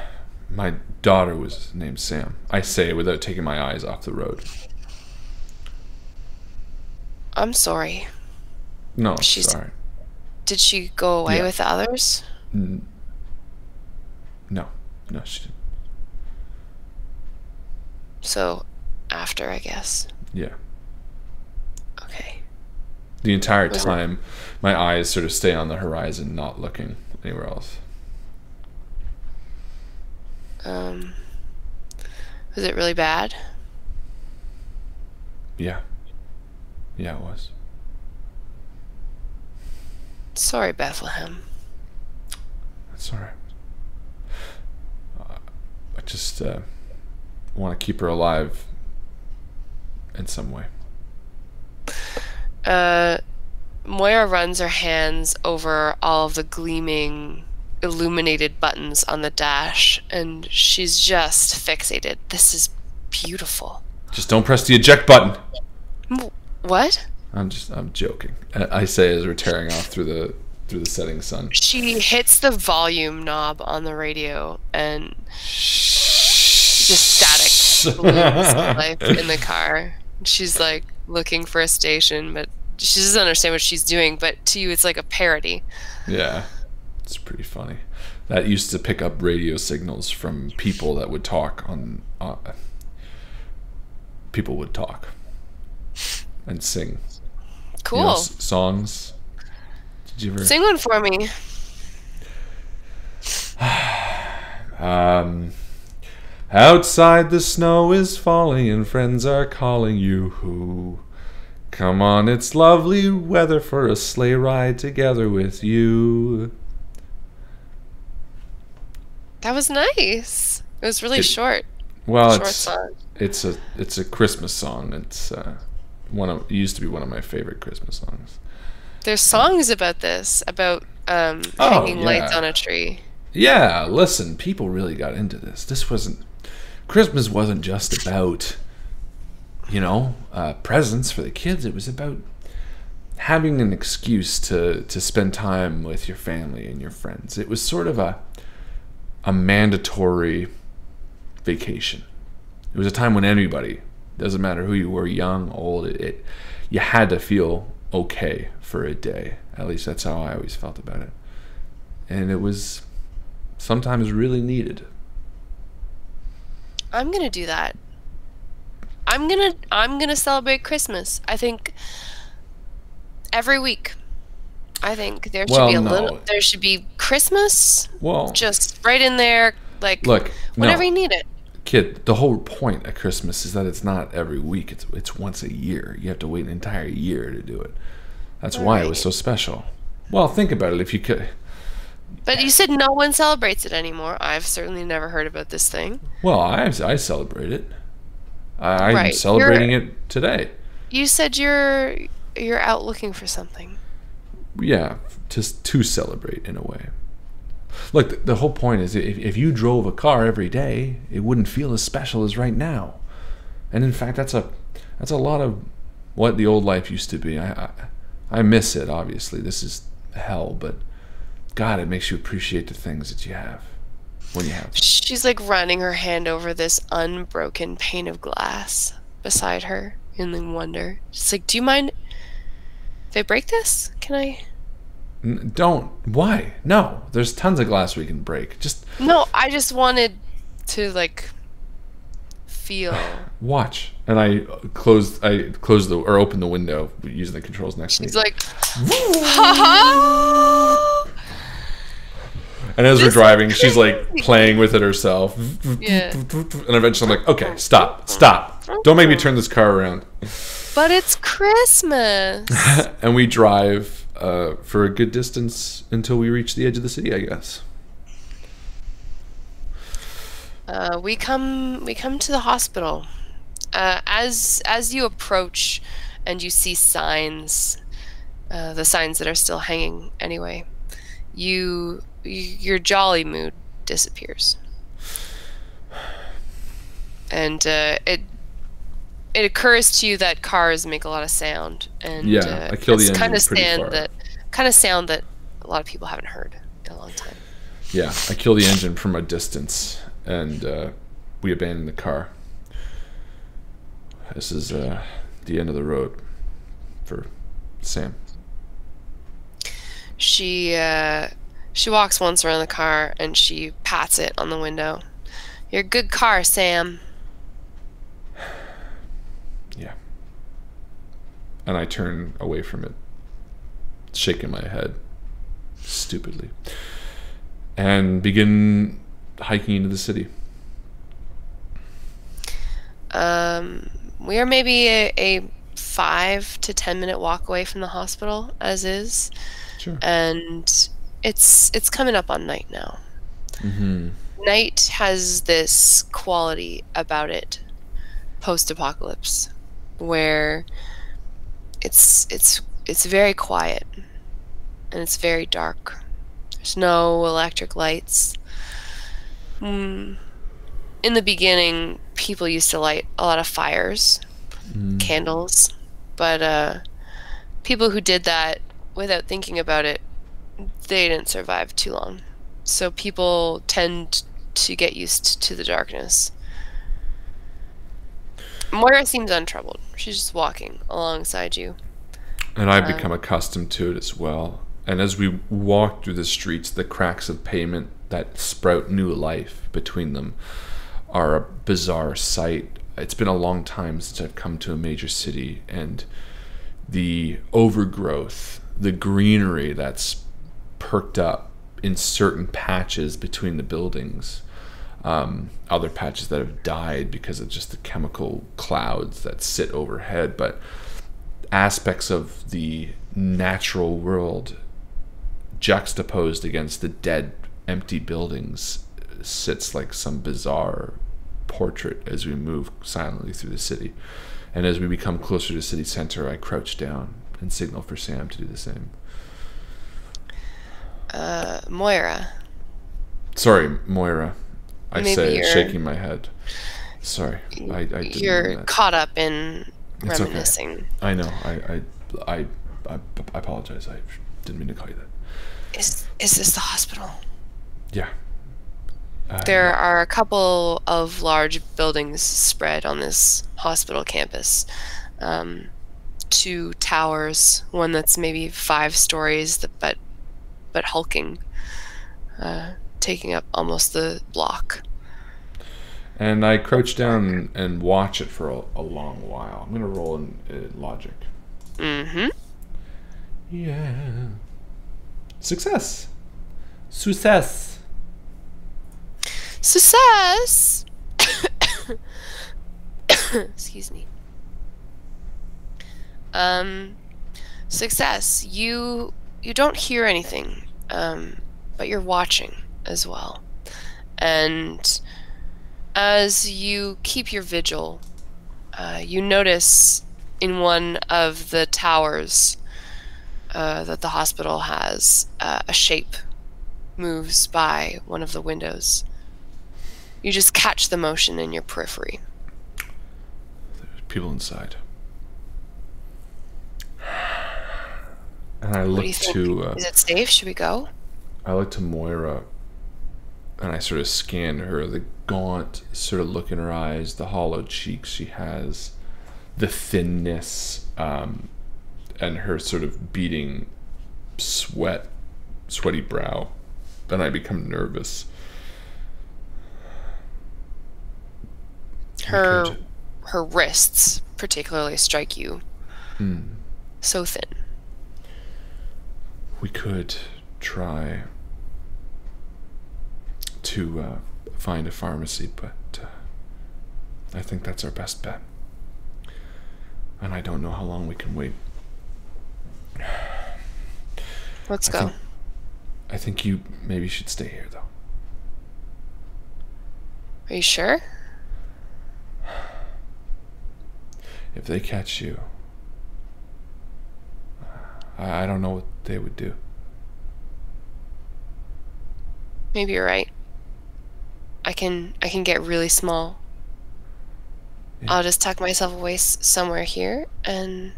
daughter was named Sam. I say without taking my eyes off the road. I'm sorry. No, sorry. Did she go away Yeah. with the others? No, she didn't. So, after, I guess. Yeah. Okay. The entire time, my eyes sort of stay on the horizon, not looking anywhere else. Was it really bad? Yeah. Yeah, it was. Sorry, Bethlehem. That's all right. I just want to keep her alive in some way. Moira runs her hands over all of the gleaming, illuminated buttons on the dash, and she's just fixated. This is beautiful. Just don't press the eject button. What? I'm joking. I say as we're tearing off through the setting sun. She hits the volume knob on the radio, and just static blooms life in the car. She's like looking for a station, but she doesn't understand what she's doing. But to you, it's like a parody. Yeah, it's pretty funny. That used to pick up radio signals from people that would talk on. People would talk and sing. Cool. You know, songs. Did you ever Sing one for me? Outside the snow is falling and friends are calling you. Come on, it's lovely weather for a sleigh ride together with you. That was nice. It was really short. Well, Short song. it's a Christmas song. It's it used to be one of my favorite Christmas songs. There's songs about this, about hanging lights on a tree. Yeah, listen, people really got into this. Christmas wasn't just about, presents for the kids. It was about having an excuse to spend time with your family and your friends. It was sort of a mandatory vacation. It was a time when anybody Doesn't matter who you were, young, old. You had to feel okay for a day. At least that's how I always felt about it. And it was sometimes really needed. I'm gonna do that. I'm gonna celebrate Christmas. I think every week. I think there should be a little. There should be Christmas. Well, just right in there, like look, whenever you need it. Kid, the whole point of Christmas is that it's not every week. It's once a year. You have to wait an entire year to do it. That's why it was so special. Well, think about it. If you could. But you said no one celebrates it anymore. I've certainly never heard about this thing. Well, I celebrate it. I'm celebrating it today. You said you're out looking for something. Yeah, to celebrate in a way. Look, the whole point is if you drove a car every day, it wouldn't feel as special as right now. And in fact, that's a lot of what the old life used to be. I miss it, obviously. This is hell, but God, it makes you appreciate the things that you have when you have them. She's like running her hand over this unbroken pane of glass beside her in wonder. She's like, do you mind if I break this? Can I? Don't. Why? No. There's tons of glass we can break. No, I just wanted to like feel. Watch. And I open the window using the controls next to me. She's like, ha ha. And as we're driving, she's like playing with it herself. Yeah. And eventually I'm like, okay, stop. Don't make me turn this car around. But it's Christmas. And we drive for a good distance until we reach the edge of the city, I guess. We come to the hospital. As you approach and you see signs, the signs that are still hanging anyway, your jolly mood disappears. And it occurs to you that cars make a lot of sound, and I kill the engine kind of sound that a lot of people haven't heard in a long time. Yeah, I kill the engine from a distance, and we abandon the car. This is the end of the road for Sam. She walks once around the car and she pats it on the window. You're a good car, Sam. Yeah. And I turn away from it, shaking my head stupidly, and begin hiking into the city. We are maybe a 5 to 10 minute walk away from the hospital, as is. Sure. And it's coming up on night now. Mm-hmm. Night has this quality about it, post-apocalypse, where it's very quiet and it's very dark. There's no electric lights. In the beginning, people used to light a lot of fires, candles, but people who did that without thinking about it, they didn't survive too long. So people tend to get used to the darkness. Moira seems untroubled. She's just walking alongside you. And I've become accustomed to it as well. And as we walk through the streets, the cracks of pavement that sprout new life between them are a bizarre sight. It's been a long time since I've come to a major city, and the overgrowth, the greenery that's perked up in certain patches between the buildings, other patches that have died because of just the chemical clouds that sit overhead, but aspects of the natural world juxtaposed against the dead, empty buildings sits like some bizarre portrait as we move silently through the city. And as we become closer to the city center, I crouch down and signal for Sam to do the same. Moira. Sorry, Moira. I Maybe say, you're- shaking my head. Sorry, I didn't mean You're that. caught up in It's okay. reminiscing. I know. I apologize. I didn't mean to call you that. Is this the hospital? Yeah. There are a couple of large buildings spread on this hospital campus. 2 towers, one that's maybe 5 stories, but hulking, taking up almost the block. And I crouch down and watch it for a long while. I'm gonna roll in logic. Mm-hmm. Yeah. Success. Success. Success! Excuse me. Success. You don't hear anything, but you're watching as well. And as you keep your vigil, you notice in one of the towers that the hospital has, a shape moves by one of the windows. You just catch the motion in your periphery. There's people inside. And I look to... Is it safe? Should we go? I look to Moira, and I sort of scan her, the gaunt sort of look in her eyes, the hollow cheeks she has, the thinness, and her sort of beating sweaty brow. And I become nervous. Her wrists particularly strike you. Hmm. So thin. We could try to find a pharmacy, but I think that's our best bet. And I don't know how long we can wait. Let's go. I think you maybe should stay here, though. Are you sure? If they catch you, I don't know what they would do. Maybe you're right. I can get really small. Yeah. I'll just tuck myself away somewhere here and...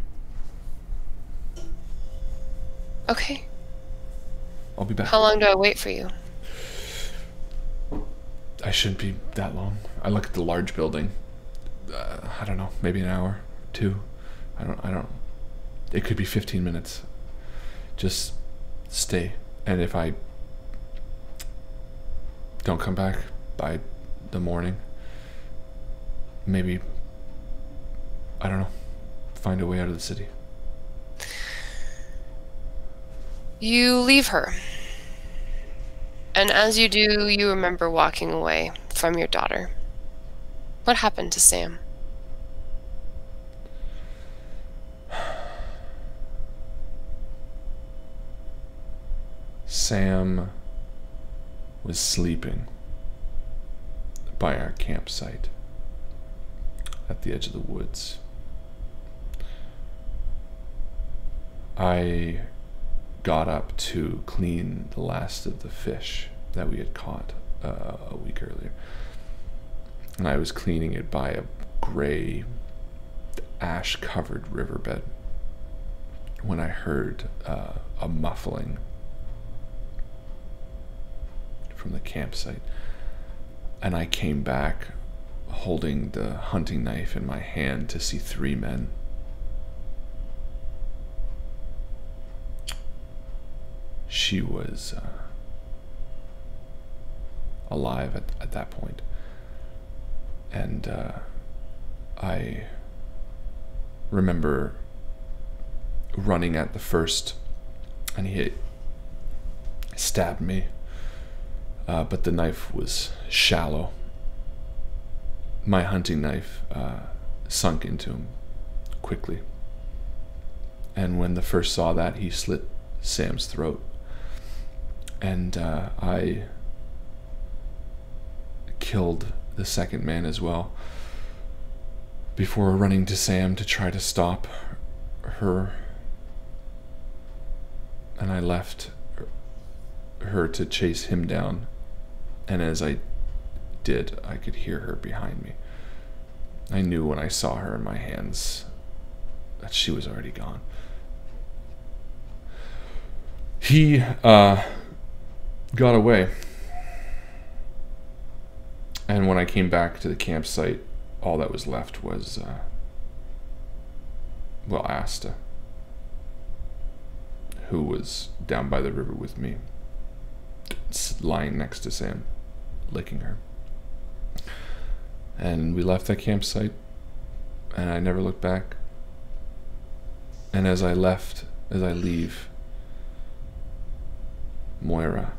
Okay. I'll be back. How long do I wait for you? I shouldn't be that long. I look at the large building. I don't know, maybe an hour, 2. I don't. It could be 15 minutes. Just stay. And if I don't come back by the morning, maybe, I don't know, find a way out of the city. You leave her. And as you do, you remember walking away from your daughter. What happened to Sam? Sam was sleeping by our campsite at the edge of the woods. I got up to clean the last of the fish that we had caught a week earlier. And I was cleaning it by a gray, ash-covered riverbed when I heard a muffling from the campsite. And I came back holding the hunting knife in my hand to see 3 men. She was alive at that point. And I remember running at the first, and he stabbed me, but the knife was shallow. My hunting knife sunk into him quickly. And when the first saw that, he slit Sam's throat. And I killed the second man as well, before running to Sam to try to stop her. And I left her to chase him down. And as I did, I could hear her behind me. I knew when I saw her in my hands that she was already gone. He got away. And when I came back to the campsite, all that was left was, well, Asta, who was down by the river with me, lying next to Sam, licking her. And we left that campsite, and I never looked back. And as I leave, Moira,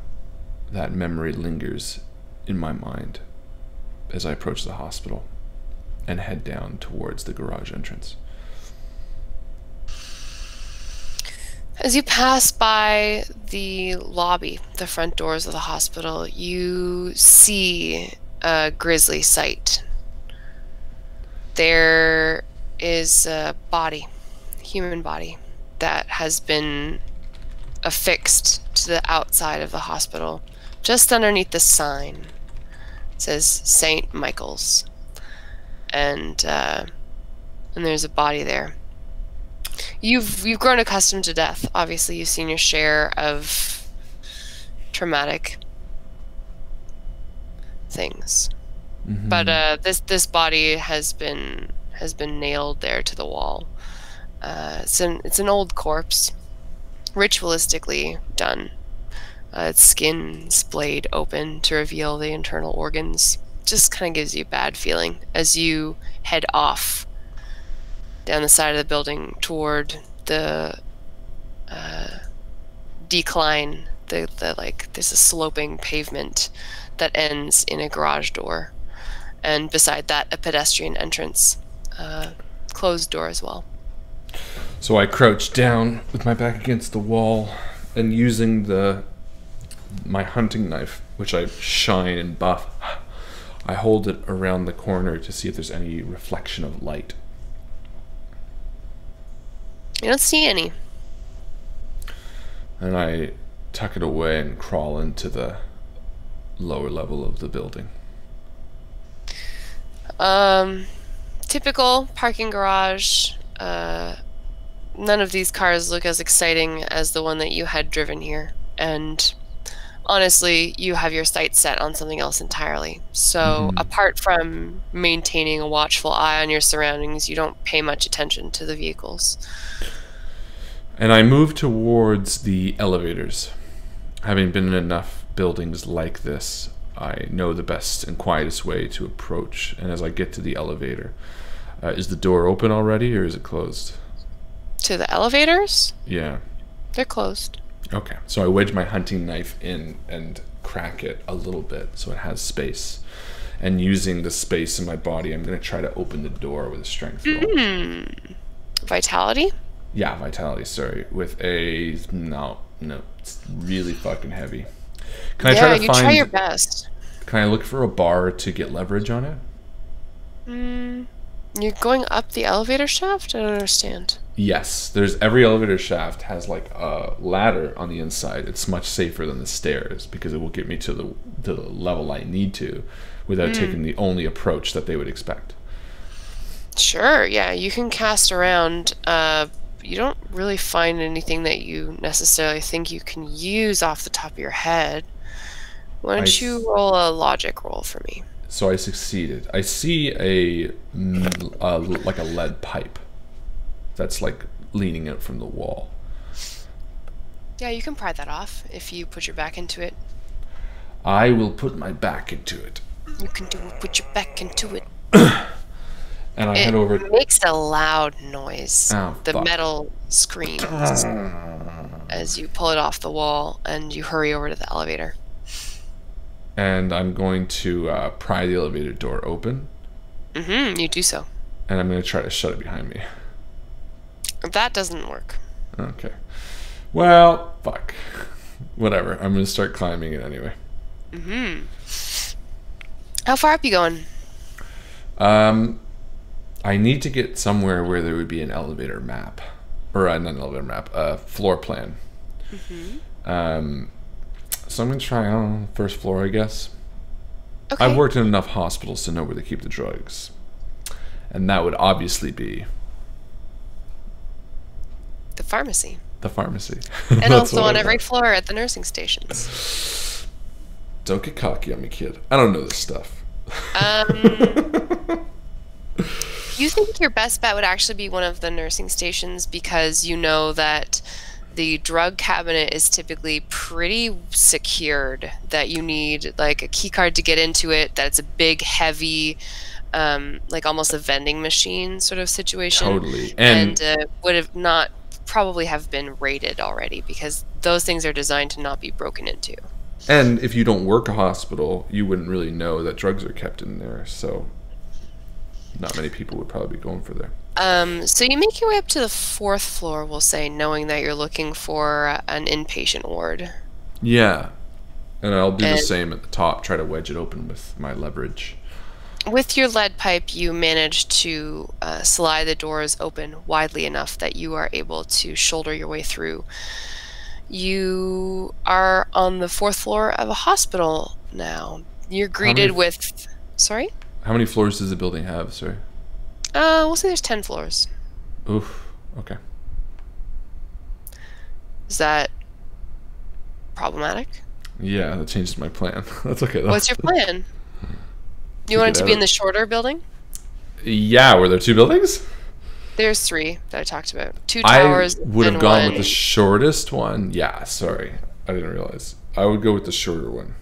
that memory lingers in my mind as I approach the hospital and head down towards the garage entrance. As you pass by the lobby, the front doors of the hospital, you see a grisly sight. There is a body, human body, that has been affixed to the outside of the hospital, just underneath the sign. It says St. Michael's, and there's a body there. You've grown accustomed to death. Obviously, you've seen your share of traumatic things, but this body has been nailed there to the wall. It's an old corpse, ritualistically done. Its skin splayed open to reveal the internal organs. Just kind of gives you a bad feeling as you head off down the side of the building toward the decline. There's a sloping pavement that ends in a garage door, and beside that a pedestrian entrance, closed door as well. So I crouch down with my back against the wall, and using my hunting knife, which I shine and buff, I hold it around the corner to see if there's any reflection of light. You don't see any. And I tuck it away and crawl into the lower level of the building. Typical parking garage. None of these cars look as exciting as the one that you had driven here, and honestly, you have your sights set on something else entirely. So apart from maintaining a watchful eye on your surroundings, you don't pay much attention to the vehicles. And I move towards the elevators. Having been in enough buildings like this, I know the best and quietest way to approach. And as I get to the elevator, is the door open already, or is it closed? To the elevators? Yeah. They're closed. Okay, so I wedge my hunting knife in and crack it a little bit so it has space. And using the space in my body, I'm going to try to open the door with a strength roll. Vitality? Yeah, vitality, sorry. With a... No, it's really fucking heavy. Can I try to find... try your best. Can I look for a bar to get leverage on it? You're going up the elevator shaft? I don't understand. Yes, every elevator shaft has like a ladder on the inside. It's much safer than the stairs because it will get me to the level I need to without taking the only approach that they would expect. Sure, yeah, you can cast around. You don't really find anything that you necessarily think you can use off the top of your head. Why don't you roll a logic roll for me? So I succeeded. I see like a lead pipe that's like leaning out from the wall. Yeah, you can pry that off if you put your back into it. I will put my back into it. You can put your back into it. And I head over. It makes a loud noise. Oh, the metal screams as you pull it off the wall and you hurry over to the elevator. And I'm going to pry the elevator door open. You do so. And I'm going to try to shut it behind me. That doesn't work. Okay. Well, fuck. Whatever. I'm going to start climbing it anyway. How far up you going? I need to get somewhere where there would be an elevator map. Or not an elevator map, a floor plan. So I'm going to try, I don't know, first floor, I guess. Okay. I've worked in enough hospitals to know where they keep the drugs. And that would obviously be... the pharmacy. The pharmacy. And also on every floor at the nursing stations. Don't get cocky on me, kid. I don't know this stuff. You think your best bet would actually be one of the nursing stations because you know that the drug cabinet is typically pretty secured, that you need like a key card to get into it, that it's a big, heavy, like almost a vending machine sort of situation. Totally. And would have not probably have been raided already because those things are designed to not be broken into. And if you don't work a hospital, you wouldn't really know that drugs are kept in there, so not many people would probably be going for there. So you make your way up to the 4th floor, we'll say, knowing that you're looking for an inpatient ward. Yeah. And I'll do the same at the top, try to wedge it open with my leverage. With your lead pipe, you manage to slide the doors open widely enough that you are able to shoulder your way through. You are on the 4th floor of a hospital now. You're greeted with... Sorry? How many floors does the building have, sorry? We'll say there's 10 floors. Oof. Okay. Is that problematic? Yeah, that changes my plan. That's okay, though. What's your plan? You want it to be in the shorter building? Yeah, were there 2 buildings? There's 3 that I talked about. 2 towers. I would have and gone one. with the shortest one. Yeah, sorry. I didn't realize. I would go with the shorter one.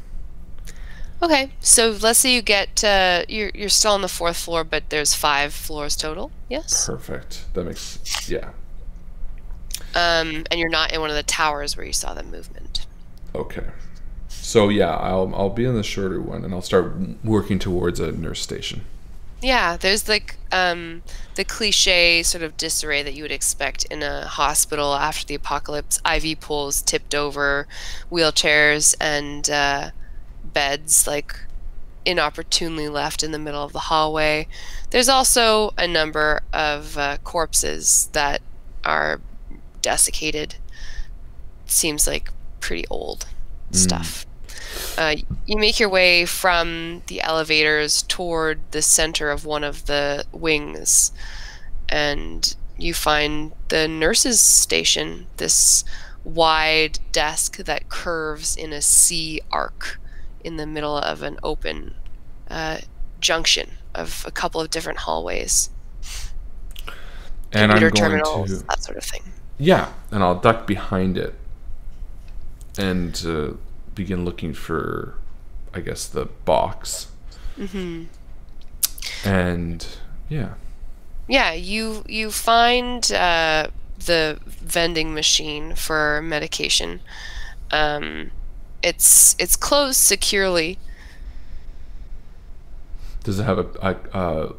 Okay, so let's say you get, you're still on the 4th floor, but there's 5 floors total, yes? Perfect. That makes, yeah. And you're not in one of the towers where you saw the movement. Okay. So yeah, I'll be in the shorter one, and I'll start working towards a nurse station. Yeah, there's like the cliche sort of disarray that you would expect in a hospital after the apocalypse. IV pools tipped over, wheelchairs, and beds like inopportunely left in the middle of the hallway. There's also a number of corpses that are desiccated. Seems like pretty old stuff. You make your way from the elevators toward the center of one of the wings, and you find the nurse's station, this wide desk that curves in a C arc in the middle of an open junction of a couple of different hallways. And computer I'm going terminals, to... that sort of thing. Yeah, and I'll duck behind it and begin looking for, I guess, the box. Mm-hmm. And, yeah. Yeah, you find the vending machine for medication. It's closed securely. Does it have a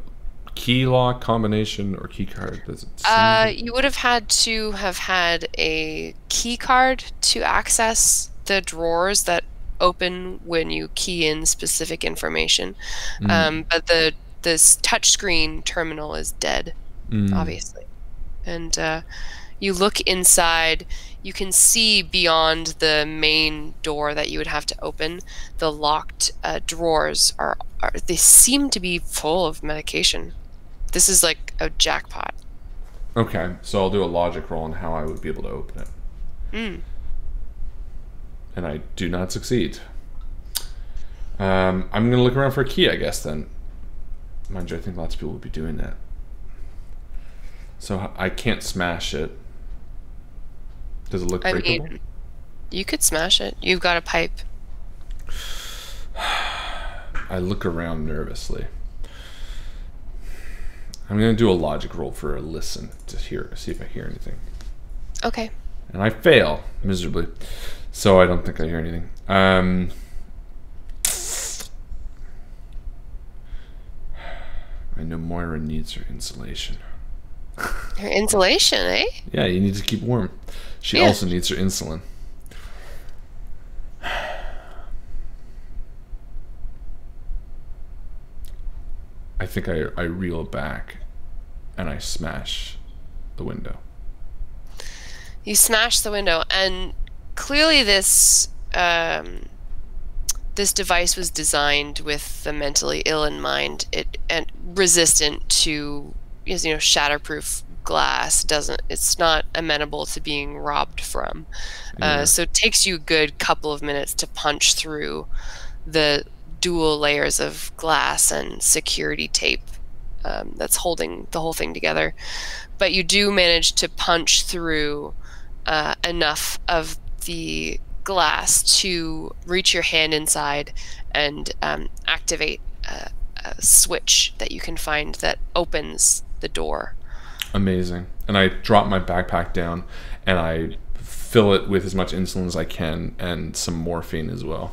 key lock combination or key card? Does it you would have had to have had a key card to access the drawers that open when you key in specific information. But this touchscreen terminal is dead, obviously. And you look inside, you can see beyond the main door that you would have to open. The locked drawers they seem to be full of medication. This is like a jackpot. Okay, so I'll do a logic roll on how I would be able to open it. And I do not succeed. I'm going to look around for a key, I guess, then. Mind you, I think lots of people would be doing that. So I can't smash it. Does it look breakable? mean, you could smash it. You've got a pipe. I look around nervously. I'm going to do a logic roll for a listen to see if I hear anything. Okay. And I fail miserably, so I don't think I hear anything. I know Moira needs her insulation. Her insulation, eh? Yeah, you need to keep warm. She also needs her insulin. I think I reel back and I smash the window. You smash the window, and clearly this this device was designed with the mentally ill in mind. And resistant to, shatterproof glass. It's not amenable to being robbed from. So it takes you a good couple of minutes to punch through the dual layers of glass and security tape that's holding the whole thing together. But you do manage to punch through enough of the glass to reach your hand inside and activate a switch that you can find that opens the door. Amazing. And I drop my backpack down and I fill it with as much insulin as I can and some morphine as well.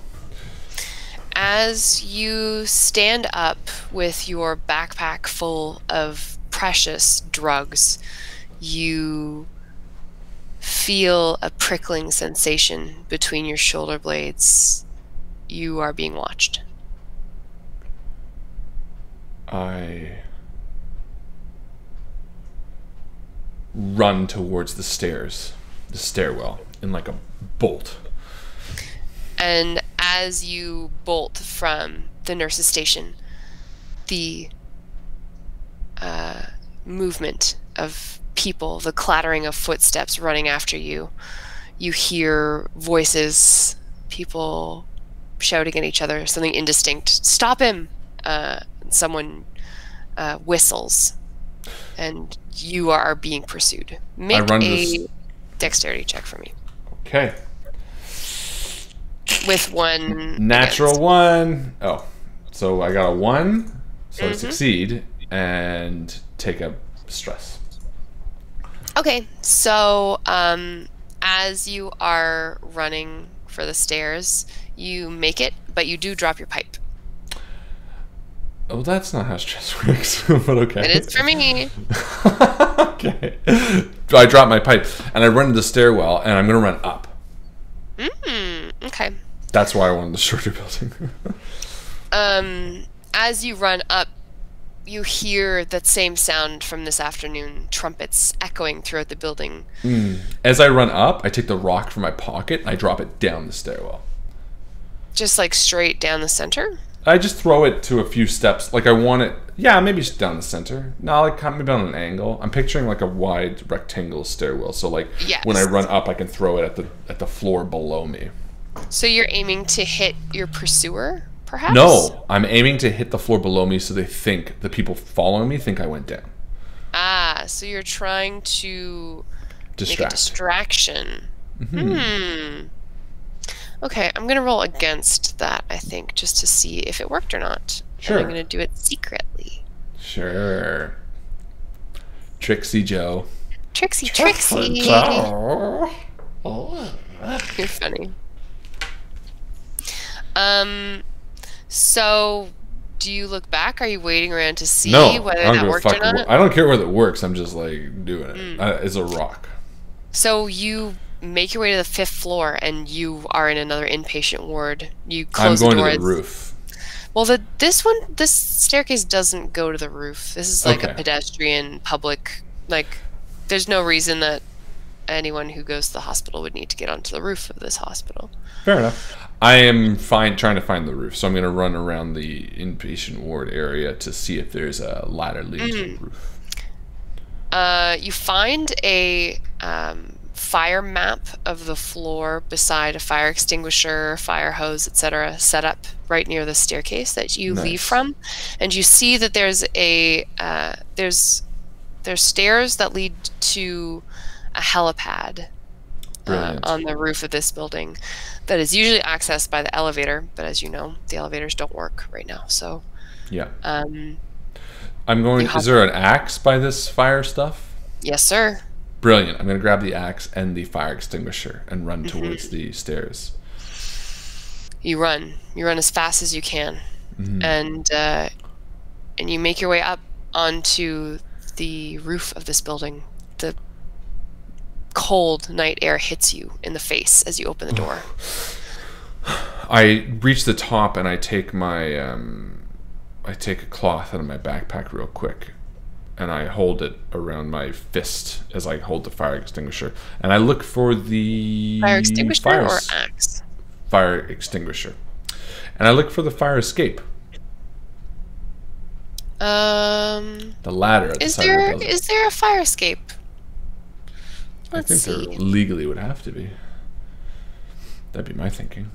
As you stand up with your backpack full of precious drugs, you feel a prickling sensation between your shoulder blades. You are being watched. I run towards the stairs, the stairwell, in like a bolt. And as you bolt from the nurse's station, the movement of people, the clattering of footsteps running after you, you hear voices, people shouting at each other, something indistinct. Stop him! Someone whistles, and you are being pursued. Make a dexterity check for me. Okay. With one natural against. one. Oh, so I got a 1, so I succeed and take a stress. Okay, so as you are running for the stairs, you make it, but you do drop your pipe. Oh, that's not how stress works, but okay. It is for me. Okay. So I drop my pipe and I run to the stairwell and I'm going to run up. Okay. That's why I wanted the shorter building. As you run up, you hear that same sound from this afternoon, trumpets echoing throughout the building. As I run up, I take the rock from my pocket and I drop it down the stairwell. Just like straight down the center? I just throw it to a few steps. Like I want it, yeah, maybe just down the center. No, like maybe on an angle. I'm picturing like a wide rectangle stairwell. So like when I run up, I can throw it at the floor below me. So you're aiming to hit your pursuer, perhaps? No, I'm aiming to hit the floor below me so the people following me think I went down. Ah, so you're trying to make a distraction. Okay, I'm going to roll against that, I think, just to see if it worked or not. Sure. And I'm going to do it secretly. Sure. Trixie Joe. Trixie. You're funny. So, do you look back? Are you waiting around to see whether that worked or not? I don't care whether it works. I'm just like doing it. It's a rock. So you make your way to the 5th floor, and you are in another inpatient ward. You close the door. I'm going to the roof. Well, this staircase doesn't go to the roof. This is like a pedestrian, public, like, there's no reason that anyone who goes to the hospital would need to get onto the roof of this hospital. Fair enough. I am trying to find the roof, so I'm going to run around the inpatient ward area to see if there's a ladder leading to the roof. You find a fire map of the floor beside a fire extinguisher, fire hose, etc., set up right near the staircase that you leave from, and you see that there's there's stairs that lead to a helipad on the roof of this building that is usually accessed by the elevator, but as you know, the elevators don't work right now. So yeah, I'm going. Is there an axe by this fire stuff? Yes, sir. Brilliant. I'm going to grab the axe and the fire extinguisher and run towards the stairs. You run as fast as you can, and you make your way up onto the roof of this building. The cold night air hits you in the face as you open the door. I reach the top and I take my I take a cloth out of my backpack real quick and I hold it around my fist as I hold the fire extinguisher, and I look for the fire extinguisher or axe. Fire extinguisher, and I look for the fire escape. The ladder at the side of the building. Is there a fire escape? I think there legally would have to be. That'd be my thinking.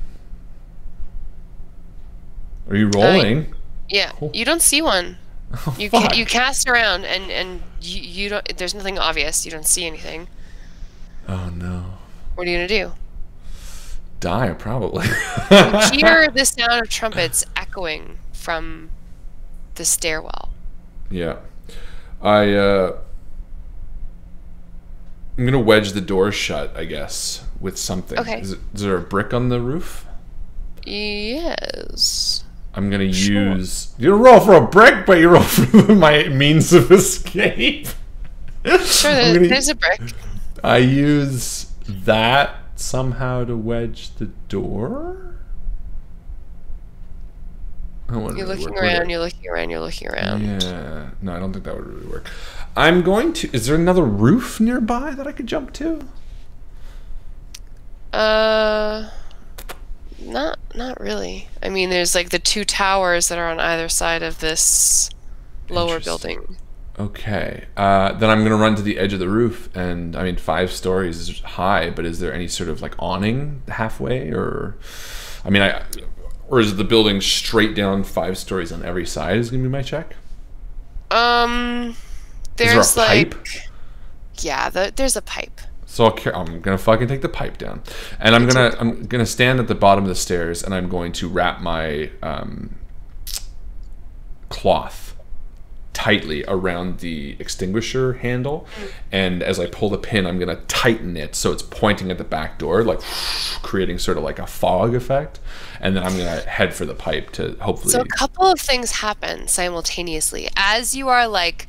Are you rolling? Yeah, Oh. you don't see one. You Fuck. you cast around and you don't. There's nothing obvious. You don't see anything. Oh no. What are you gonna do? Die, probably. You hear the sound of trumpets echoing from the stairwell. Yeah. I'm gonna wedge the door shut, I guess, with something. Okay. Is there a brick on the roof? Yes. I'm gonna use. You roll for a brick, but you roll for my means of escape. Sure, there's a brick. I use that somehow to wedge the door. You're looking around, you're looking around, you're looking around. Yeah. No, I don't think that would really work. I'm going to. Is there another roof nearby that I could jump to? Not really. I mean, there's like the two towers that are on either side of this lower building. Okay. Then I'm going to run to the edge of the roof, and I mean, 5 stories is high, but is there any sort of like awning halfway, or? I mean, or is the building straight down 5 stories on every side? Is going to be my check. There's is there a pipe? Yeah, there's a pipe. So I'm gonna fucking take the pipe down, and I'm gonna stand at the bottom of the stairs, and I'm going to wrap my cloth tightly around the extinguisher handle, and as I pull the pin, I'm gonna tighten it so it's pointing at the back door, like creating sort of like a fog effect, and then I'm gonna head for the pipe to hopefully. So a couple of things happen simultaneously as you are like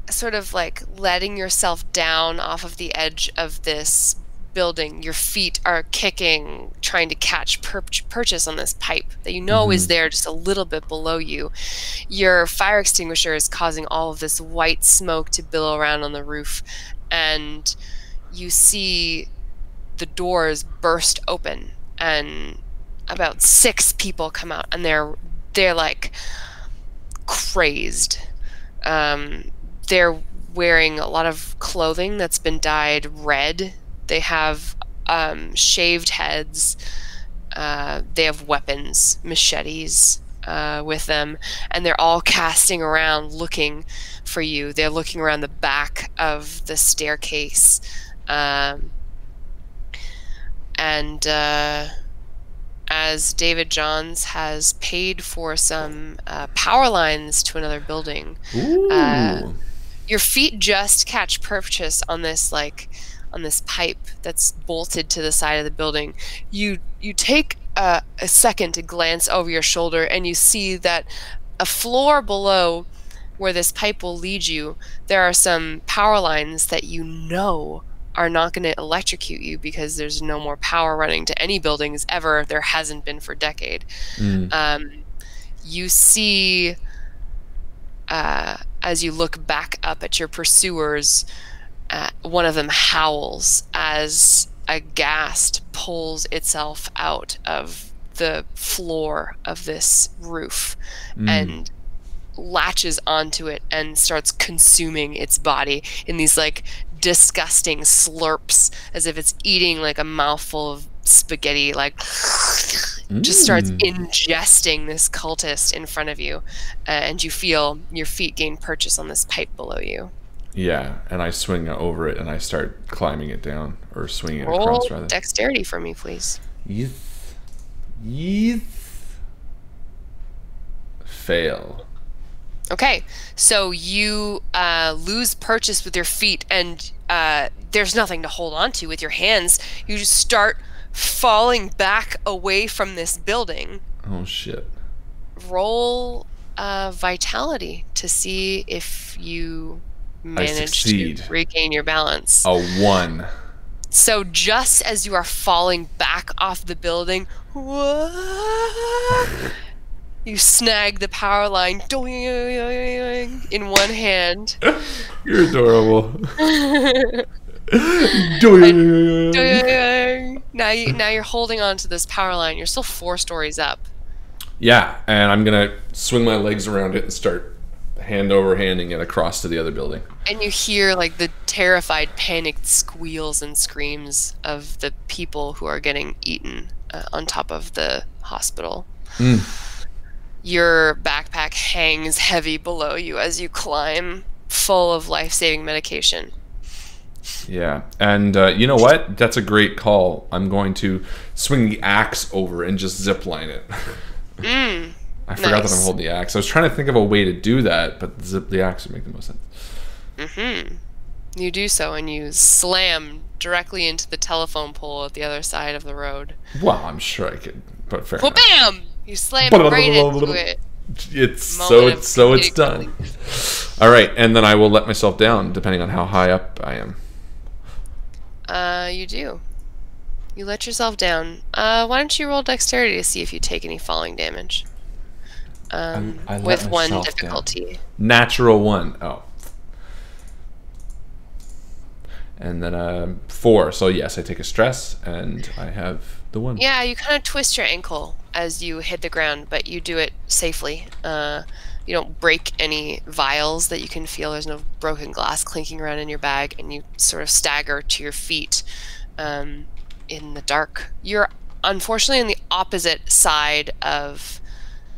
sort of like letting yourself down off of the edge of this building. Your feet are kicking, trying to catch purchase on this pipe that you know is there just a little bit below you. Your fire extinguisher is causing all of this white smoke to billow around on the roof, and you see the doors burst open and about 6 people come out, and they're like crazed. They're wearing a lot of clothing that's been dyed red. They have shaved heads. They have weapons, machetes with them, and they're all casting around looking for you. They're looking around the back of the staircase. As David Johns has paid for some power lines to another building, your feet just catch purchase on this pipe that's bolted to the side of the building. You take a second to glance over your shoulder, and you see that a floor below where this pipe will lead you, there are some power lines that you know are not going to electrocute you because there's no more power running to any buildings ever. There hasn't been for a decade. You see, as you look back up at your pursuers, one of them howls as a ghast pulls itself out of the floor of this roof and latches onto it and starts consuming its body in these like disgusting slurps, as if it's eating like a mouthful of spaghetti, like just starts ingesting this cultist in front of you, and you feel your feet gain purchase on this pipe below you. Yeah, and I swing over it and I start climbing it down, or swinging it Roll across rather. dexterity for me, please. Yeeth. Fail. Okay, so you lose purchase with your feet, and there's nothing to hold on to with your hands. You just start falling back away from this building. Oh shit. Roll vitality to see if you manage to regain your balance. A 1. So just as you are falling back off the building, you snag the power line in one hand. You're adorable. Now you're holding on to this power line. You're still 4 stories up. Yeah, and I'm gonna swing my legs around it and start hand over handing it across to the other building. And you hear like the terrified, panicked squeals and screams of the people who are getting eaten on top of the hospital. Your backpack hangs heavy below you as you climb, full of life-saving medication. Yeah, and you know what? That's a great call. I'm going to swing the axe over and just zipline it. I forgot that I'm holding the axe. I was trying to think of a way to do that, but the axe would make the most sense. You do so, and you slam directly into the telephone pole at the other side of the road. Well, I'm sure I could, but fair Well, enough. bam! You slam right into it. It's done. All right, and then I will let myself down, depending on how high up I am. You do. You let yourself down. Why don't you roll dexterity to see if you take any falling damage? With one difficulty. Down. Natural 1. Oh. And then 4. So yes, I take a stress, and I have the 1. Yeah, you kind of twist your ankle as you hit the ground, but you do it safely. You don't break any vials that you can feel. There's no broken glass clinking around in your bag, and you sort of stagger to your feet in the dark. You're unfortunately on the opposite side of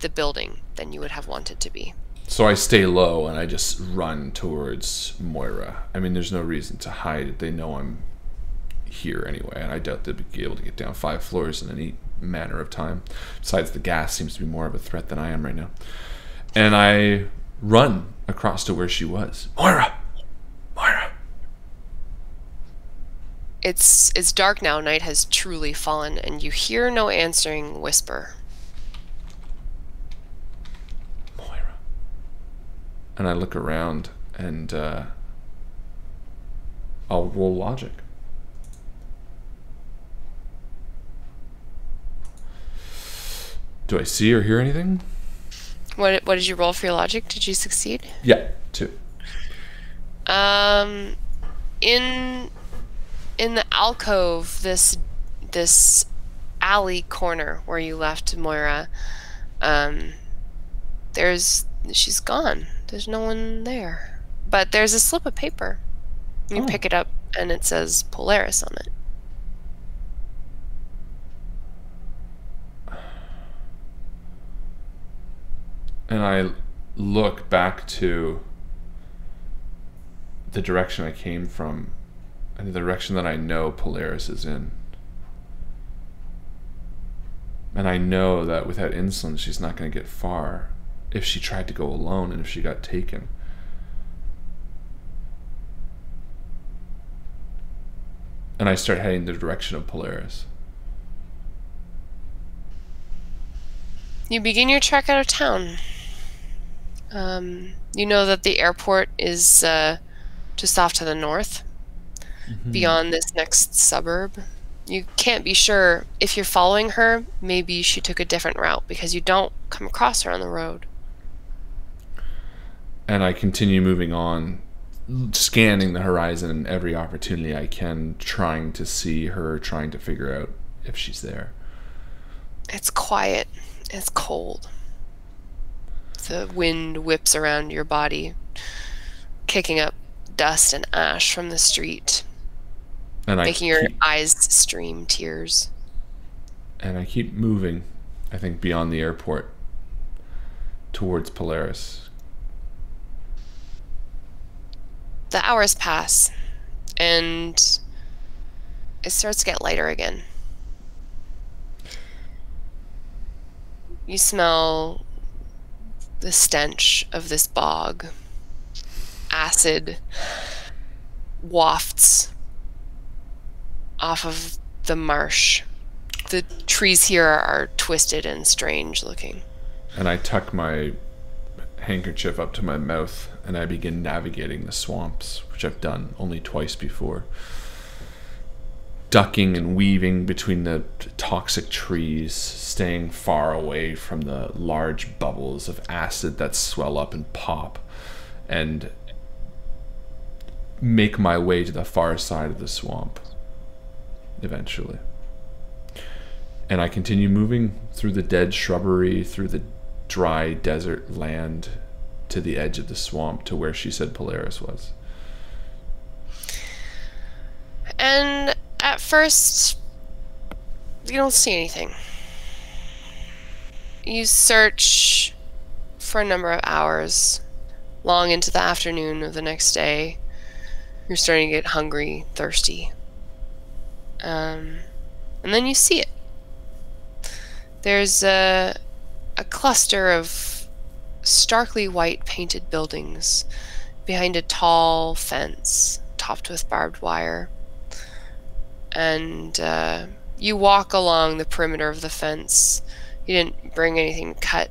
the building than you would have wanted to be. So I stay low and I just run towards Moira. I mean, there's no reason to hide it. They know I'm here anyway, and I doubt they'd be able to get down 5 floors in any manner of time. Besides, the gas seems to be more of a threat than I am right now. And I run across to where she was. Moira! Moira! It's dark now. Night has truly fallen, and you hear no answering whisper. Moira. And I look around, and I'll roll logic. Do I see or hear anything? What did you roll for your logic? Did you succeed? Yeah, 2. In the alcove, this alley corner where you left Moira, she's gone. There's no one there. But there's a slip of paper. You pick it up, and it says Polaris on it. And I look back to the direction I came from and the direction that I know Polaris is in. And I know that without insulin, she's not going to get far if she tried to go alone and if she got taken. And I start heading the direction of Polaris. You begin your trek out of town. You know that the airport is just off to the north, beyond this next suburb. You can't be sure if you're following her. Maybe she took a different route because you don't come across her on the road. And I continue moving on, scanning the horizon in every opportunity I can, trying to see her, trying to figure out if she's there. It's quiet. It's cold. The wind whips around your body, kicking up dust and ash from the street, and making your eyes stream tears. And I keep moving, I think, beyond the airport, towards Polaris. The hours pass, and it starts to get lighter again. You smell the stench of this bog. Acid wafts off of the marsh. The trees here are twisted and strange looking. And I tuck my handkerchief up to my mouth and I begin navigating the swamps, which I've done only twice before. Ducking and weaving between the toxic trees, staying far away from the large bubbles of acid that swell up and pop, and make my way to the far side of the swamp, eventually. And I continue moving through the dead shrubbery, through the dry desert land, to the edge of the swamp, to where she said Polaris was. And at first, you don't see anything. You search for a number of hours, long into the afternoon of the next day. You're starting to get hungry, thirsty. And then you see it. There's a cluster of starkly white painted buildings behind a tall fence topped with barbed wire. And you walk along the perimeter of the fence. You didn't bring anything to cut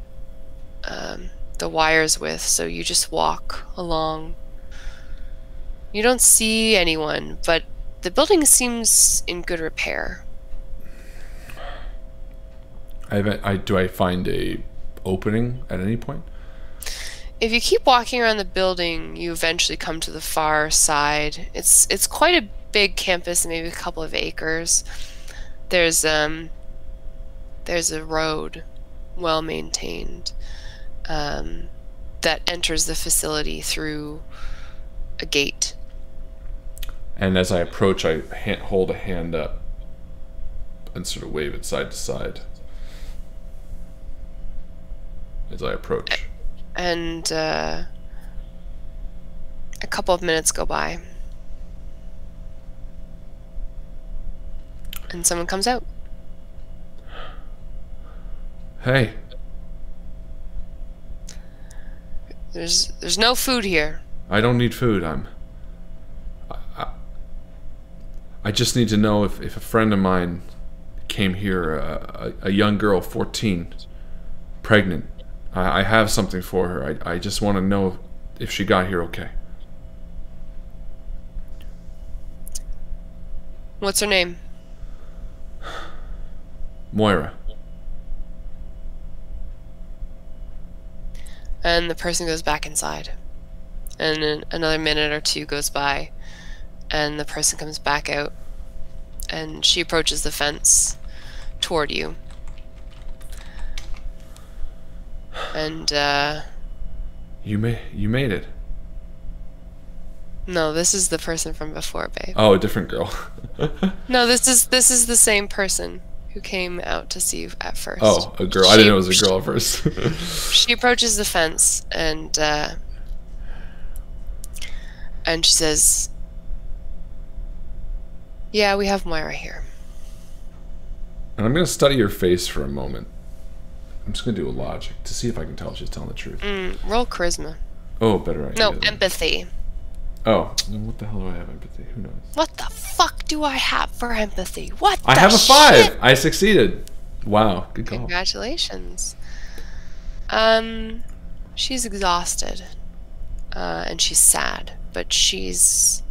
the wires with, so you just walk along. You don't see anyone, but the building seems in good repair. Do I find a opening at any point? If you keep walking around the building, you eventually come to the far side. It's quite a big campus, maybe a couple of acres. There's a road, well maintained, that enters the facility through a gate. And as I approach, I hold a hand up and sort of wave it side to side as I approach. And a couple of minutes go by. And someone comes out. Hey. There's no food here. I don't need food. I just need to know if a friend of mine came here, a young girl, 14, pregnant. I have something for her. I just want to know if she got here okay. What's her name? Moira. And the person goes back inside. And then another minute or two goes by, and the person comes back out, and she approaches the fence toward you. And You made it. no, this is the person from before, babe. Oh, a different girl. No, this is the same person who came out to see you at first. Oh, a girl. I didn't know it was a girl at first. She approaches the fence, and she says, "Yeah, we have Moira here." And I'm going to study her face for a moment. I'm just going to do a logic to see if I can tell if she's telling the truth. Roll charisma. Oh, better idea. No, empathy. Oh, what the hell do I have empathy? Who knows? What the fuck do I have for empathy? What the I have a 5. shit? I succeeded. Wow, good call. Congratulations. She's exhausted. And she's sad, but she's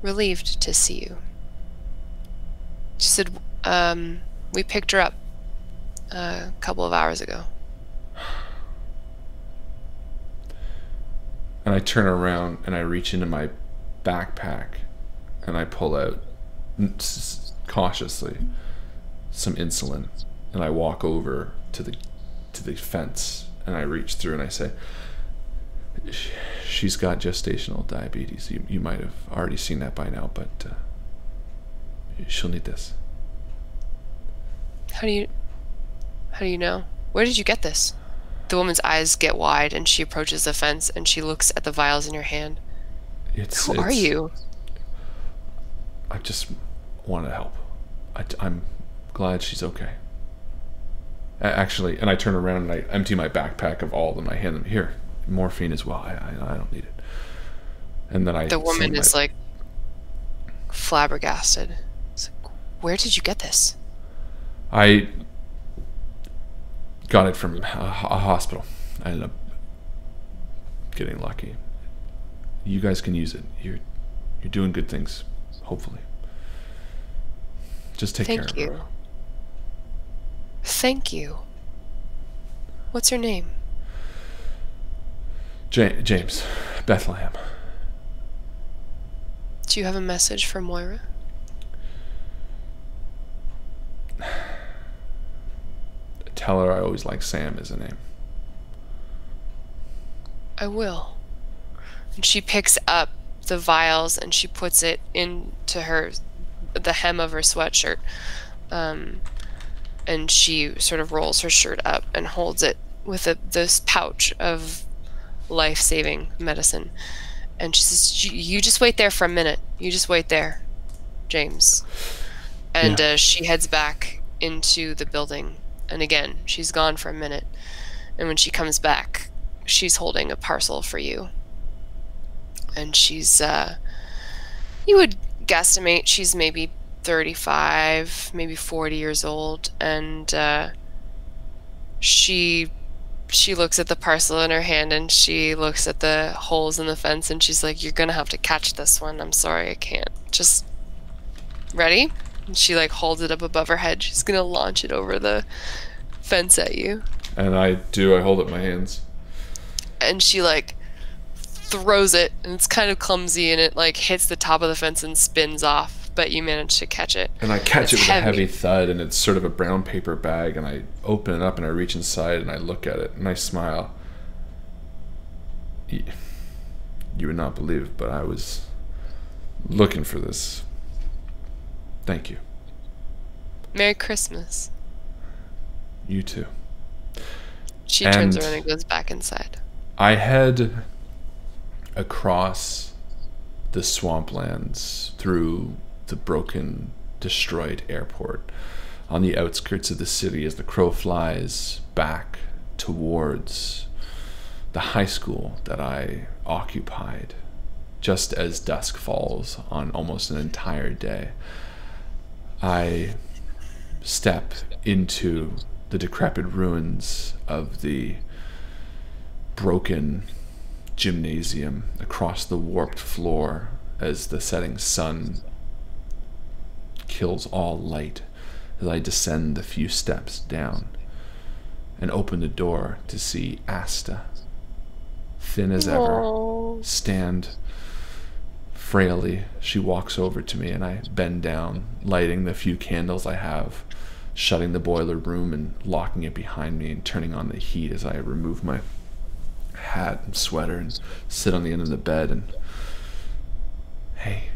relieved to see you. She said, we picked her up a couple of hours ago. And I turn around and I reach into my backpack and I pull out cautiously some insulin, and I walk over to the fence and I reach through and I say, "She's got gestational diabetes. You might have already seen that by now, but she'll need this." How do you know? Where did you get this? The woman's eyes get wide, and she approaches the fence, and she looks at the vials in your hand. Who are you? I just want to help. I'm glad she's okay. Actually, and I turn around and I empty my backpack of all of them. I hand them, "Here, morphine as well. I don't need it." And then The woman is like flabbergasted. It's like, "Where did you get this?" I got it from a hospital. I ended up getting lucky. You guys can use it. You're doing good things, hopefully. Just take care of her. Thank you. What's your name? James, Bethlehem. Do you have a message for Moira? Tell her I always like Sam as a name. I will. And she picks up the vials and she puts it into the hem of her sweatshirt. And And she sort of rolls her shirt up and holds it with this pouch of life-saving medicine. And she says, you just wait there for a minute. You just wait there, James. And she heads back into the building. And again, she's gone for a minute. And when she comes back, she's holding a parcel for you. And she's, you would guesstimate she's maybe 35, maybe 40 years old. And she looks at the parcel in her hand, and she looks at the holes in the fence, and she's like, you're gonna have to catch this one. I'm sorry, I can't. Just ready? And she like holds it up above her head. She's gonna launch it over the fence at you. And I hold it in my hands. And she like throws it, and it's kind of clumsy, and it like hits the top of the fence and spins off, but you manage to catch it. And I catch it with a heavy thud, and it's sort of a brown paper bag, and I open it up and I reach inside and I look at it and I smile. You would not believe, but I was looking for this. Thank you. Merry Christmas. You too. She turns around and goes back inside. I head across the swamplands through the broken, destroyed airport on the outskirts of the city as the crow flies back towards the high school that I occupied just as dusk falls on almost an entire day. I step into the decrepit ruins of the broken gymnasium across the warped floor as the setting sun kills all light, as I descend the few steps down and open the door to see Asta, thin as ever, stand frailly. She walks over to me and I bend down, lighting the few candles I have, shutting the boiler room and locking it behind me and turning on the heat as I remove my hat and sweater and sit on the end of the bed and, hey,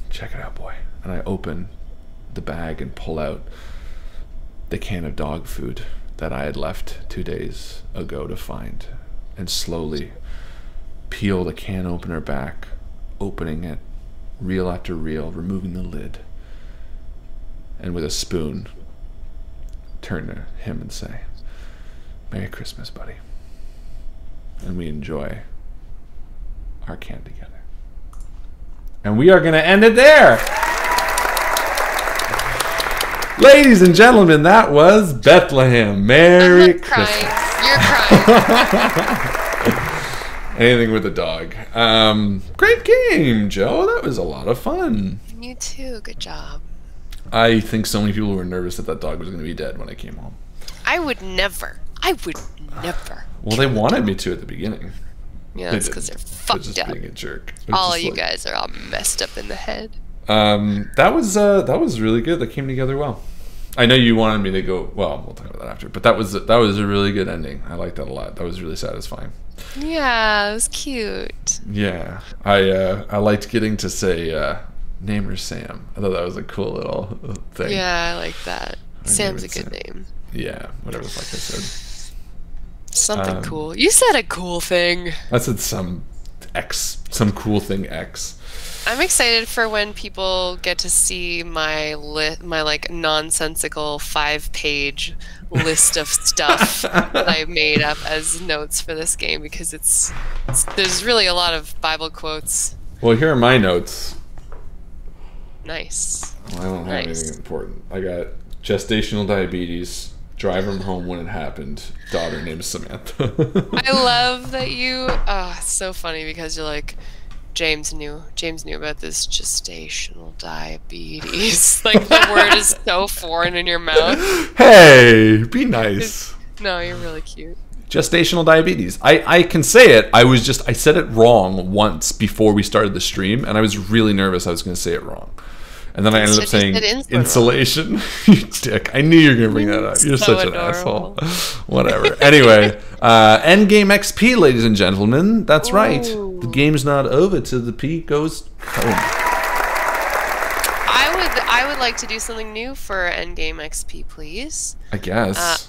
check it out, boy. And I open the bag and pull out the can of dog food that I had left 2 days ago to find, and slowly peel the can opener back, opening it reel after reel, removing the lid, and with a spoon turn to him and say, Merry Christmas, buddy. And we enjoy our can together. And we are going to end it there. Ladies and gentlemen, that was Bethlehem. Merry Christmas. You're crying. Anything with a dog. Great game, Joe. That was a lot of fun. You too. Good job. I think so many people were nervous that dog was going to be dead when I came home. I would never. Well, they wanted me to at the beginning. Yeah, that's because they're fucked just up. Being a jerk. All of you guys are all messed up in the head. That was really good. That came together well. I know you wanted me to go. Well, we'll talk about that after. But that was a really good ending. I liked that a lot. That was really satisfying. Yeah, it was cute. Yeah, I liked getting to say name her Sam. I thought that was a cool little thing. Yeah, I like that. Sam's a good name. Yeah, whatever the fuck I said. Something cool. You said a cool thing. I said some cool thing X. I'm excited for when people get to see my like nonsensical 5-page list of stuff that I made up as notes for this game, because there's really a lot of Bible quotes. Well, here are my notes. Nice. Well, I don't have anything important. I got gestational diabetes, drive him home when it happened, daughter named Samantha. I love that you. It's so funny because you're like, James knew about this gestational diabetes. Like, the word is so foreign in your mouth. Hey, be nice. No, you're really cute. Gestational diabetes. I can say it. I said it wrong once before we started the stream, and I was really nervous I was going to say it wrong. And then I ended up saying insulation. You dick. I knew you were going to bring that up. You're so such adorable. an asshole. Whatever. Anyway, Endgame XP, ladies and gentlemen. That's right. The game's not over till the P goes home. I would I would like to do something new for Endgame XP, please. I guess.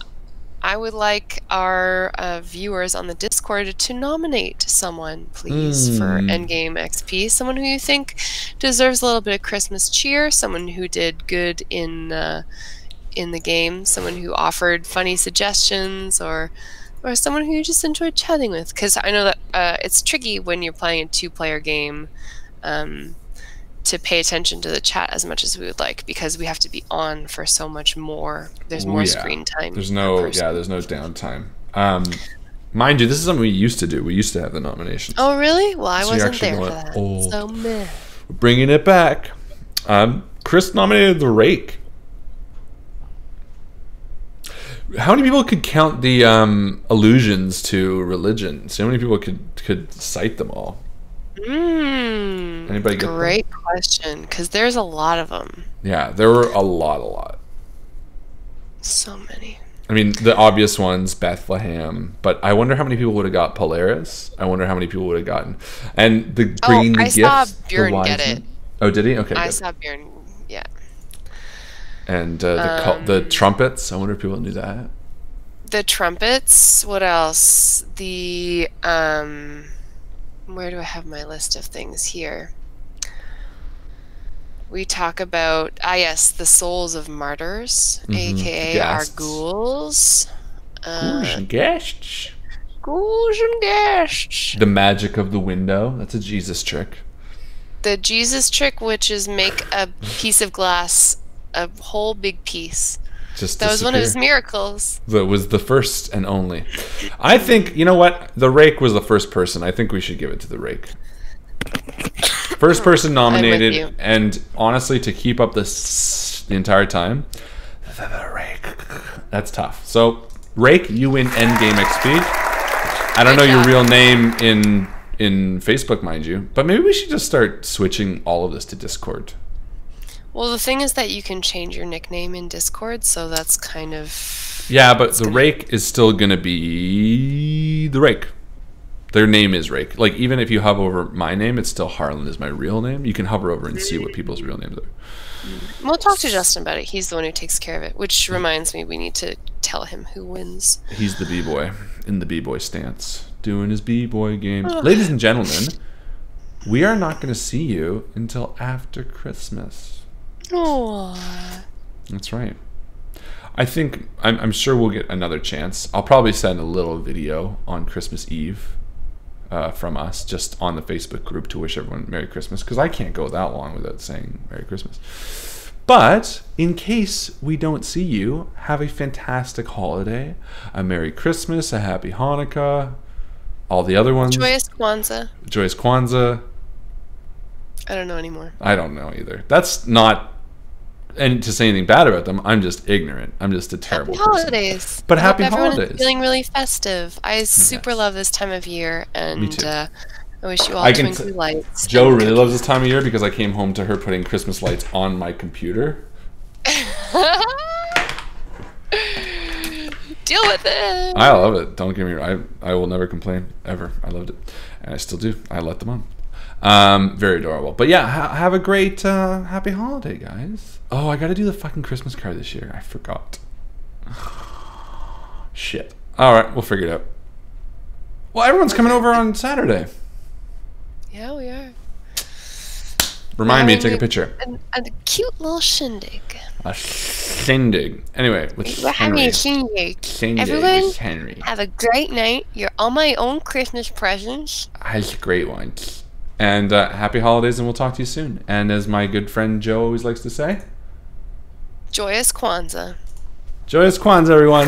I would like our viewers on the Discord to nominate someone, please, for Endgame XP. Someone who you think deserves a little bit of Christmas cheer. Someone who did good in the game. Someone who offered funny suggestions, or someone who you just enjoyed chatting with. Because I know that it's tricky when you're playing a 2-player game to pay attention to the chat as much as we would like, because we have to be on for so much more. There's more screen time. There's no downtime. Mind you, this is something we used to do. We used to have the nominations. Oh, really? Well, I wasn't there for that. Old. So meh. We're bringing it back. Chris nominated The Rake. How many people could count the allusions to religion? So many people could cite them all. Anybody get Great question, because there's a lot of them. Yeah, there were a lot. So many. I mean, the obvious ones, Bethlehem, but I wonder how many people would have got Polaris. I wonder how many people would have gotten. And the bringing the gifts. I saw Bjorn get it. Oh, did he? Okay, I good. saw Bjorn, yeah. And the trumpets, I wonder if people knew that. The trumpets, what else? The, where do I have my list of things here? We talk about, yes, the souls of martyrs, aka our ghouls. Ghouls and guests. Ghouls and guests. The magic of the window, that's a Jesus trick. The Jesus trick, which is make a piece of glass a whole big piece. That was one of his miracles. That was the first and only. I think, you know what? The Rake was the first person. I think we should give it to the Rake. First person nominated, and honestly, to keep up this the entire time, the Rake. That's tough. So, Rake, you win Endgame XP. I don't know your real name in Facebook, mind you, but maybe we should just start switching all of this to Discord. Well, the thing is that you can change your nickname in Discord, so that's kind of... Yeah, but the Rake is still going to be the Rake. Their name is Rake. Like, even if you hover over my name, it's still Harlan is my real name. You can hover over and see what people's real names are. We'll talk to Justin about it. He's the one who takes care of it, which reminds me we need to tell him who wins. He's the B-boy in the B-boy stance, doing his B-boy game. Ladies and gentlemen, we are not going to see you until after Christmas. Aww. That's right. I think I'm sure we'll get another chance. I'll probably send a little video on Christmas Eve from us just on the Facebook group to wish everyone Merry Christmas, because I can't go that long without saying Merry Christmas. But in case we don't see you, have a fantastic holiday, a Merry Christmas, a Happy Hanukkah, all the other ones. Joyous Kwanzaa. Joyous Kwanzaa. I don't know anymore. I don't know either. That's not... And to say anything bad about them, I'm just ignorant. I'm just a terrible happy holidays. Person. But happy holidays. Everyone's feeling really festive. I super love this time of year, and me too. I wish you all twinkly lights. Joe really loves this time of year because I came home to her putting Christmas lights on my computer. Deal with it. I love it. Don't get me wrong. I will never complain ever. I loved it, and I still do. I let them on. Very adorable. But yeah, have a great happy holiday, guys. Oh, I gotta do the fucking Christmas card this year. I forgot. Shit. Alright, we'll figure it out. Well, everyone's coming over on Saturday. Yeah, we are. Remind me to take a picture. A cute little shindig. A shindig. Anyway, we're having a shindig. Everyone, Henry. Have a great night. You're all my own Christmas presents. Have a great one. And happy holidays, and we'll talk to you soon. And as my good friend Joe always likes to say, Joyous Kwanzaa. Joyous Kwanzaa, everyone.